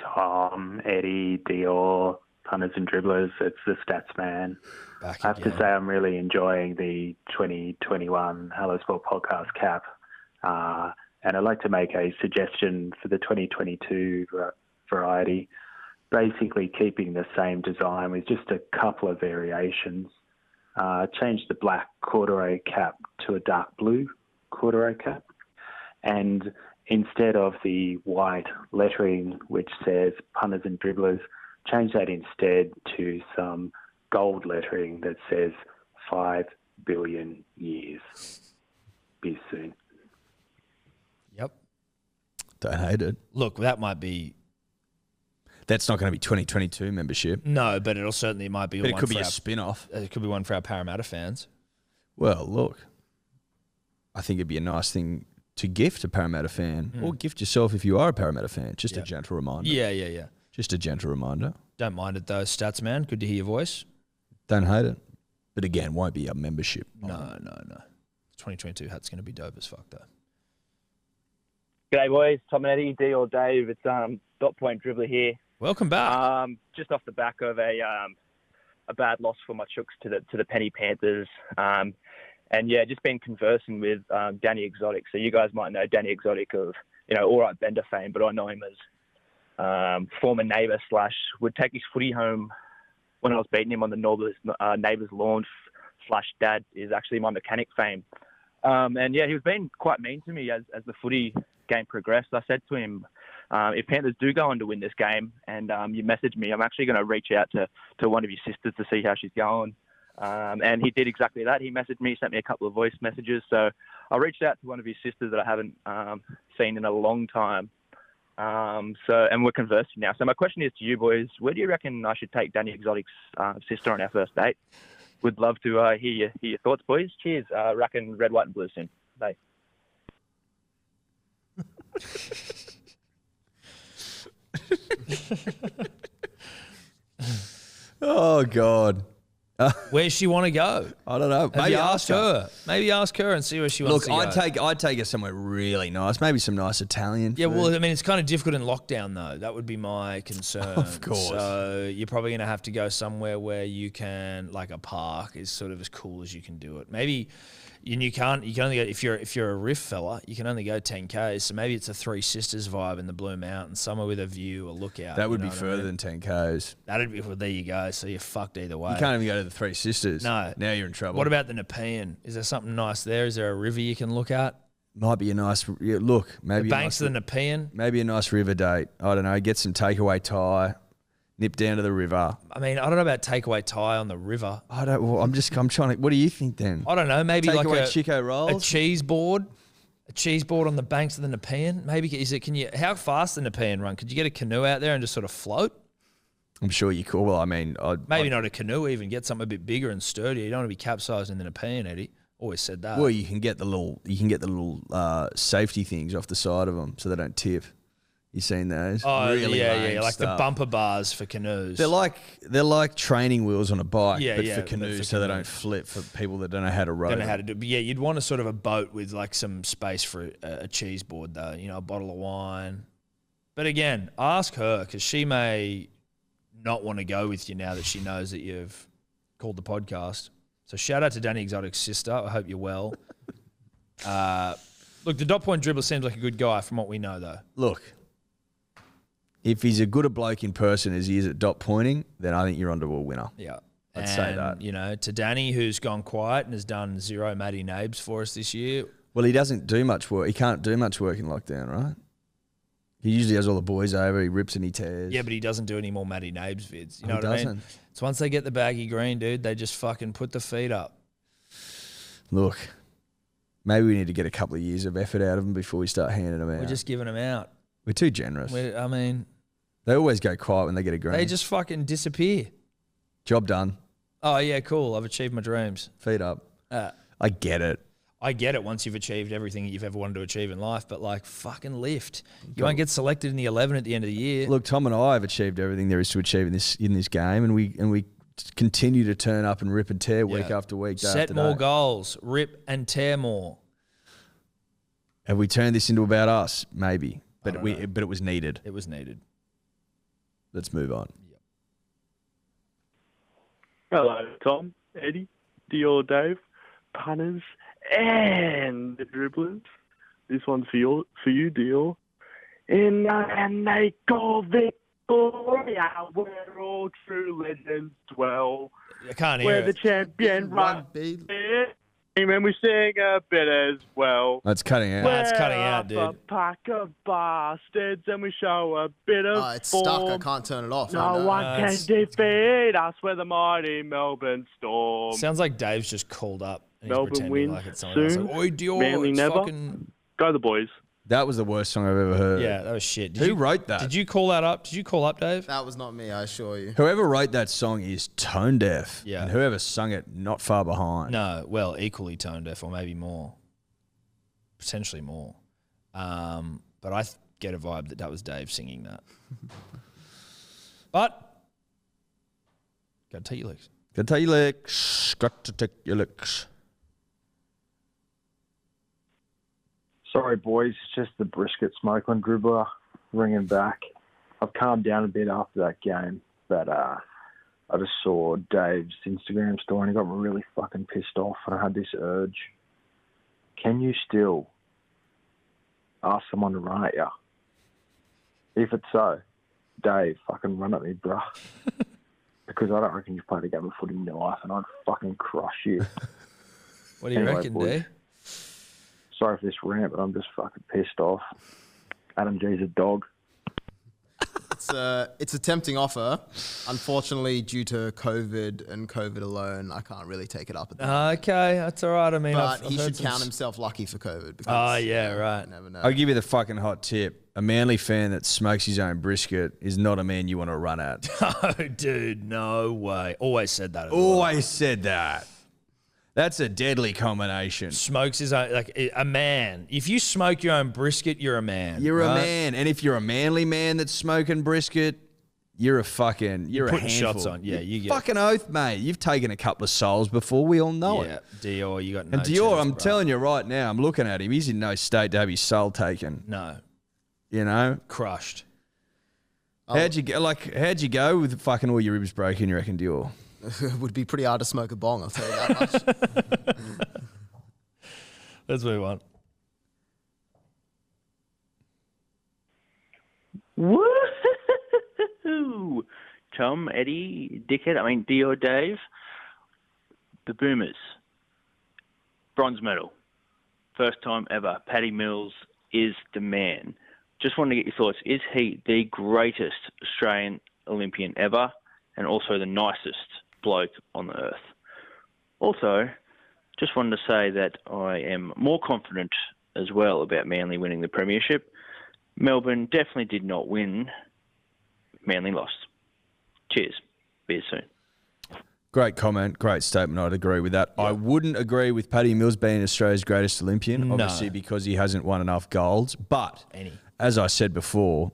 Tom, Eddie, DYOR, punters and dribblers, it's the stats man. Back I have again. to say I'm really enjoying the 2021 Hello Sport podcast cap. And I'd like to make a suggestion for the 2022 variety, basically keeping the same design with just a couple of variations. Change the black corduroy cap to a dark blue corduroy cap. And instead of the white lettering which says punters and dribblers, change that instead to some gold lettering that says 5 billion years. Be soon. Yep. Don't hate it. Look, that might be... That's not going to be 2022 membership. No, but it might be But one it could for be a our- spin-off. It could be one for our Parramatta fans. Well, look, I think it'd be a nice thing to gift a Parramatta fan, or gift yourself if you are a Parramatta fan. Just a gentle reminder. Yeah. Just a gentle reminder. Don't mind it though, Stats man. Good to hear your voice. Don't hate it. But again, won't be a membership. No. 2022 hat's going to be dope as fuck though. G'day boys, Tom and Eddie, D or Dave. It's dot point dribbler here. Welcome back. Just off the back of a bad loss for my Chooks to the Penny Panthers, and yeah, just been conversing with Danny Exotic. So you guys might know Danny Exotic of All Right Bender fame, but I know him as former neighbour / would take his footy home when I was beating him on the neighbour's lawn / dad is actually my mechanic fame. And yeah, he was being quite mean to me as the footy game progressed. I said to him, if Panthers do go on to win this game and you message me, I'm actually going to reach out to one of your sisters to see how she's going. And he did exactly that. He messaged me, sent me a couple of voice messages. So I reached out to one of his sisters that I haven't seen in a long time. And we're conversing now. So my question is to you boys, where do you reckon I should take Danny Exotic's sister on our first date? Would love to hear your thoughts, boys. Cheers. Racking red, white and blue soon. Bye. Oh, God. Where's she want to go? I don't know. Maybe ask her. Maybe ask her and see where she wants Look, to go. I'd take her somewhere really nice. Maybe some nice Italian Yeah, food. well, I mean, it's kind of difficult in lockdown, though. That would be my concern. Of course. So you're probably going to have to go somewhere where you can, like a park is sort of as cool as you can do it. Maybe you can only go, if you're a riff fella, you can only go 10Ks. So maybe it's a Three Sisters vibe in the Blue Mountains, somewhere with a view, a lookout. That would you be know what I further mean? than 10Ks. That'd be, well, there you go. So you're fucked either way. You can't even go to the Three Sisters. No. Now you're in trouble. What about the Nepean? Is there something nice there? Is there a river you can look at? Might be a nice, look, maybe The a banks nice, of the Nepean? maybe a nice river date. I don't know. Get some takeaway Thai, nip down to the river. I mean, I don't know about takeaway Thai on the river. I'm trying to, what do you think then? I don't know. Maybe Takeaway like Chico rolls? a cheese board on the banks of the Nepean. Maybe how fast the Nepean run? Could you get a canoe out there and just sort of float? I'm sure you could. Well, I mean, Maybe not a canoe, even get something a bit bigger and sturdier. You don't want to be capsized in the Nepean, Eddie. Always said that. Well, you can get the little safety things off the side of them so they don't tip. You seen those? Oh, Really yeah, lame like stuff. the bumper bars for canoes. They're like training wheels on a bike, Yeah, but yeah, for but canoes, for so they canoes. don't flip for people that don't know how to row. Don't know how them. to do. But yeah, you'd want a sort of a boat with like some space for a cheese board, though. A bottle of wine. But again, ask her because she may not want to go with you now that she knows that you've called the podcast. So shout out to Danny Exotic's sister. I hope you're well. Look, the dot point dribbler seems like a good guy from what we know, though. Look, if he's as good a bloke in person as he is at dot pointing, then I think you're onto a winner. Yeah. I'd say that. To Danny, who's gone quiet and has done 0 Matty Nabes for us this year. Well, he doesn't do much work. He can't do much work in lockdown, right? He usually has all the boys over. He rips and he tears. Yeah, but he doesn't do any more Matty Nabes vids. You know He what I mean? doesn't. So once they get the baggy green, dude, they just fucking put the feet up. Look, maybe we need to get a couple of years of effort out of them before we start handing them out. We're just giving them out. We're too generous. They always go quiet when they get a green. They just fucking disappear. Job done. Oh, yeah, cool. I've achieved my dreams. Feet up. I get it. I get it once you've achieved everything that you've ever wanted to achieve in life, but like fucking lift. You won't get selected in the 11 at the end of the year. Look, Tom and I have achieved everything there is to achieve in this game, and we continue to turn up and rip and tear week after week. Day Set after more day. goals, rip and tear more. Have we turned this into about us? Maybe, but it was needed. It was needed. Let's move on. Hello, Tom, Eddie, Dior, Dave, punters, and the dribblers. This one's for you, Dior. And they call Victoria, where all true legends dwell. I can't hear Where it. the champion rugby, and we sing a bit as well. That's cutting out. That's cutting out, We're dude. a pack of bastards, and we show a bit of It's form. stuck. I can't turn it off. No one can defeat us. We're the mighty Melbourne Storm. Sounds like Dave's just called up And Melbourne he's pretending wins like it's someone else. soon. Like, Oi, Dior, Manly it's never. fucking... Go the boys. That was the worst song I've ever heard. Yeah, that was shit. Who wrote that? Did you call that up? Did you call up, Dave? That was not me, I assure you. Whoever wrote that song is tone deaf. Yeah. And whoever sung it, not far behind. No, well, equally tone deaf or maybe more. Potentially more. But I get a vibe that was Dave singing that. But, gotta take your licks. Gotta take your licks. Got to take your licks. Sorry, boys. Just the brisket smoke on Dribbler ringing back. I've calmed down a bit after that game, but I just saw Dave's Instagram story and it got me really fucking pissed off. And I had this urge. Can you still ask someone to run at you? If it's so, Dave, fucking run at me, bruh. Because I don't reckon you've played a game of footy in your life and I'd fucking crush you. What do you reckon, boys. D? Sorry for this rant, but I'm just fucking pissed off. Adam G's a dog. It's a tempting offer. Unfortunately, due to COVID and COVID alone, I can't really take it up at the moment. Okay, that's all right. I mean, But I've he heard should count himself lucky for COVID. Because, Oh, yeah, right. You never know. I'll give you the fucking hot tip. A Manly fan that smokes his own brisket is not a man you want to run at. Oh, dude, no way. Always said that. As well. Always said that. That's a deadly combination. Smokes his own, like a man. If you smoke your own brisket, you're a man. You're right? a man. And if you're a manly man that's smoking brisket, you're a handful. Putting shots on. Yeah, you get fucking oath, mate. You've taken a couple of souls before. We all know Yeah, it. Dior, you got no And Dior, chance, I'm bro. telling you right now, I'm looking at him. He's in no state to have his soul taken. No, You know? crushed. How'd you go with fucking all your ribs broken, you reckon, Dior? It would be pretty hard to smoke a bong, I'll tell you that much. Let's move on. Woo! Tom, Eddie, Dickhead, Dior, Dave. The Boomers. Bronze medal. First time ever. Paddy Mills is the man. Just wanted to get your thoughts. Is he the greatest Australian Olympian ever and also the nicest bloke on the earth? Also, just wanted to say that I am more confident as well about Manly winning the premiership. Melbourne definitely did not win. Manly lost. Cheers. Be you soon. Great comment, great statement. I'd agree with that. I wouldn't agree with Paddy Mills being Australia's greatest Olympian, obviously because he hasn't won enough golds. But as I said before,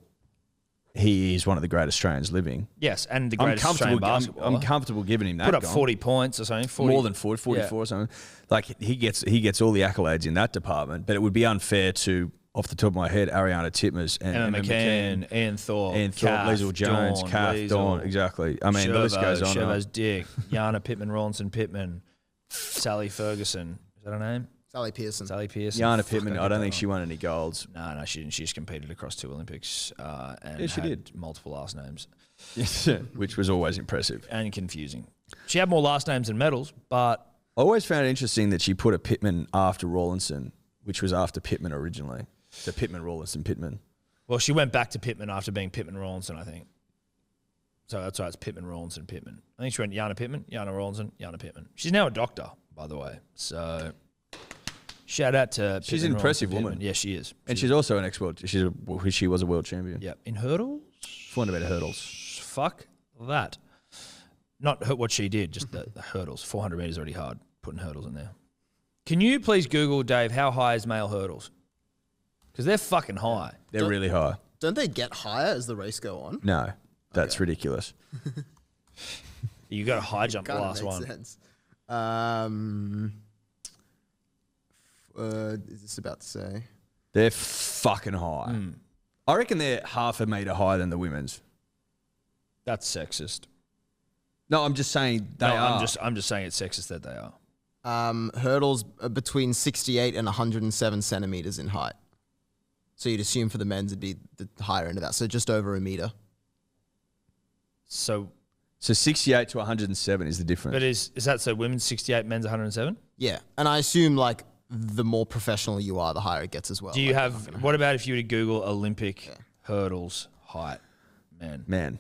he is one of the great Australians living. Yes, and the greatest Australian basketballer. I'm comfortable giving him that. Put up goal. 40 points or something. More than 40, 44 or something. Like he gets all the accolades in that department. But it would be unfair to, off the top of my head, Ariana Titmus and Emma McCann, Ian Thorpe, Liesl Jones, Kath, Dawn. Exactly. I mean, the list goes on. Chevo's Dick, Yana Pittman, Rawlinson Pittman, Sally Ferguson. Is that her name? Sally Pearson. Yana Pittman, I don't think she won any golds. No, she didn't. She just competed across 2 Olympics and she had did. multiple last names. Yes, which was always impressive. And confusing. She had more last names than medals, but... I always found it interesting that she put a Pittman after Rawlinson, which was after Pittman originally. So Pittman, Rawlinson, Pittman. Well, she went back to Pittman after being Pittman Rawlinson, I think. So that's why it's Pittman Rawlinson Pittman. I think she went Yana Pittman, Yana Rawlinson, Yana Pittman. She's now a doctor, by the way. So shout out to She's Pittman, an impressive Rawlinson, woman. Pittman. Yeah, she is. And she's also an ex-world. She was a world champion. Yeah, in hurdles. 400 meter hurdles. Fuck that. Not what she did, just the hurdles. 400 meters already hard. Putting hurdles in there. Can you please Google, Dave, how high is male hurdles? Because they're fucking high. They're really high. Don't they get higher as the race go on? No, that's ridiculous. You got a high jump the Kinda last makes one. sense. Is this about to say? They're fucking high. I reckon they're half a meter higher than the women's. That's sexist. No, I'm just saying they are. I'm just saying it's sexist that they are. Hurdles are between 68 and 107 centimeters in height. So you'd assume for the men's it'd be the higher end of that. So just over a meter. So 68 to 107 is the difference. But is that so women's 68, men's 107? Yeah. And I assume like the more professional you are, the higher it gets as well. Do you Like, have, what about if you were to Google Olympic hurdles height? Man.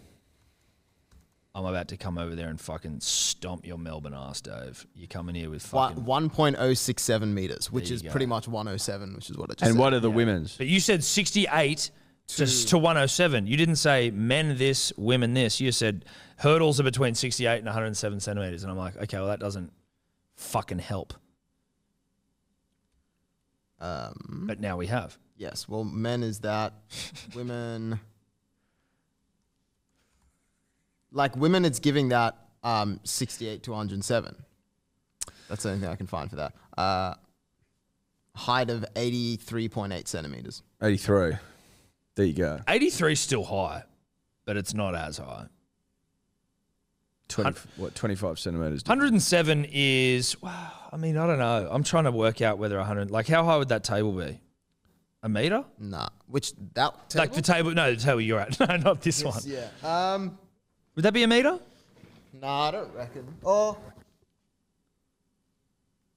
I'm about to come over there and fucking stomp your Melbourne ass, Dave. You're coming here with fucking 1.067 meters, which There is you go. pretty much 107, which is what I just And said. what are the women's? But you said 68 to 107. You didn't say men this, women this. You said hurdles are between 68 and 107 centimeters. And I'm like, okay, well, that doesn't fucking help. But now we have. Yes, well, men is that. Women... Like women, it's giving that 68 to 107. That's the only thing I can find for that. Height of 83.8 centimeters. 83. There you go. 83 is still high, but it's not as high. 25 centimeters? 107 is, wow, I mean, I don't know. I'm trying to work out whether 100, like how high would that table be? A meter? Nah. Which, that table? Like the table, no, the table you're at. No, not this one. Yeah. Would that be a meter? Nah, I don't reckon. Oh.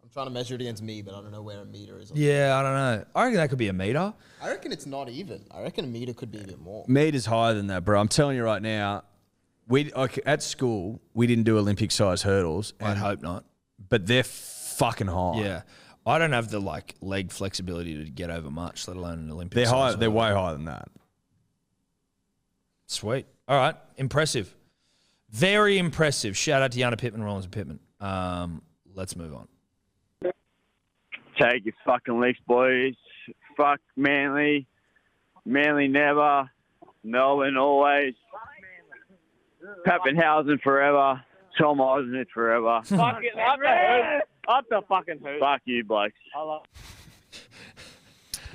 I'm trying to measure it against me, but I don't know where a meter is. Yeah, I don't know. I reckon that could be a meter. I reckon it's not even. I reckon a meter could be a bit more. Meter's higher than that, bro. I'm telling you right now. At school, we didn't do Olympic size hurdles. I'd hope not. But they're fucking high. Yeah. I don't have the like leg flexibility to get over much, let alone an Olympic They're size high. hurdle. They're way higher than that. Sweet. All right. Impressive. Very impressive. Shout out to Yana Pittman, Rollins and Pittman. Let's move on. Take your fucking licks, boys. Fuck Manly. Manly never. Melbourne always. Pappenhausen forever. Tom Osmond forever. Fuck it. Up the fucking hoot. Fuck you, blokes.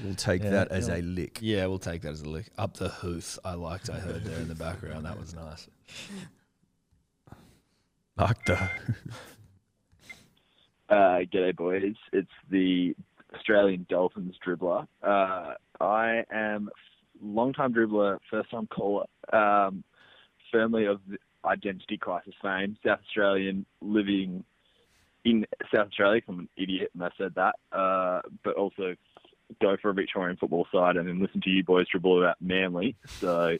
We'll take that as a lick. Yeah, we'll take that as a lick. Up the hooth. I heard there in the background. That was nice. Fuck the. G'day, boys. It's the Australian Dolphins dribbler. I am long-time dribbler, first-time caller, firmly of the identity crisis fame, South Australian, living in South Australia. I'm an idiot, and I said that. But also go for a Victorian football side and then listen to you boys dribble about Manly. So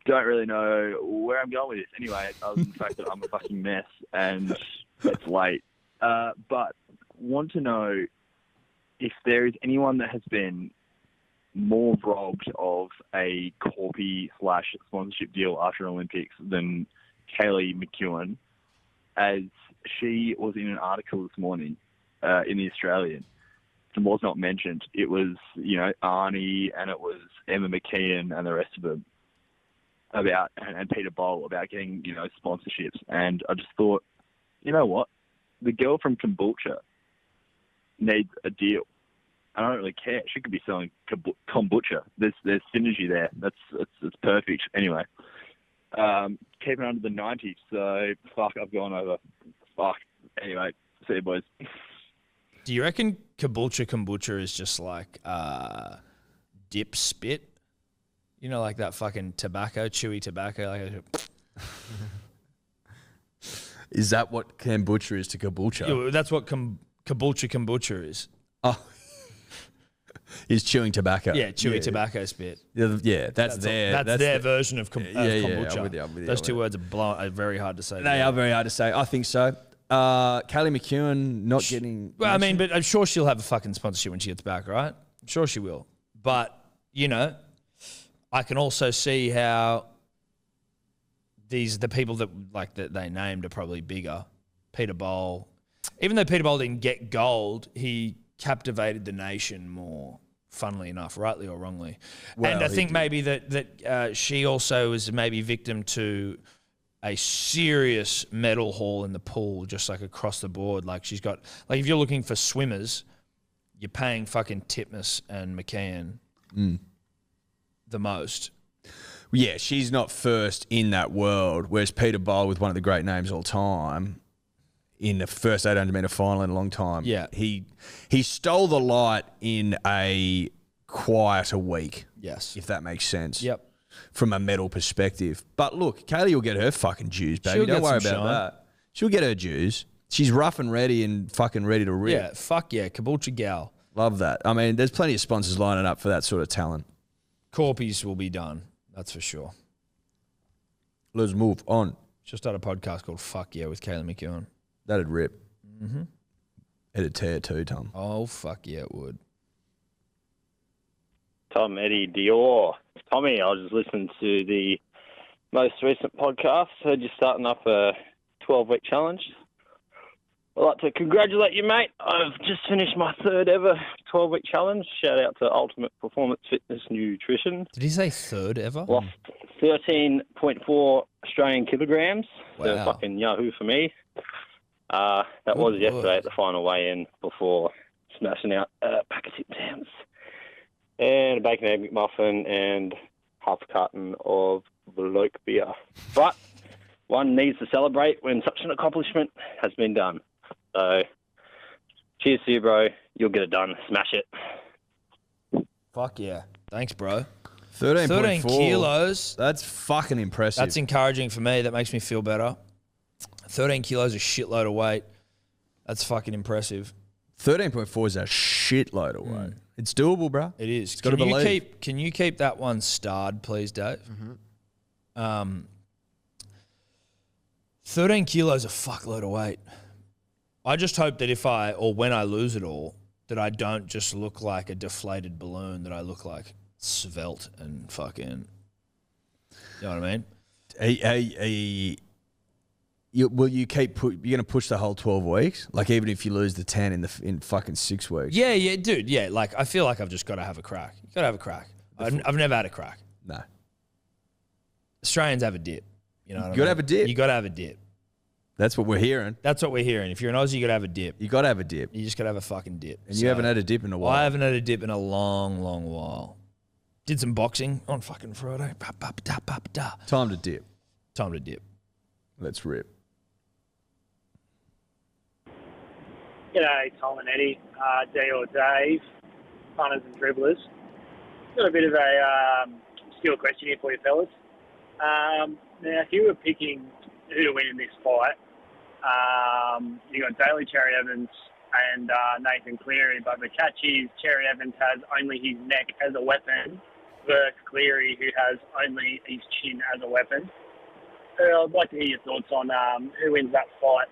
don't really know where I'm going with this. Anyway, other than the fact that I'm a fucking mess and it's late. But want to know if there is anyone that has been more robbed of a corpy/sponsorship deal after Olympics than Kaylee McEwen, as she was in an article this morning in The Australian. It was not mentioned. It was, Arnie and it was Emma McKeon and the rest of them about, and Peter Bowl about getting, sponsorships. And I just thought, you know what? The girl from kombucha needs a deal. I don't really care. She could be selling kombucha. There's synergy there. That's perfect. Anyway, keeping under the 90s. So fuck, I've gone over. Fuck. Anyway, see you boys. Do you reckon kombucha is just like dip spit? Like that fucking tobacco, chewy tobacco. Is that what kombucha is to kombucha? Yeah, that's what kombucha is. Oh. Is chewing tobacco. Yeah, chewy tobacco spit. Yeah, that's their version of kombucha. I'm with you. Those two words are very hard to say. They are very hard to say. I think so. Kaylee McEwen not getting... Well, I mean, but I'm sure she'll have a fucking sponsorship when she gets back, right? I'm sure she will. But, I can also see how the people that they named are probably bigger. Peter Bowl. Even though Peter Bowl didn't get gold, he captivated the nation more, funnily enough, rightly or wrongly. Well, and I think maybe that she also was maybe victim to a serious medal haul in the pool, just like across the board. Like she's got, like if you're looking for swimmers, you're paying fucking Titmus and McKeon the most. Yeah, she's not first in that world, whereas Peter Bowl, with one of the great names all time, in the first 800-metre final in a long time, yeah, he stole the light in a quieter week. Yes. If that makes sense. Yep. From a medal perspective. But look, Kaylee will get her fucking dues, baby. Don't worry about that. She'll get her dues. She's rough and ready and fucking ready to rip. Yeah, fuck yeah, kombucha gal. Love that. I mean, there's plenty of sponsors lining up for that sort of talent. Corpies will be done, that's for sure. Let's move on. Just started a podcast called Fuck Yeah with Kayla McEwen. That'd rip. Mm-hmm. It'd tear too, Tom. Oh, fuck yeah, it would. Tom, Eddie, DYOR. Tommy, I was just listening to the most recent podcast. Heard you're starting up a 12-week challenge. I'd like to congratulate you, mate. I've just finished my third ever 12-week challenge. Shout out to Ultimate Performance Fitness Nutrition. Did he say third ever? Lost 13.4 Australian kilograms. Wow. So fucking Yahoo for me. That was yesterday at the final weigh-in before smashing out a pack of Tim Tams and a bacon egg McMuffin and half a carton of Bloke beer. But one needs to celebrate when such an accomplishment has been done. So, cheers to you, bro. You'll get it done. Smash it. Fuck yeah. Thanks, bro. 13 kilos. That's fucking impressive. That's encouraging for me. That makes me feel better. 13 kilos, a shitload of weight. That's fucking impressive. 13.4 is a shitload of weight. It's doable, bro. It is. It's got to believe. Can you keep that one starred, please, Dave? Mm-hmm. 13 kilos, a fuckload of weight. I just hope that when I lose it all, that I don't just look like a deflated balloon, that I look like svelte and fucking, you know what I mean? Will you keep? You're gonna push the whole 12 weeks? Like even if you lose the 10 in fucking 6 weeks? Yeah, dude. Yeah, like I feel like I've just got to have a crack. You got to have a crack. I've never had a crack. No. Australians have a dip. You know what I mean? You gotta have a dip. You got to have a dip. That's what we're hearing. That's what we're hearing. If you're an Aussie, you got to have a dip. You got to have a dip. You just got to have a fucking dip. And you haven't had a dip in a while. I haven't had a dip in a long, long while. Did some boxing on fucking Friday. Time to dip. Time to dip. Let's rip. G'day, Tom and Eddie, DYOR Dave, punters and dribblers. Got a bit of a skill question here for you fellas. Now, if you were picking who to win in this fight, you got Daly Cherry Evans and Nathan Cleary, but the catch is Cherry Evans has only his neck as a weapon versus Cleary, who has only his chin as a weapon. I'd like to hear your thoughts on who wins that fight.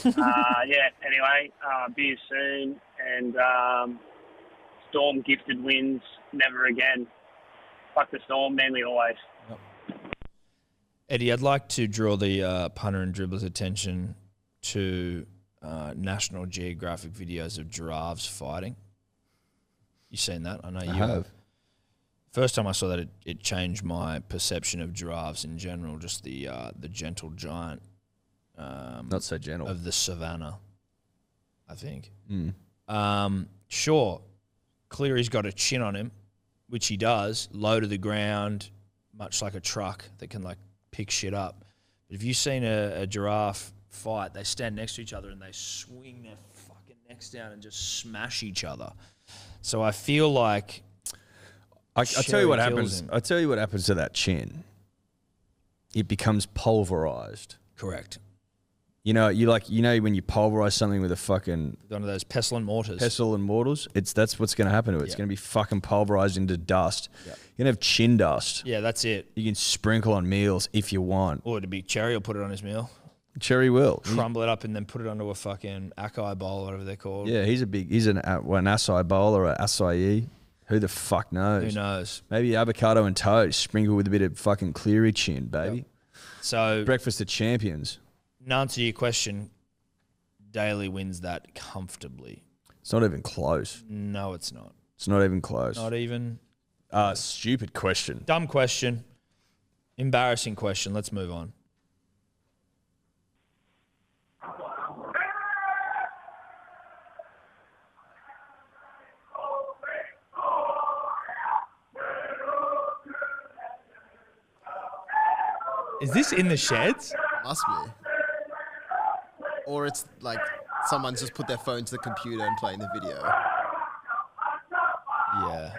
Anyway, beers soon, and Storm gifted wins never again. Fuck the Storm, Manly always. Eddie, I'd like to draw the punter and dribblers' attention to National Geographic videos of giraffes fighting. You seen that? I know you have. First time I saw that, it changed my perception of giraffes in general. Just the gentle giant. Not so gentle. Of the savannah, I think. Mm. Sure, Cleary's got a chin on him, which he does, low to the ground, much like a truck that can like pick shit up. But if you've seen a giraffe fight, they stand next to each other and they swing their fucking necks down and just smash each other. So I feel like I tell you what happens. I tell you what happens to that chin. It becomes pulverized. Correct. You know when you pulverize something with a fucking one of those pestle and mortars. That's what's going to happen to it. It's going to be fucking pulverized into dust. Yep. You're going to have chin dust. Yeah, that's it. You can sprinkle on meals if you want. Or it'd be Cherry will put it on his meal. Cherry will crumble it up and then put it onto a fucking acai bowl, whatever they're called. Yeah, he's an acai bowl or an acai. Who the fuck knows? Who knows? Maybe avocado and toast sprinkled with a bit of fucking Cleary chin, baby. Yep. So breakfast of champions. In answer to your question, Daly wins that comfortably. It's not even close. No, it's not. It's not even close. Not even. Stupid question. Dumb question. Embarrassing question. Let's move on. Is this in the sheds? Must be. Or it's like someone's just put their phone to the computer and playing the video. Yeah.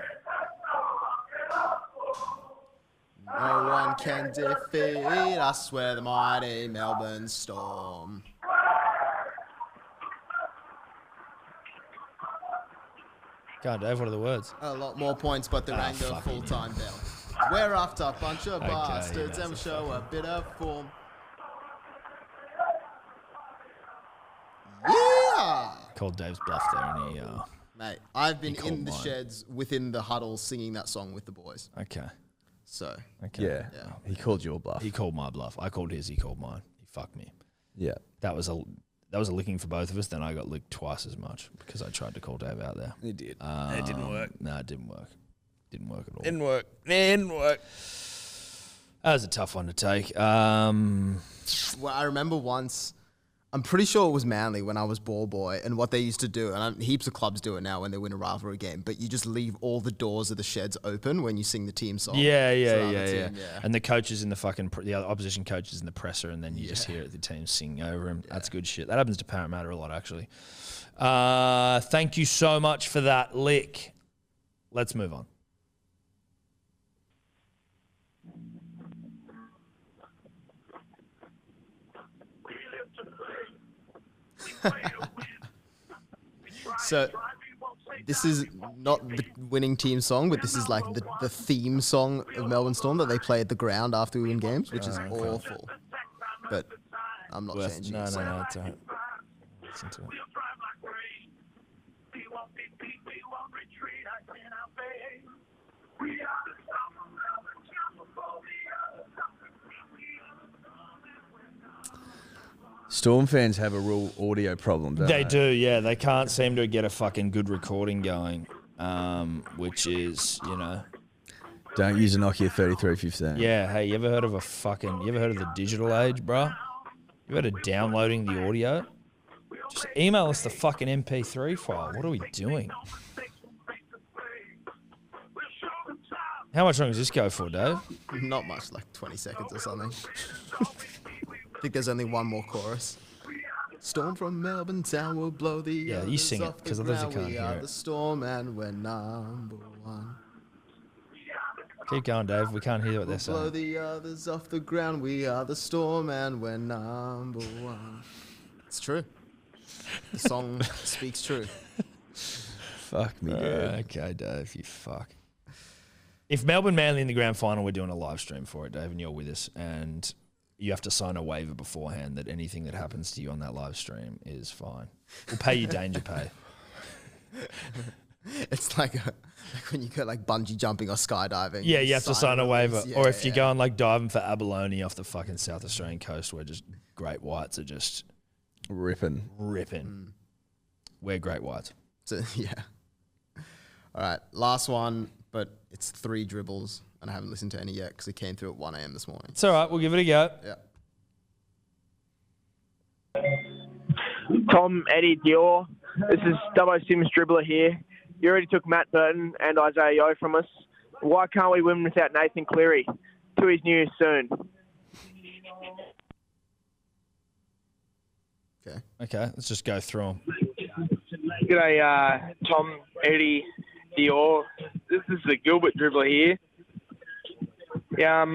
No one can defeat us, we're the mighty Melbourne Storm. God, Dave, what are the words? A lot more points, but they rang the full-time bell. We're after a bunch of bastards and we show a bit of form. called Dave's bluff there, and he. Mate, I've been called in the mine. sheds within the huddle singing that song with the boys. Okay. So Okay. Yeah. He called your bluff. He called my bluff. I called his. He called mine. He fucked me. Yeah. That was a licking for both of us. Then I got licked twice as much because I tried to call Dave out there. He did. It didn't work. No, it didn't work. Didn't work at all. Didn't work. That was a tough one to take. Well, I remember once, I'm pretty sure it was Manly when I was ball boy, and what they used to do, and heaps of clubs do it now when they win a rivalry game, but you just leave all the doors of the sheds open when you sing the team song. Yeah. Team, And the coaches in the other opposition coaches in the presser, and then you just hear the team sing over him. Yeah. That's good shit. That happens to Parramatta a lot, actually. Thank you so much for that lick. Let's move on. So this is not the winning team song, but this is like the theme song of Melbourne Storm that they play at the ground after we win games, which is awful. But I'm not changing it. No, it's all right. Listen to it. Storm fans have a real audio problem, don't they? They do, yeah. They can't seem to get a fucking good recording going, which is, Don't use a Nokia 3315. Yeah, hey, you ever heard of the digital age, bruh? You heard of downloading the audio? Just email us the fucking MP3 file. What are we doing? How much longer does this go for, Dave? Not much, like 20 seconds or something. I think there's only one more chorus. Storm from Melbourne town will blow the Yeah, you sing it, because otherwise you can't we hear are it. the storm and we're number one. Keep going, Dave. We can't hear what they're Blow saying. the others off the ground. We are the storm and we're number one. It's true. The song speaks true. Fuck me, dude. Okay, Dave, you fuck. If Melbourne Manly in the grand final, we're doing a live stream for it, Dave, and you're with us, and you have to sign a waiver beforehand that anything that happens to you on that live stream is fine. We'll pay you danger pay. It's like when you go like bungee jumping or skydiving. Yeah, you have to sign a waiver. Yeah, or if you're going like diving for abalone off the fucking South Australian coast where just great whites are just ripping. We're great whites. So, yeah. All right, last one, but it's 3 dribbles, and I haven't listened to any yet because it came through at 1 a.m. this morning. It's all right. We'll give it a go. Yeah. Tom, Eddie, DYOR. This is Dubbo Sims Dribbler here. You already took Matt Burton and Isaiah Yeo from us. Why can't we win without Nathan Cleary? To his news soon. Okay, let's just go through them. G'day, Tom, Eddie, DYOR. This is the Gilbert Dribbler here. Yeah,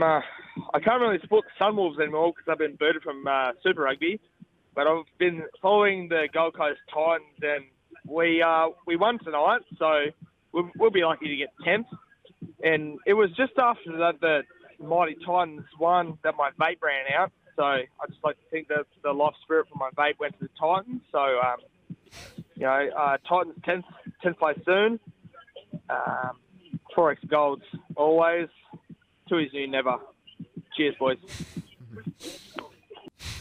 I can't really support the Sunwolves anymore because I've been booted from Super Rugby. But I've been following the Gold Coast Titans, and we won tonight, so we'll be lucky to get 10th. And it was just after that the mighty Titans won that my vape ran out. So I just like to think that the life spirit from my vape went to the Titans. So, Titans 10th place soon. 4x golds always. To his new never. Cheers, boys.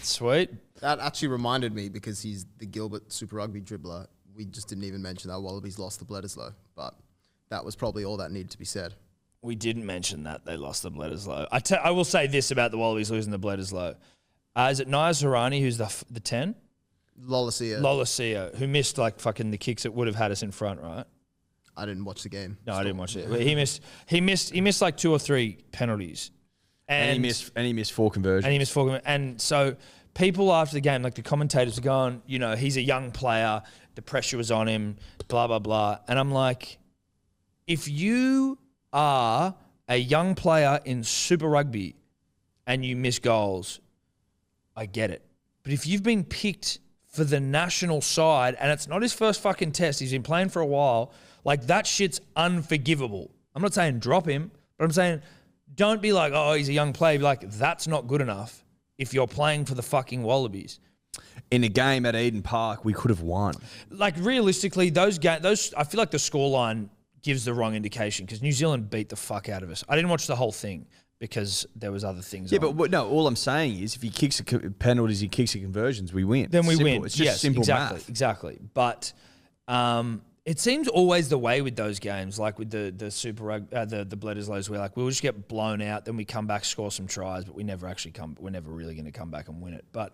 Sweet. That actually reminded me because he's the Gilbert Super Rugby dribbler. We just didn't even mention that Wallabies lost the Bledisloe, but that was probably all that needed to be said. We didn't mention that they lost the Bledisloe. I will say this about the Wallabies losing the Bledisloe. Is it Naya Zarani who's the 10? Lolasia, who missed like fucking the kicks that would have had us in front, right? I didn't watch the game. No, I didn't watch it. But he missed like 2 or 3 penalties. And he missed 4 conversions. And so people after the game, like the commentators were going, he's a young player, the pressure was on him, blah, blah, blah. And I'm like, if you are a young player in Super Rugby and you miss goals, I get it. But if you've been picked for the national side and it's not his first fucking test, he's been playing for a while, like that shit's unforgivable. I'm not saying drop him, but I'm saying don't be like, oh, he's a young player. Be like, that's not good enough if you're playing for the fucking Wallabies. In a game at Eden Park, we could have won. Like realistically, those I feel like the scoreline gives the wrong indication because New Zealand beat the fuck out of us. I didn't watch the whole thing because there was other things. Yeah, but no. All I'm saying is, if he kicks penalties, he kicks the conversions, we win. Then we simple. win. It's just simple math. Exactly. But it seems always the way with those games, like with the Super Rugby, the Bledisloes, where like we'll just get blown out, then we come back, score some tries, but we never actually come. We're never really going to come back and win it. But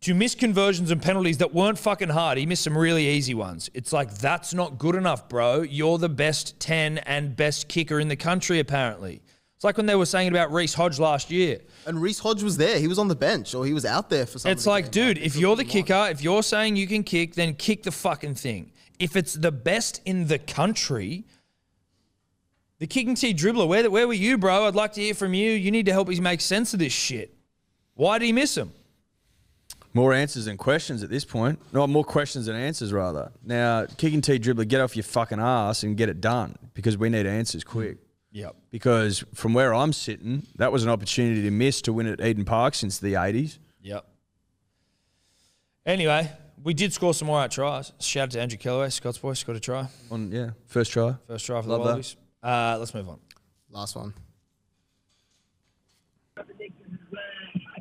to miss conversions and penalties that weren't fucking hard, he missed some really easy ones. It's like, that's not good enough, bro. You're the best 10 and best kicker in the country, apparently. It's like when they were saying about Reece Hodge last year. And Reece Hodge was there. He was on the bench or he was out there for something. It's like, dude, if you're the kicker, if you're saying you can kick, then kick the fucking thing. If it's the best in the country, the kicking tee dribbler, where were you, bro? I'd like to hear from you. You need to help us make sense of this shit. Why did he miss him? More answers than questions at this point. No, more questions than answers, rather. Now, kicking tee dribbler, get off your fucking ass and get it done because we need answers quick. Yep. Because from where I'm sitting, that was an opportunity to miss to win at Eden Park since the 80s. Yep. Anyway, we did score some more out tries. Shout out to Andrew Kellaway, Scott's boy, scored a try. First try. First try for Love the Wallabies. Let's move on. Last one.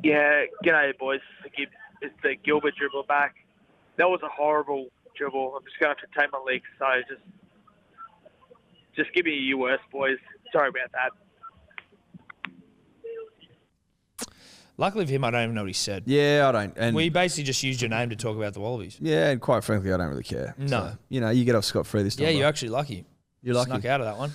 Yeah, g'day boys. It's the Gilbert dribble back. That was a horrible dribble. I'm just going to have to take my legs. So just give me your worst, boys. Sorry about that. Luckily for him, I don't even know what he said. Yeah, I don't. And we basically just used your name to talk about the Wallabies. Yeah, and quite frankly, I don't really care. No. So, you get off scot-free this time. Yeah, you're actually lucky. You're lucky. Snuck out of that one.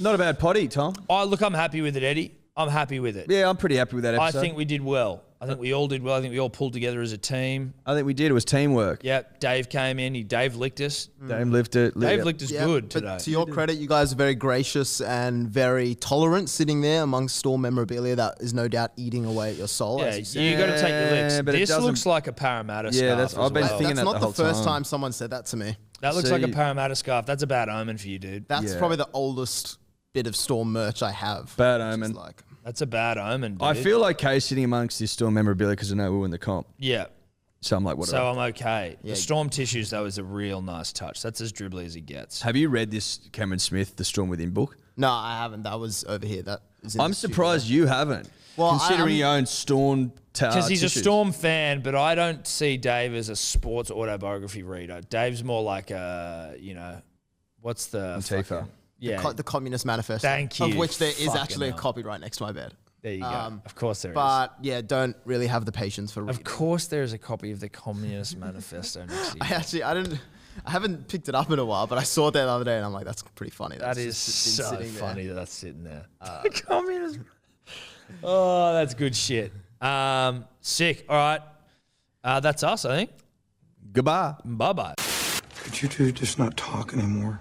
Not a bad potty, Tom. Oh, look, I'm happy with it, Eddie. I'm happy with it. Yeah, I'm pretty happy with that episode. I think we did well. I think we all did well. I think we all pulled together as a team. I think we did. It was teamwork. Yep. Dave came in. Dave licked us. Dave licked us good today. But to your credit, you guys are very gracious and very tolerant sitting there amongst Storm memorabilia that is no doubt eating away at your soul. Yeah, you got to take the licks. but this looks like a Parramatta scarf. I've been thinking that's that not the the whole first time. time someone said that to me. That looks like a Parramatta scarf. That's a bad omen for you, dude. That's probably the oldest bit of Storm merch I have. Bad omen. That's a bad omen, dude. I feel okay sitting amongst this Storm memorabilia because I know we'll win the comp. Yeah. So I'm like, whatever. So I'm okay. The Storm tissues, though, is a real nice touch. That's as dribbly as he gets. Have you read this Cameron Smith, The Storm Within book? No, I haven't. That was over here. That is in I'm the surprised studio. you haven't. Well, considering you own Storm Because he's tissues. a Storm fan, but I don't see Dave as a sports autobiography reader. Dave's more like a, what's the... Antifa. fucking- Yeah. The Communist Manifesto. Thank you. Of which there is Fucking actually a hell. copy right next to my bed. There you go. Of course there is. But yeah, don't really have the patience for reading. Of course there is a copy of the Communist Manifesto next to you. I haven't picked it up in a while, but I saw it the other day and I'm like, that's pretty funny. That That's is just been so sitting there. funny that that's sitting there. Communist. Oh, that's good shit. Sick. All right. That's us, I think. Goodbye. Bye-bye. Could you two just not talk anymore?